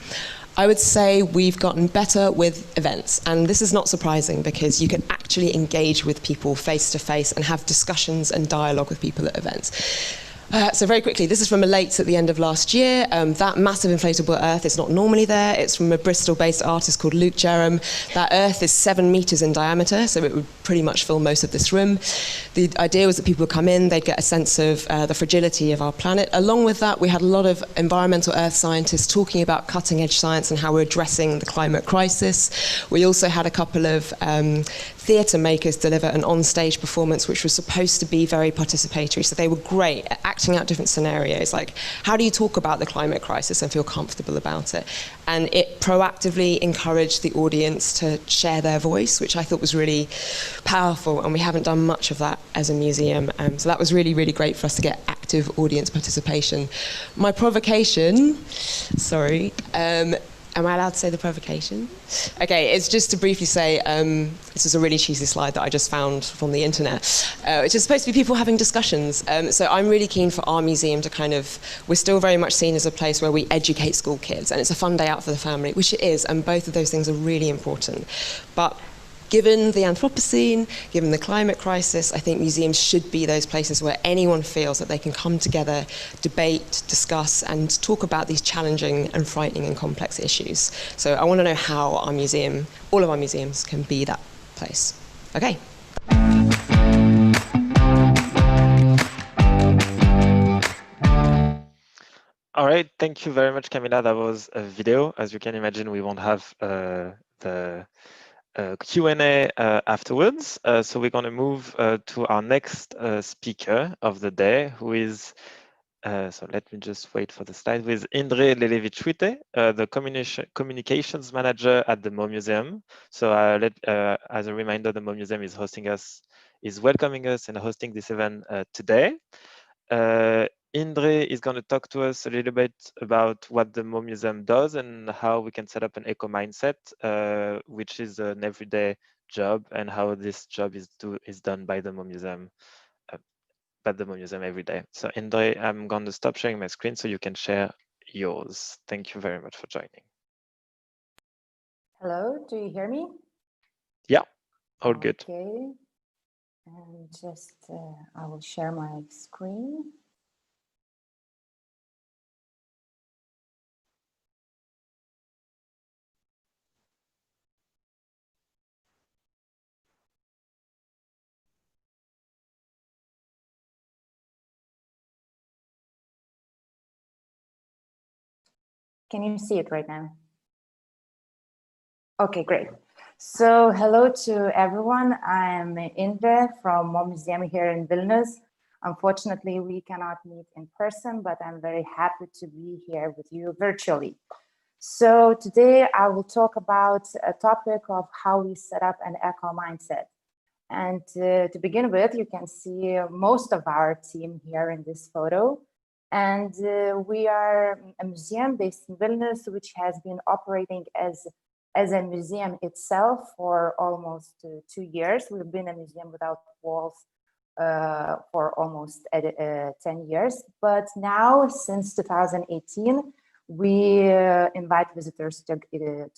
I would say we've gotten better with events, and this is not surprising because you can actually engage with people face to face and have discussions and dialogue with people at events. So very quickly, this is from a lakes at the end of last year. That massive inflatable earth is not normally there. It's from a Bristol-based artist called Luke Jerram. That earth is 7 meters in diameter, so it would pretty much fill most of this room. The idea was that people would come in, they'd get a sense of the fragility of our planet. Along with that, we had a lot of environmental earth scientists talking about cutting-edge science and how we're addressing the climate crisis. We also had a couple of theatre makers deliver an on-stage performance which was supposed to be very participatory. So they were great at acting out different scenarios, like how do you talk about the climate crisis and feel comfortable about it? And it proactively encouraged the audience to share their voice, which I thought was really powerful, and we haven't done much of that as a museum. So that was really, really great for us to get active audience participation. My provocation, sorry, am I allowed to say the provocation? Okay, it's just to briefly say, this is a really cheesy slide that I just found from the internet, which is supposed to be people having discussions. So I'm really keen for our museum to we're still very much seen as a place where we educate school kids, and it's a fun day out for the family, which it is, and both of those things are really important. But given the Anthropocene, given the climate crisis, I think museums should be those places where anyone feels that they can come together, debate, discuss, and talk about these challenging and frightening and complex issues. So I want to know how our museum, all of our museums, can be that place. Okay. All right, thank you very much, Camila. That was a video. As you can imagine, we won't have the Q&A afterwards. So we're going to move to our next speaker of the day, who is, so let me just wait for the slide, with Indre Lelevich-Witte, the communications manager at the Mo Museum. So as a reminder, the Mo Museum is welcoming us and hosting this event today. Indre is going to talk to us a little bit about what the Mo Museum does and how we can set up an eco mindset, which is an everyday job, and how this job is done by the Mo Museum, every day. So Indre, I'm going to stop sharing my screen so you can share yours. Thank you very much for joining. Hello, do you hear me? Yeah, all good. Okay, and just I will share my screen. Can you see it right now? Okay, great. So hello to everyone. I'm Indre from Mo Museum here in Vilnius. Unfortunately, we cannot meet in person, but I'm very happy to be here with you virtually. So today I will talk about a topic of how we set up an eco mindset. And to begin with, you can see most of our team here in this photo. And we are a museum based in Vilnius, which has been operating as a museum itself for almost 2 years. We've been a museum without walls for almost 10 years. But now, since 2018, we invite visitors to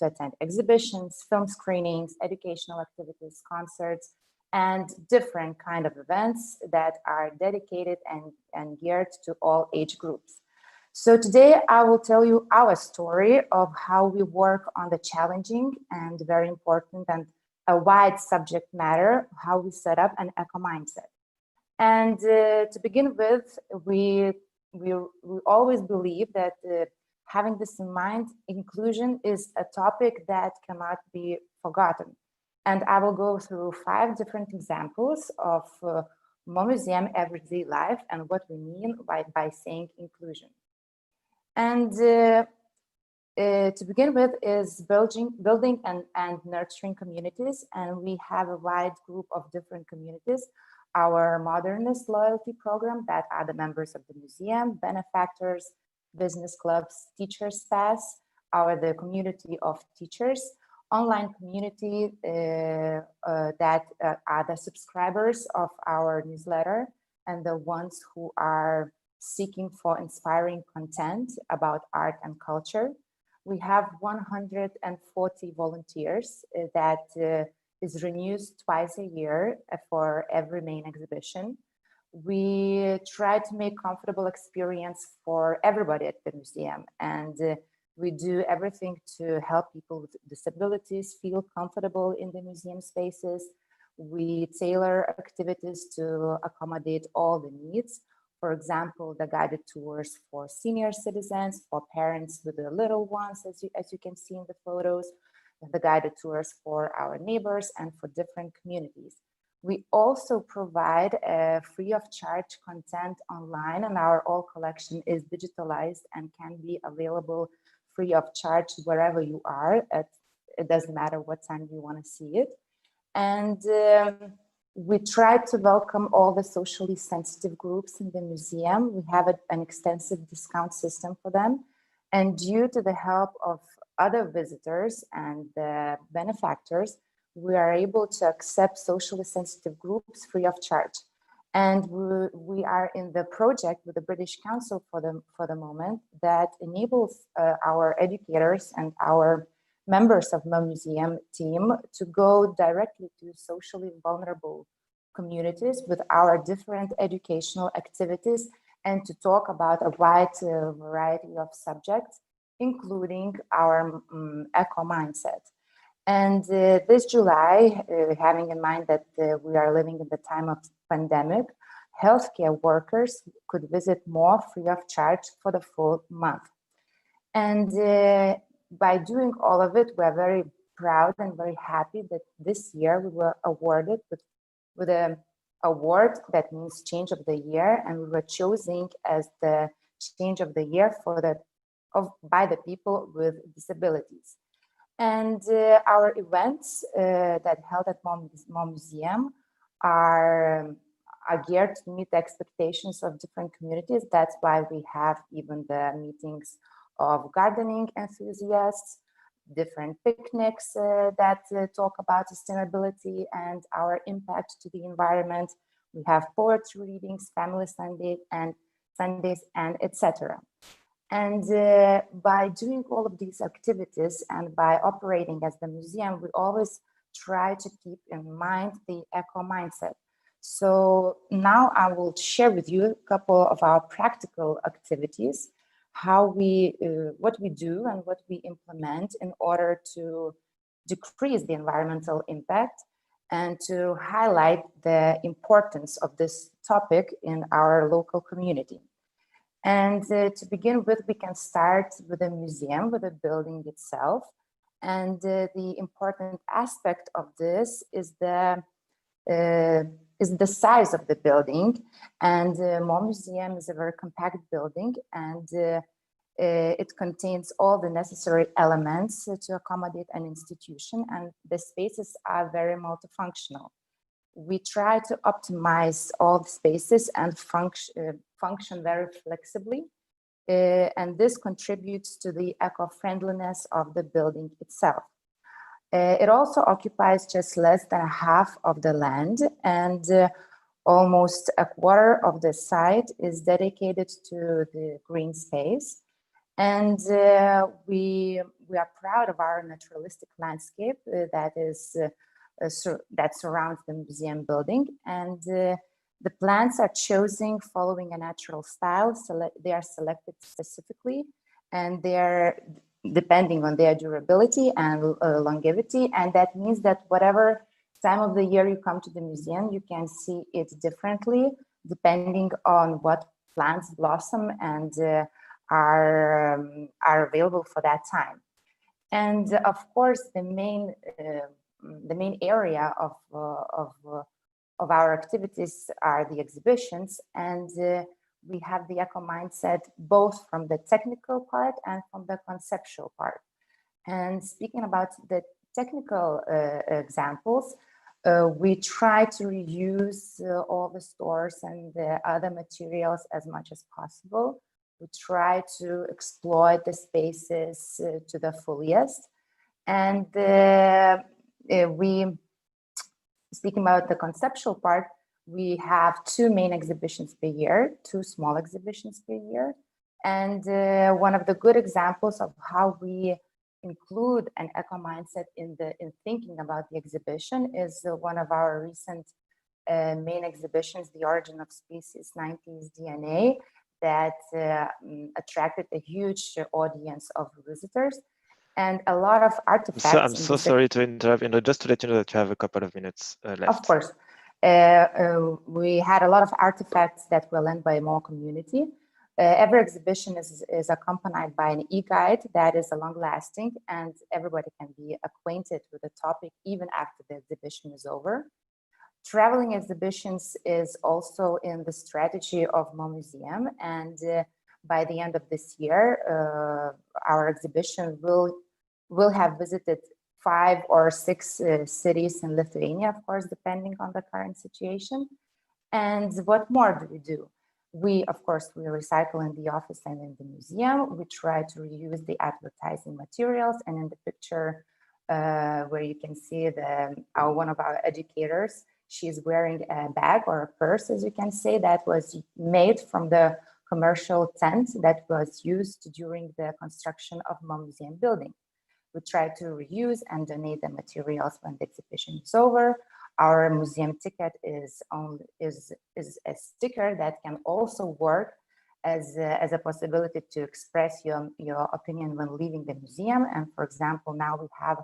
attend exhibitions, film screenings, educational activities, concerts, and different kind of events that are dedicated and geared to all age groups. So today I will tell you our story of how we work on the challenging and very important and a wide subject matter, how we set up an eco mindset. And to begin with, we always believe that having this in mind, inclusion is a topic that cannot be forgotten. And I will go through 5 different examples of Mo Museum everyday life and what we mean by saying inclusion. And to begin with is building and nurturing communities. And we have a wide group of different communities. Our modernist loyalty program, that are the members of the museum, benefactors, business clubs, teachers pass, the community of teachers, online community that are the subscribers of our newsletter and the ones who are seeking for inspiring content about art and culture. We have 140 volunteers that is renewed twice a year for every main exhibition. We try to make comfortable experience for everybody at the museum, and we do everything to help people with disabilities feel comfortable in the museum spaces. We tailor activities to accommodate all the needs. For example, the guided tours for senior citizens, for parents with the little ones, as you can see in the photos, the guided tours for our neighbors and for different communities. We also provide free of charge content online, and our all collection is digitalized and can be available free of charge wherever you are. It doesn't matter what time you want to see it. And we try to welcome all the socially sensitive groups in the museum. We have an extensive discount system for them. And due to the help of other visitors and benefactors, we are able to accept socially sensitive groups free of charge. And we are in the project with the British Council for the moment that enables our educators and our members of the museum team to go directly to socially vulnerable communities with our different educational activities and to talk about a wide variety of subjects, including our eco mindset. And this July, having in mind that we are living in the time of pandemic, healthcare workers could visit more free of charge for the full month. And by doing all of it, we're very proud and very happy that this year we were awarded with an award that means Change of the Year, and we were chosen as the Change of the Year by the people with disabilities. And our events that held at Mo Museum are geared to meet the expectations of different communities. That's why we have even the meetings of gardening enthusiasts, different picnics that talk about sustainability and our impact to the environment. We have poetry readings, family Sundays, and etc. And by doing all of these activities and by operating as the museum, we always try to keep in mind the eco mindset. So now I will share with you a couple of our practical activities, what we do and what we implement in order to decrease the environmental impact and to highlight the importance of this topic in our local community. And to begin with, we can start with the museum, with the building itself. And the important aspect of this is the size of the building. And Mo Museum is a very compact building, and it contains all the necessary elements to accommodate an institution, and the spaces are very multifunctional. We try to optimize all the spaces and function very flexibly, and this contributes to the eco-friendliness of the building itself. It also occupies just less than half of the land, and almost a quarter of the site is dedicated to the green space. And we are proud of our naturalistic landscape that surrounds the museum building, and the plants are chosen following a natural style, so they are selected specifically, and they are depending on their durability and longevity, and that means that whatever time of the year you come to the museum, you can see it differently depending on what plants blossom and are available for that time. And of course, the main area of our activities are the exhibitions, and we have the eco mindset both from the technical part and from the conceptual part. And speaking about the technical examples, we try to reuse all the stores and the other materials as much as possible. We try to exploit the spaces to the fullest. And speaking about the conceptual part, we have 2 main exhibitions per year, 2 small exhibitions per year. And one of the good examples of how we include an eco mindset in thinking about the exhibition is one of our recent main exhibitions, The Origin of Species, 90s DNA, that attracted a huge audience of visitors and a lot of artifacts. So I'm so sorry to interrupt, just to let you know that you have a couple of minutes left. Of course. We had a lot of artifacts that were lent by Hmong community. Every exhibition is accompanied by an e-guide that is long-lasting, and everybody can be acquainted with the topic even after the exhibition is over. Traveling exhibitions is also in the strategy of Hmong Museum, and by the end of this year, our exhibition will have visited 5 or 6 cities in Lithuania, of course, depending on the current situation. And what more do we do? We, of course, we recycle in the office and in the museum. We try to reuse the advertising materials. And in the picture where you can see one of our educators, she's wearing a bag or a purse, as you can say, that was made from the commercial tent that was used during the construction of Hmong Museum building. We try to reuse and donate the materials when the exhibition is over. Our museum ticket is a sticker that can also work as a possibility to express your opinion when leaving the museum. And for example, now we have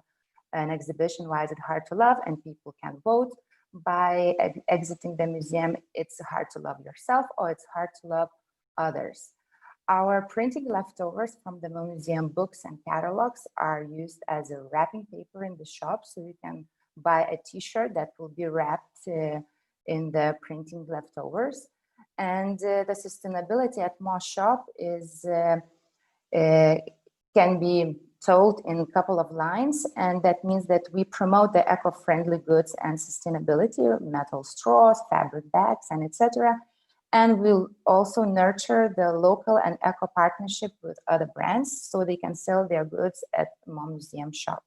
an exhibition, Why Is It Hard to Love? And people can vote. By exiting the museum, it's hard to love yourself or it's hard to love others. Our printing leftovers from the museum books and catalogs are used as a wrapping paper in the shop, so you can buy a t-shirt that will be wrapped in the printing leftovers. And the sustainability at Hmong shop is can be told in a couple of lines, and that means that we promote the eco-friendly goods and sustainability, metal straws, fabric bags, and etc. And we'll also nurture the local and eco partnership with other brands so they can sell their goods at Hmong Museum shop.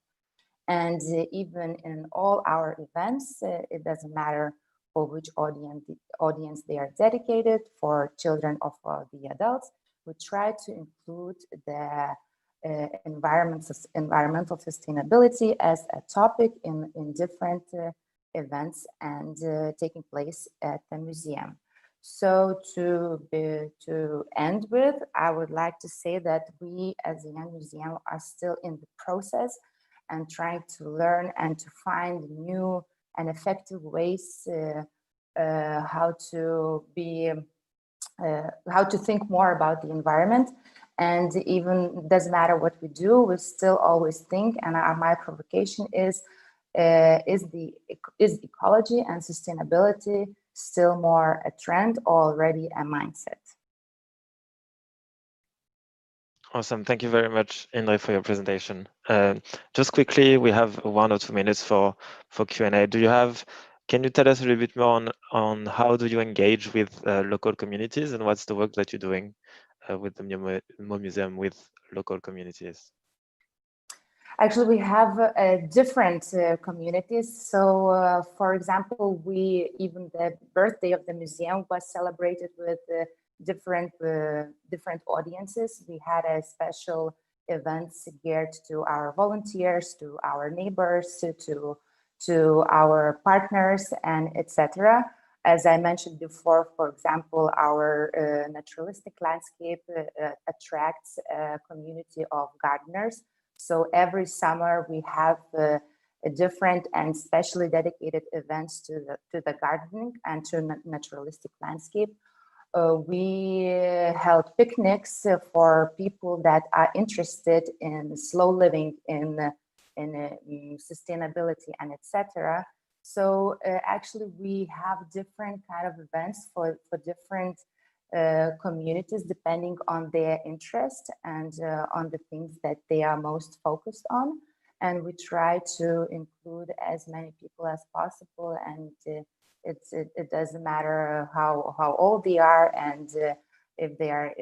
And even in all our events, it doesn't matter for which audience they are dedicated, for children or for the adults. We try to include the environmental sustainability as a topic in different events and taking place at the museum. So to end with, I would like to say that we as a young museum are still in the process and trying to learn and to find new and effective ways how to think more about the environment. And even doesn't matter what we do, we still always think, and my provocation is ecology and sustainability still more a trend or already a mindset? Awesome. Thank you very much, Indre, for your presentation. Just quickly, we have 1 or 2 minutes for Q&A. Can you tell us a little bit more on how do you engage with local communities, and what's the work that you're doing with the Hmong Museum with local communities? Actually, we have different communities. So, for example, even the birthday of the museum was celebrated with different audiences. We had a special events geared to our volunteers, to our neighbors, to our partners, and etc. As I mentioned before, for example, our naturalistic landscape attracts a community of gardeners. So every summer we have a different and specially dedicated events to the gardening and to naturalistic landscape. We held picnics for people that are interested in slow living, in sustainability, and etc. So actually we have different kind of events for different communities depending on their interest and on the things that they are most focused on. And we try to include as many people as possible, and it doesn't matter how old they are and if they are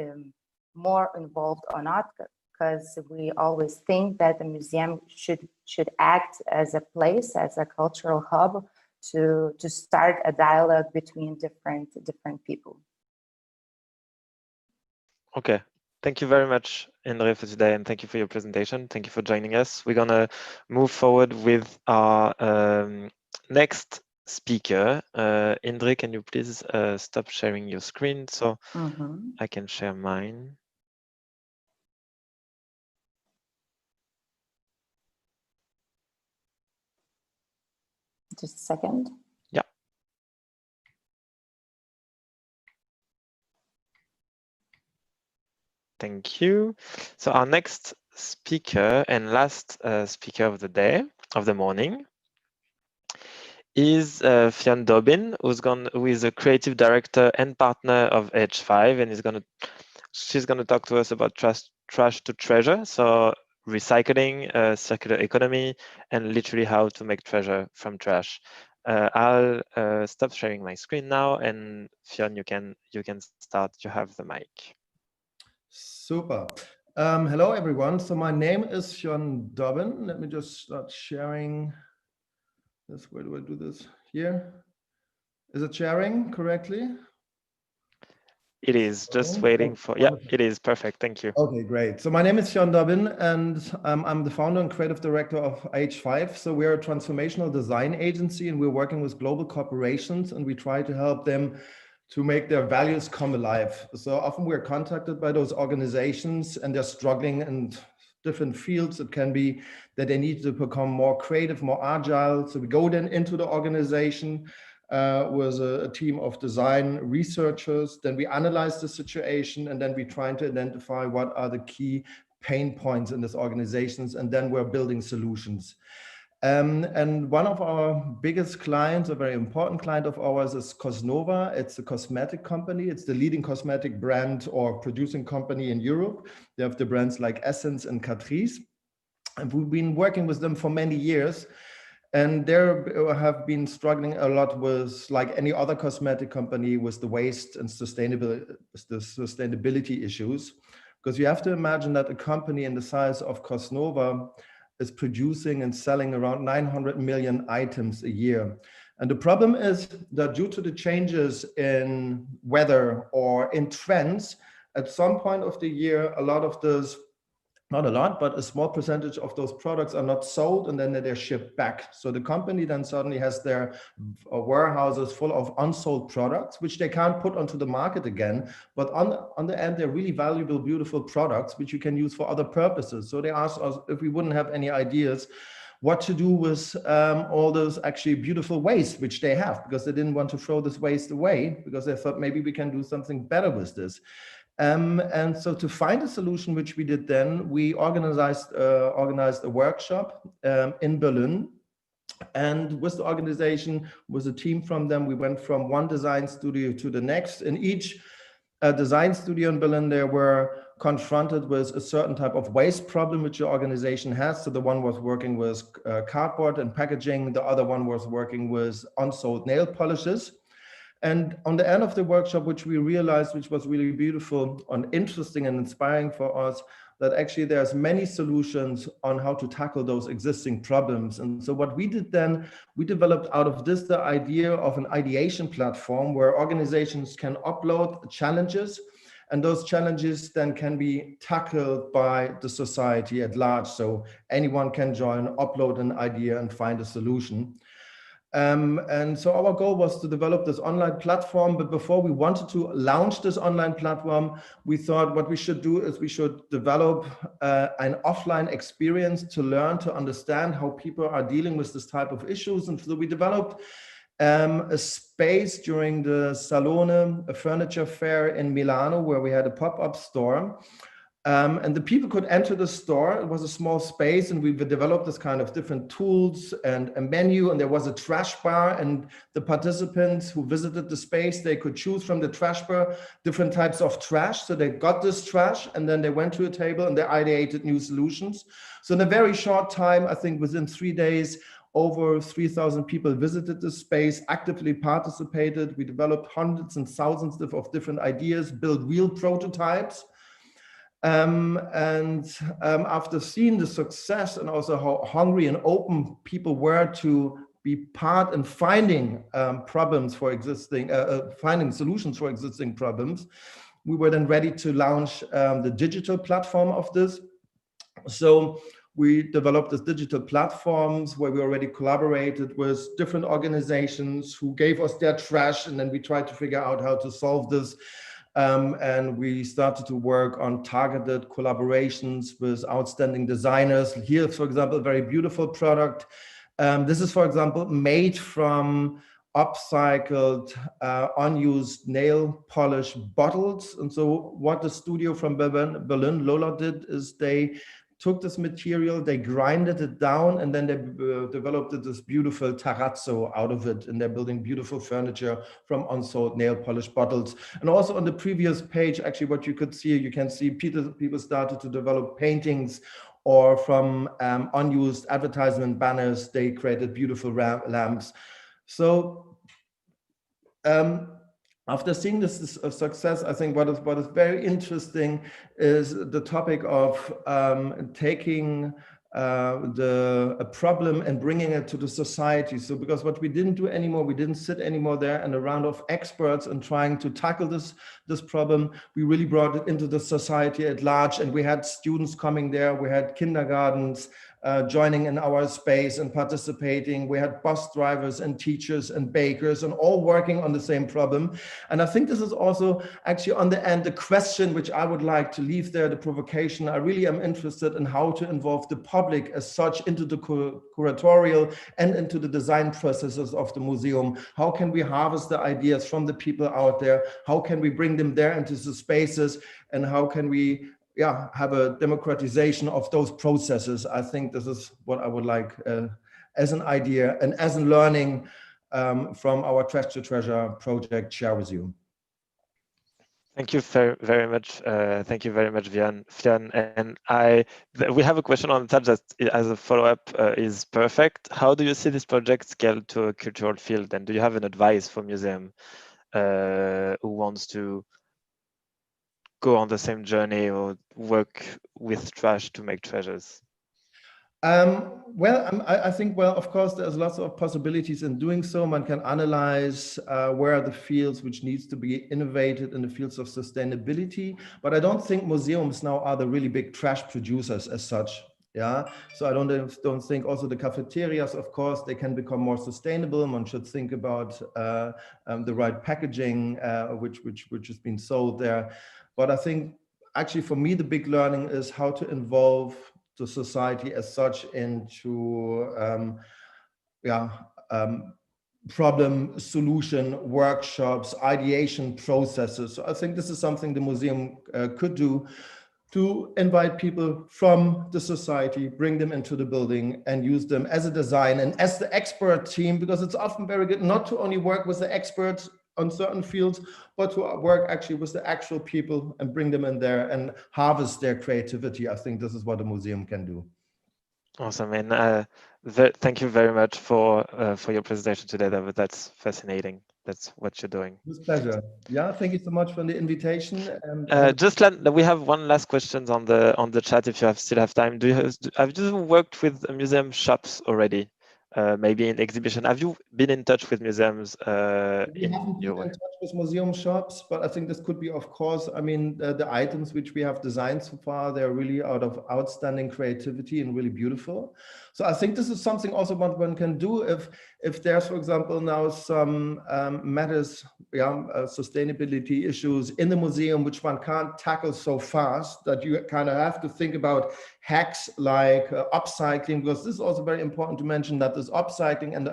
more involved or not, because we always think that the museum should act as a place, as a cultural hub to start a dialogue between different people. Okay, thank you very much, Indre, for today, and thank you for your presentation. Thank you for joining us. We're gonna move forward with our next speaker. Indre, can you please stop sharing your screen so I can share mine? Just a second. Yeah. Thank you. So our next speaker and last speaker of the day, of the morning, is Fionn Dobbin, who is a creative director and partner of H5, and she's gonna talk to us about trash to treasure, so recycling, circular economy, and literally how to make treasure from trash. I'll stop sharing my screen now, and Fionn, you can start. You have the mic. Super. Hello, everyone. So my name is Fionn Dobbin. Let me just start sharing this. Where do I do this? Here. Is it sharing correctly? It is. Just waiting for, yeah, it is perfect. Thank you. Okay, great. So my name is Fionn Dobbin, and I'm the founder and creative director of H5. So we're a transformational design agency, and we're working with global corporations, and we try to help them to make their values come alive. So often we're contacted by those organizations, and they're struggling in different fields. It can be that they need to become more creative, more agile. So we go then into the organization with a team of design researchers. Then we analyze the situation, and then we try to identify what are the key pain points in these organizations, and then we're building solutions. And one of our biggest clients, a very important client of ours, is Cosnova. It's a cosmetic company. It's the leading cosmetic brand or producing company in Europe. They have the brands like Essence and Catrice. And we've been working with them for many years. And they have been struggling a lot with, like any other cosmetic company, with the waste and sustainability issues. Because you have to imagine that a company in the size of Cosnova is producing and selling around 900 million items a year. And the problem is that due to the changes in weather or in trends, at some point of the year, a lot of those, not a lot, but a small percentage of those products are not sold, and then they're shipped back. So the company then suddenly has their warehouses full of unsold products, which they can't put onto the market again. But on the end, they're really valuable, beautiful products, which you can use for other purposes. So they asked us if we wouldn't have any ideas what to do with all those actually beautiful waste, which they have, because they didn't want to throw this waste away, because they thought maybe we can do something better with this. And so to find a solution, which we did then, we organized a workshop in Berlin. And with the organization, with a team from them, we went from one design studio to the next. In each design studio in Berlin, they were confronted with a certain type of waste problem which the organization has. So the one was working with cardboard and packaging. The other one was working with unsold nail polishes. And on the end of the workshop, which we realized, which was really beautiful and interesting and inspiring for us, that actually there's many solutions on how to tackle those existing problems. And so what we did then, we developed out of this the idea of an ideation platform where organizations can upload challenges, and those challenges then can be tackled by the society at large. So anyone can join, upload an idea, and find a solution. And so our goal was to develop this online platform, but before we wanted to launch this online platform, we thought what we should do is we should develop an offline experience to learn, to understand how people are dealing with this type of issues. And so we developed a space during the Salone, a furniture fair in Milano, where we had a pop-up store. And the people could enter the store. It was a small space, and we developed this kind of different tools and a menu, and there was a trash bar, and the participants who visited the space, they could choose from the trash bar different types of trash. So they got this trash, and then they went to a table and they ideated new solutions. So in a very short time, I think within 3 days, over 3,000 people visited the space, actively participated. We developed hundreds and thousands of different ideas, built real prototypes. After seeing the success and also how hungry and open people were to be part in finding problems for existing, finding solutions for existing problems, we were then ready to launch the digital platform of this. So we developed this digital platforms where we already collaborated with different organizations who gave us their trash, and then we tried to figure out how to solve this. And we started to work on targeted collaborations with outstanding designers. Here, for example, a very beautiful product. This is, for example, made from upcycled, unused nail polish bottles. And so what the studio from Berlin, Lola, did is they took this material, they grinded it down, and then they developed this beautiful terrazzo out of it, and they're building beautiful furniture from unsold nail polish bottles. And also on the previous page, actually what you could see, you can see people started to develop paintings, or from unused advertisement banners, they created beautiful lamps. So after seeing this success, I think what is very interesting is the topic of taking a problem and bringing it to the society. So because what we didn't do anymore, we didn't sit anymore there in a round of experts and trying to tackle this problem. We really brought it into the society at large, and we had students coming there, we had kindergartens joining in our space and participating. We had bus drivers and teachers and bakers and all working on the same problem. And I think this is also actually on the end, the question which I would like to leave there, the provocation. I really am interested in how to involve the public as such into the curatorial and into the design processes of the museum. How can we harvest the ideas from the people out there? How can we bring them there into the spaces? And how can we have a democratization of those processes? I think this is what I would like as an idea and as a learning from our Trash to Treasure project share with you. Thank you very much. Thank you very much, Fionn. And we have a question on the chat that as a follow-up is perfect. How do you see this project scaled to a cultural field? And do you have an advice for museum who wants to go on the same journey or work with trash to make treasures? Well, I think, well, of course, there's lots of possibilities in doing so. One can analyze where are the fields which needs to be innovated in the fields of sustainability. But I don't think museums now are the really big trash producers as such. Yeah, so I don't think also the cafeterias, of course, they can become more sustainable. One should think about the right packaging, which has been sold there. But I think actually for me, the big learning is how to involve the society as such into problem solution workshops, ideation processes. So I think this is something the museum could do, to invite people from the society, bring them into the building and use them as a design and as the expert team, because it's often very good not to only work with the experts on certain fields, but to work actually with the actual people and bring them in there and harvest their creativity. I think this is what a museum can do. Awesome, and thank you very much for your presentation today. That's fascinating. That's what you're doing. With pleasure. Yeah, thank you so much for the invitation. We have one last question on the chat. If you still have time, have you worked with museum shops already? Maybe in exhibition. Have you been in touch with museums? We haven't been in touch with museum shops, but I think this could be, of course, I mean, the items which we have designed so far, they're really out of outstanding creativity and really beautiful. So I think this is something also one can do if there's, for example, now some matters, sustainability issues in the museum, which one can't tackle so fast, that you kind of have to think about hacks like upcycling, because this is also very important to mention that this upcycling and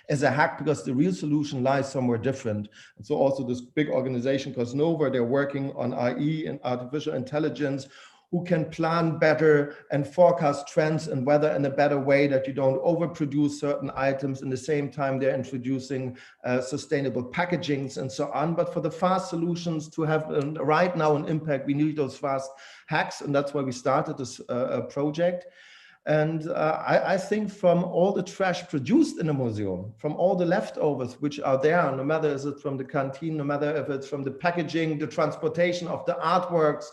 as a hack, because the real solution lies somewhere different. And so also this big organization, Cosnova, they're working on IE and artificial intelligence, who can plan better and forecast trends and weather in a better way, that you don't overproduce certain items. In the same time, they're introducing sustainable packagings and so on. But for the fast solutions to have right now an impact, we need those fast hacks. And that's why we started this project. And I think from all the trash produced in a museum, from all the leftovers which are there, no matter is it from the canteen, no matter if it's from the packaging, the transportation of the artworks,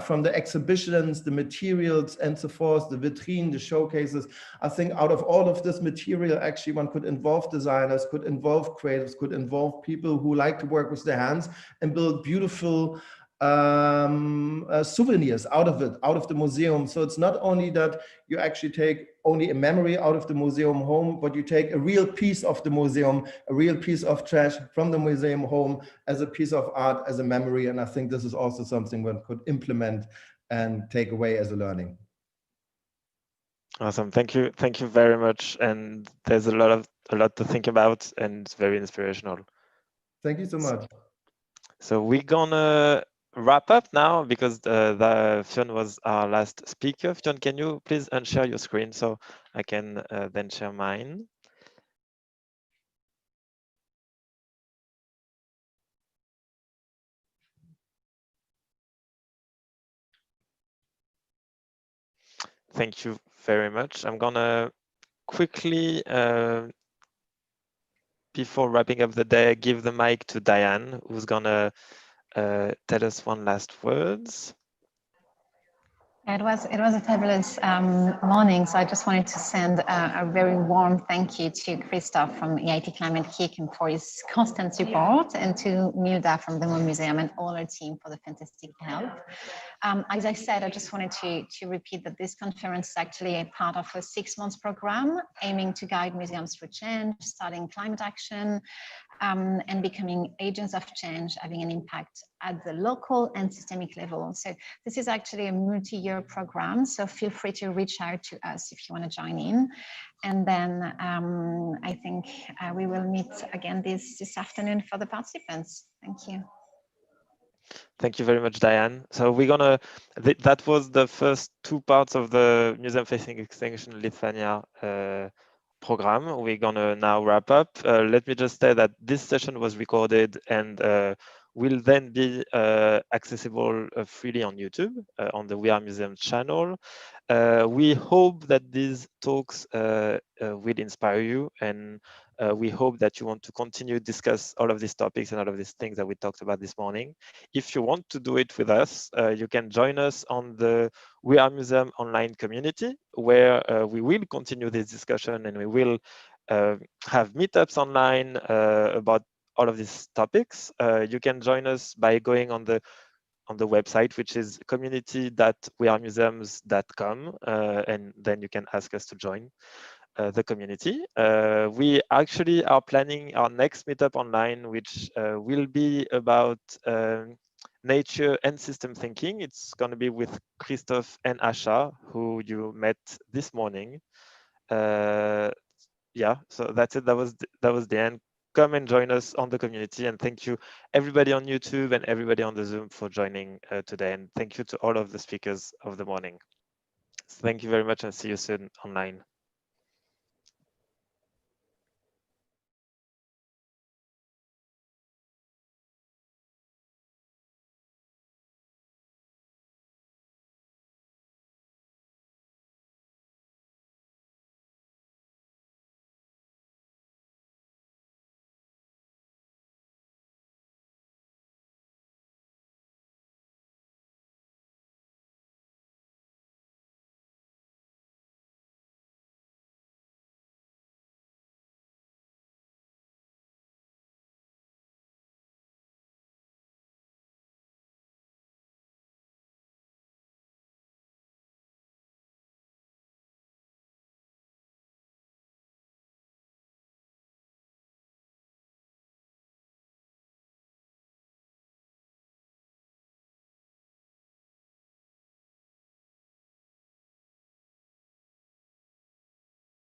from the exhibitions, the materials and so forth, the vitrine, the showcases. I think out of all of this material, actually one could involve designers, could involve creatives, could involve people who like to work with their hands and build beautiful souvenirs out of the museum. So it's not only that you actually take only a memory out of the museum home, but you take a real piece of the museum, a real piece of trash from the museum home as a piece of art, as a memory. And I think this is also something one could implement and take away as a learning. Awesome, thank you very much. And there's a lot to think about, and it's very inspirational. Thank you so much. So we're gonna wrap up now, because Fionn was our last speaker. Fionn, can you please unshare your screen so I can then share mine? Thank you very much. I'm gonna quickly, before wrapping up the day, give the mic to Diane, who's gonna tell us one last words. It was a fabulous morning, so I just wanted to send a very warm thank you to Christoph from EIT Climate-KIC and for his constant support, and to Milda from the Mo Museum and all our team for the fantastic help. As I said, I just wanted to repeat that this conference is actually a part of a 6-month program aiming to guide museums through change, starting climate action, and becoming agents of change, having an impact at the local and systemic level. So this is actually a multi-year program, so feel free to reach out to us if you want to join in. And then I think we will meet again this afternoon for the participants. Thank you. Thank you very much, Diane. So we're gonna, that was the first 2 parts of the Museum Facing Extinction Lithuania program. We're gonna now wrap up. Let me just say that this session was recorded and will then be accessible freely on YouTube, on the We Are Museum channel. We hope that these talks will inspire you, and we hope that you want to continue to discuss all of these topics and all of these things that we talked about this morning. If you want to do it with us, you can join us on the We Are Museum online community, where we will continue this discussion, and we will have meetups online about all of these topics. You can join us by going on the website, which is community.wearemuseums.com, and then you can ask us to join the community. We actually are planning our next meetup online, which will be about nature and system thinking. It's going to be with Christoph and Asha, who you met this morning. Yeah, so that's it. That was the end. Come and join us on the community, and thank you everybody on YouTube and everybody on the Zoom for joining today, and thank you to all of the speakers of the morning. So thank you very much, and see you soon online.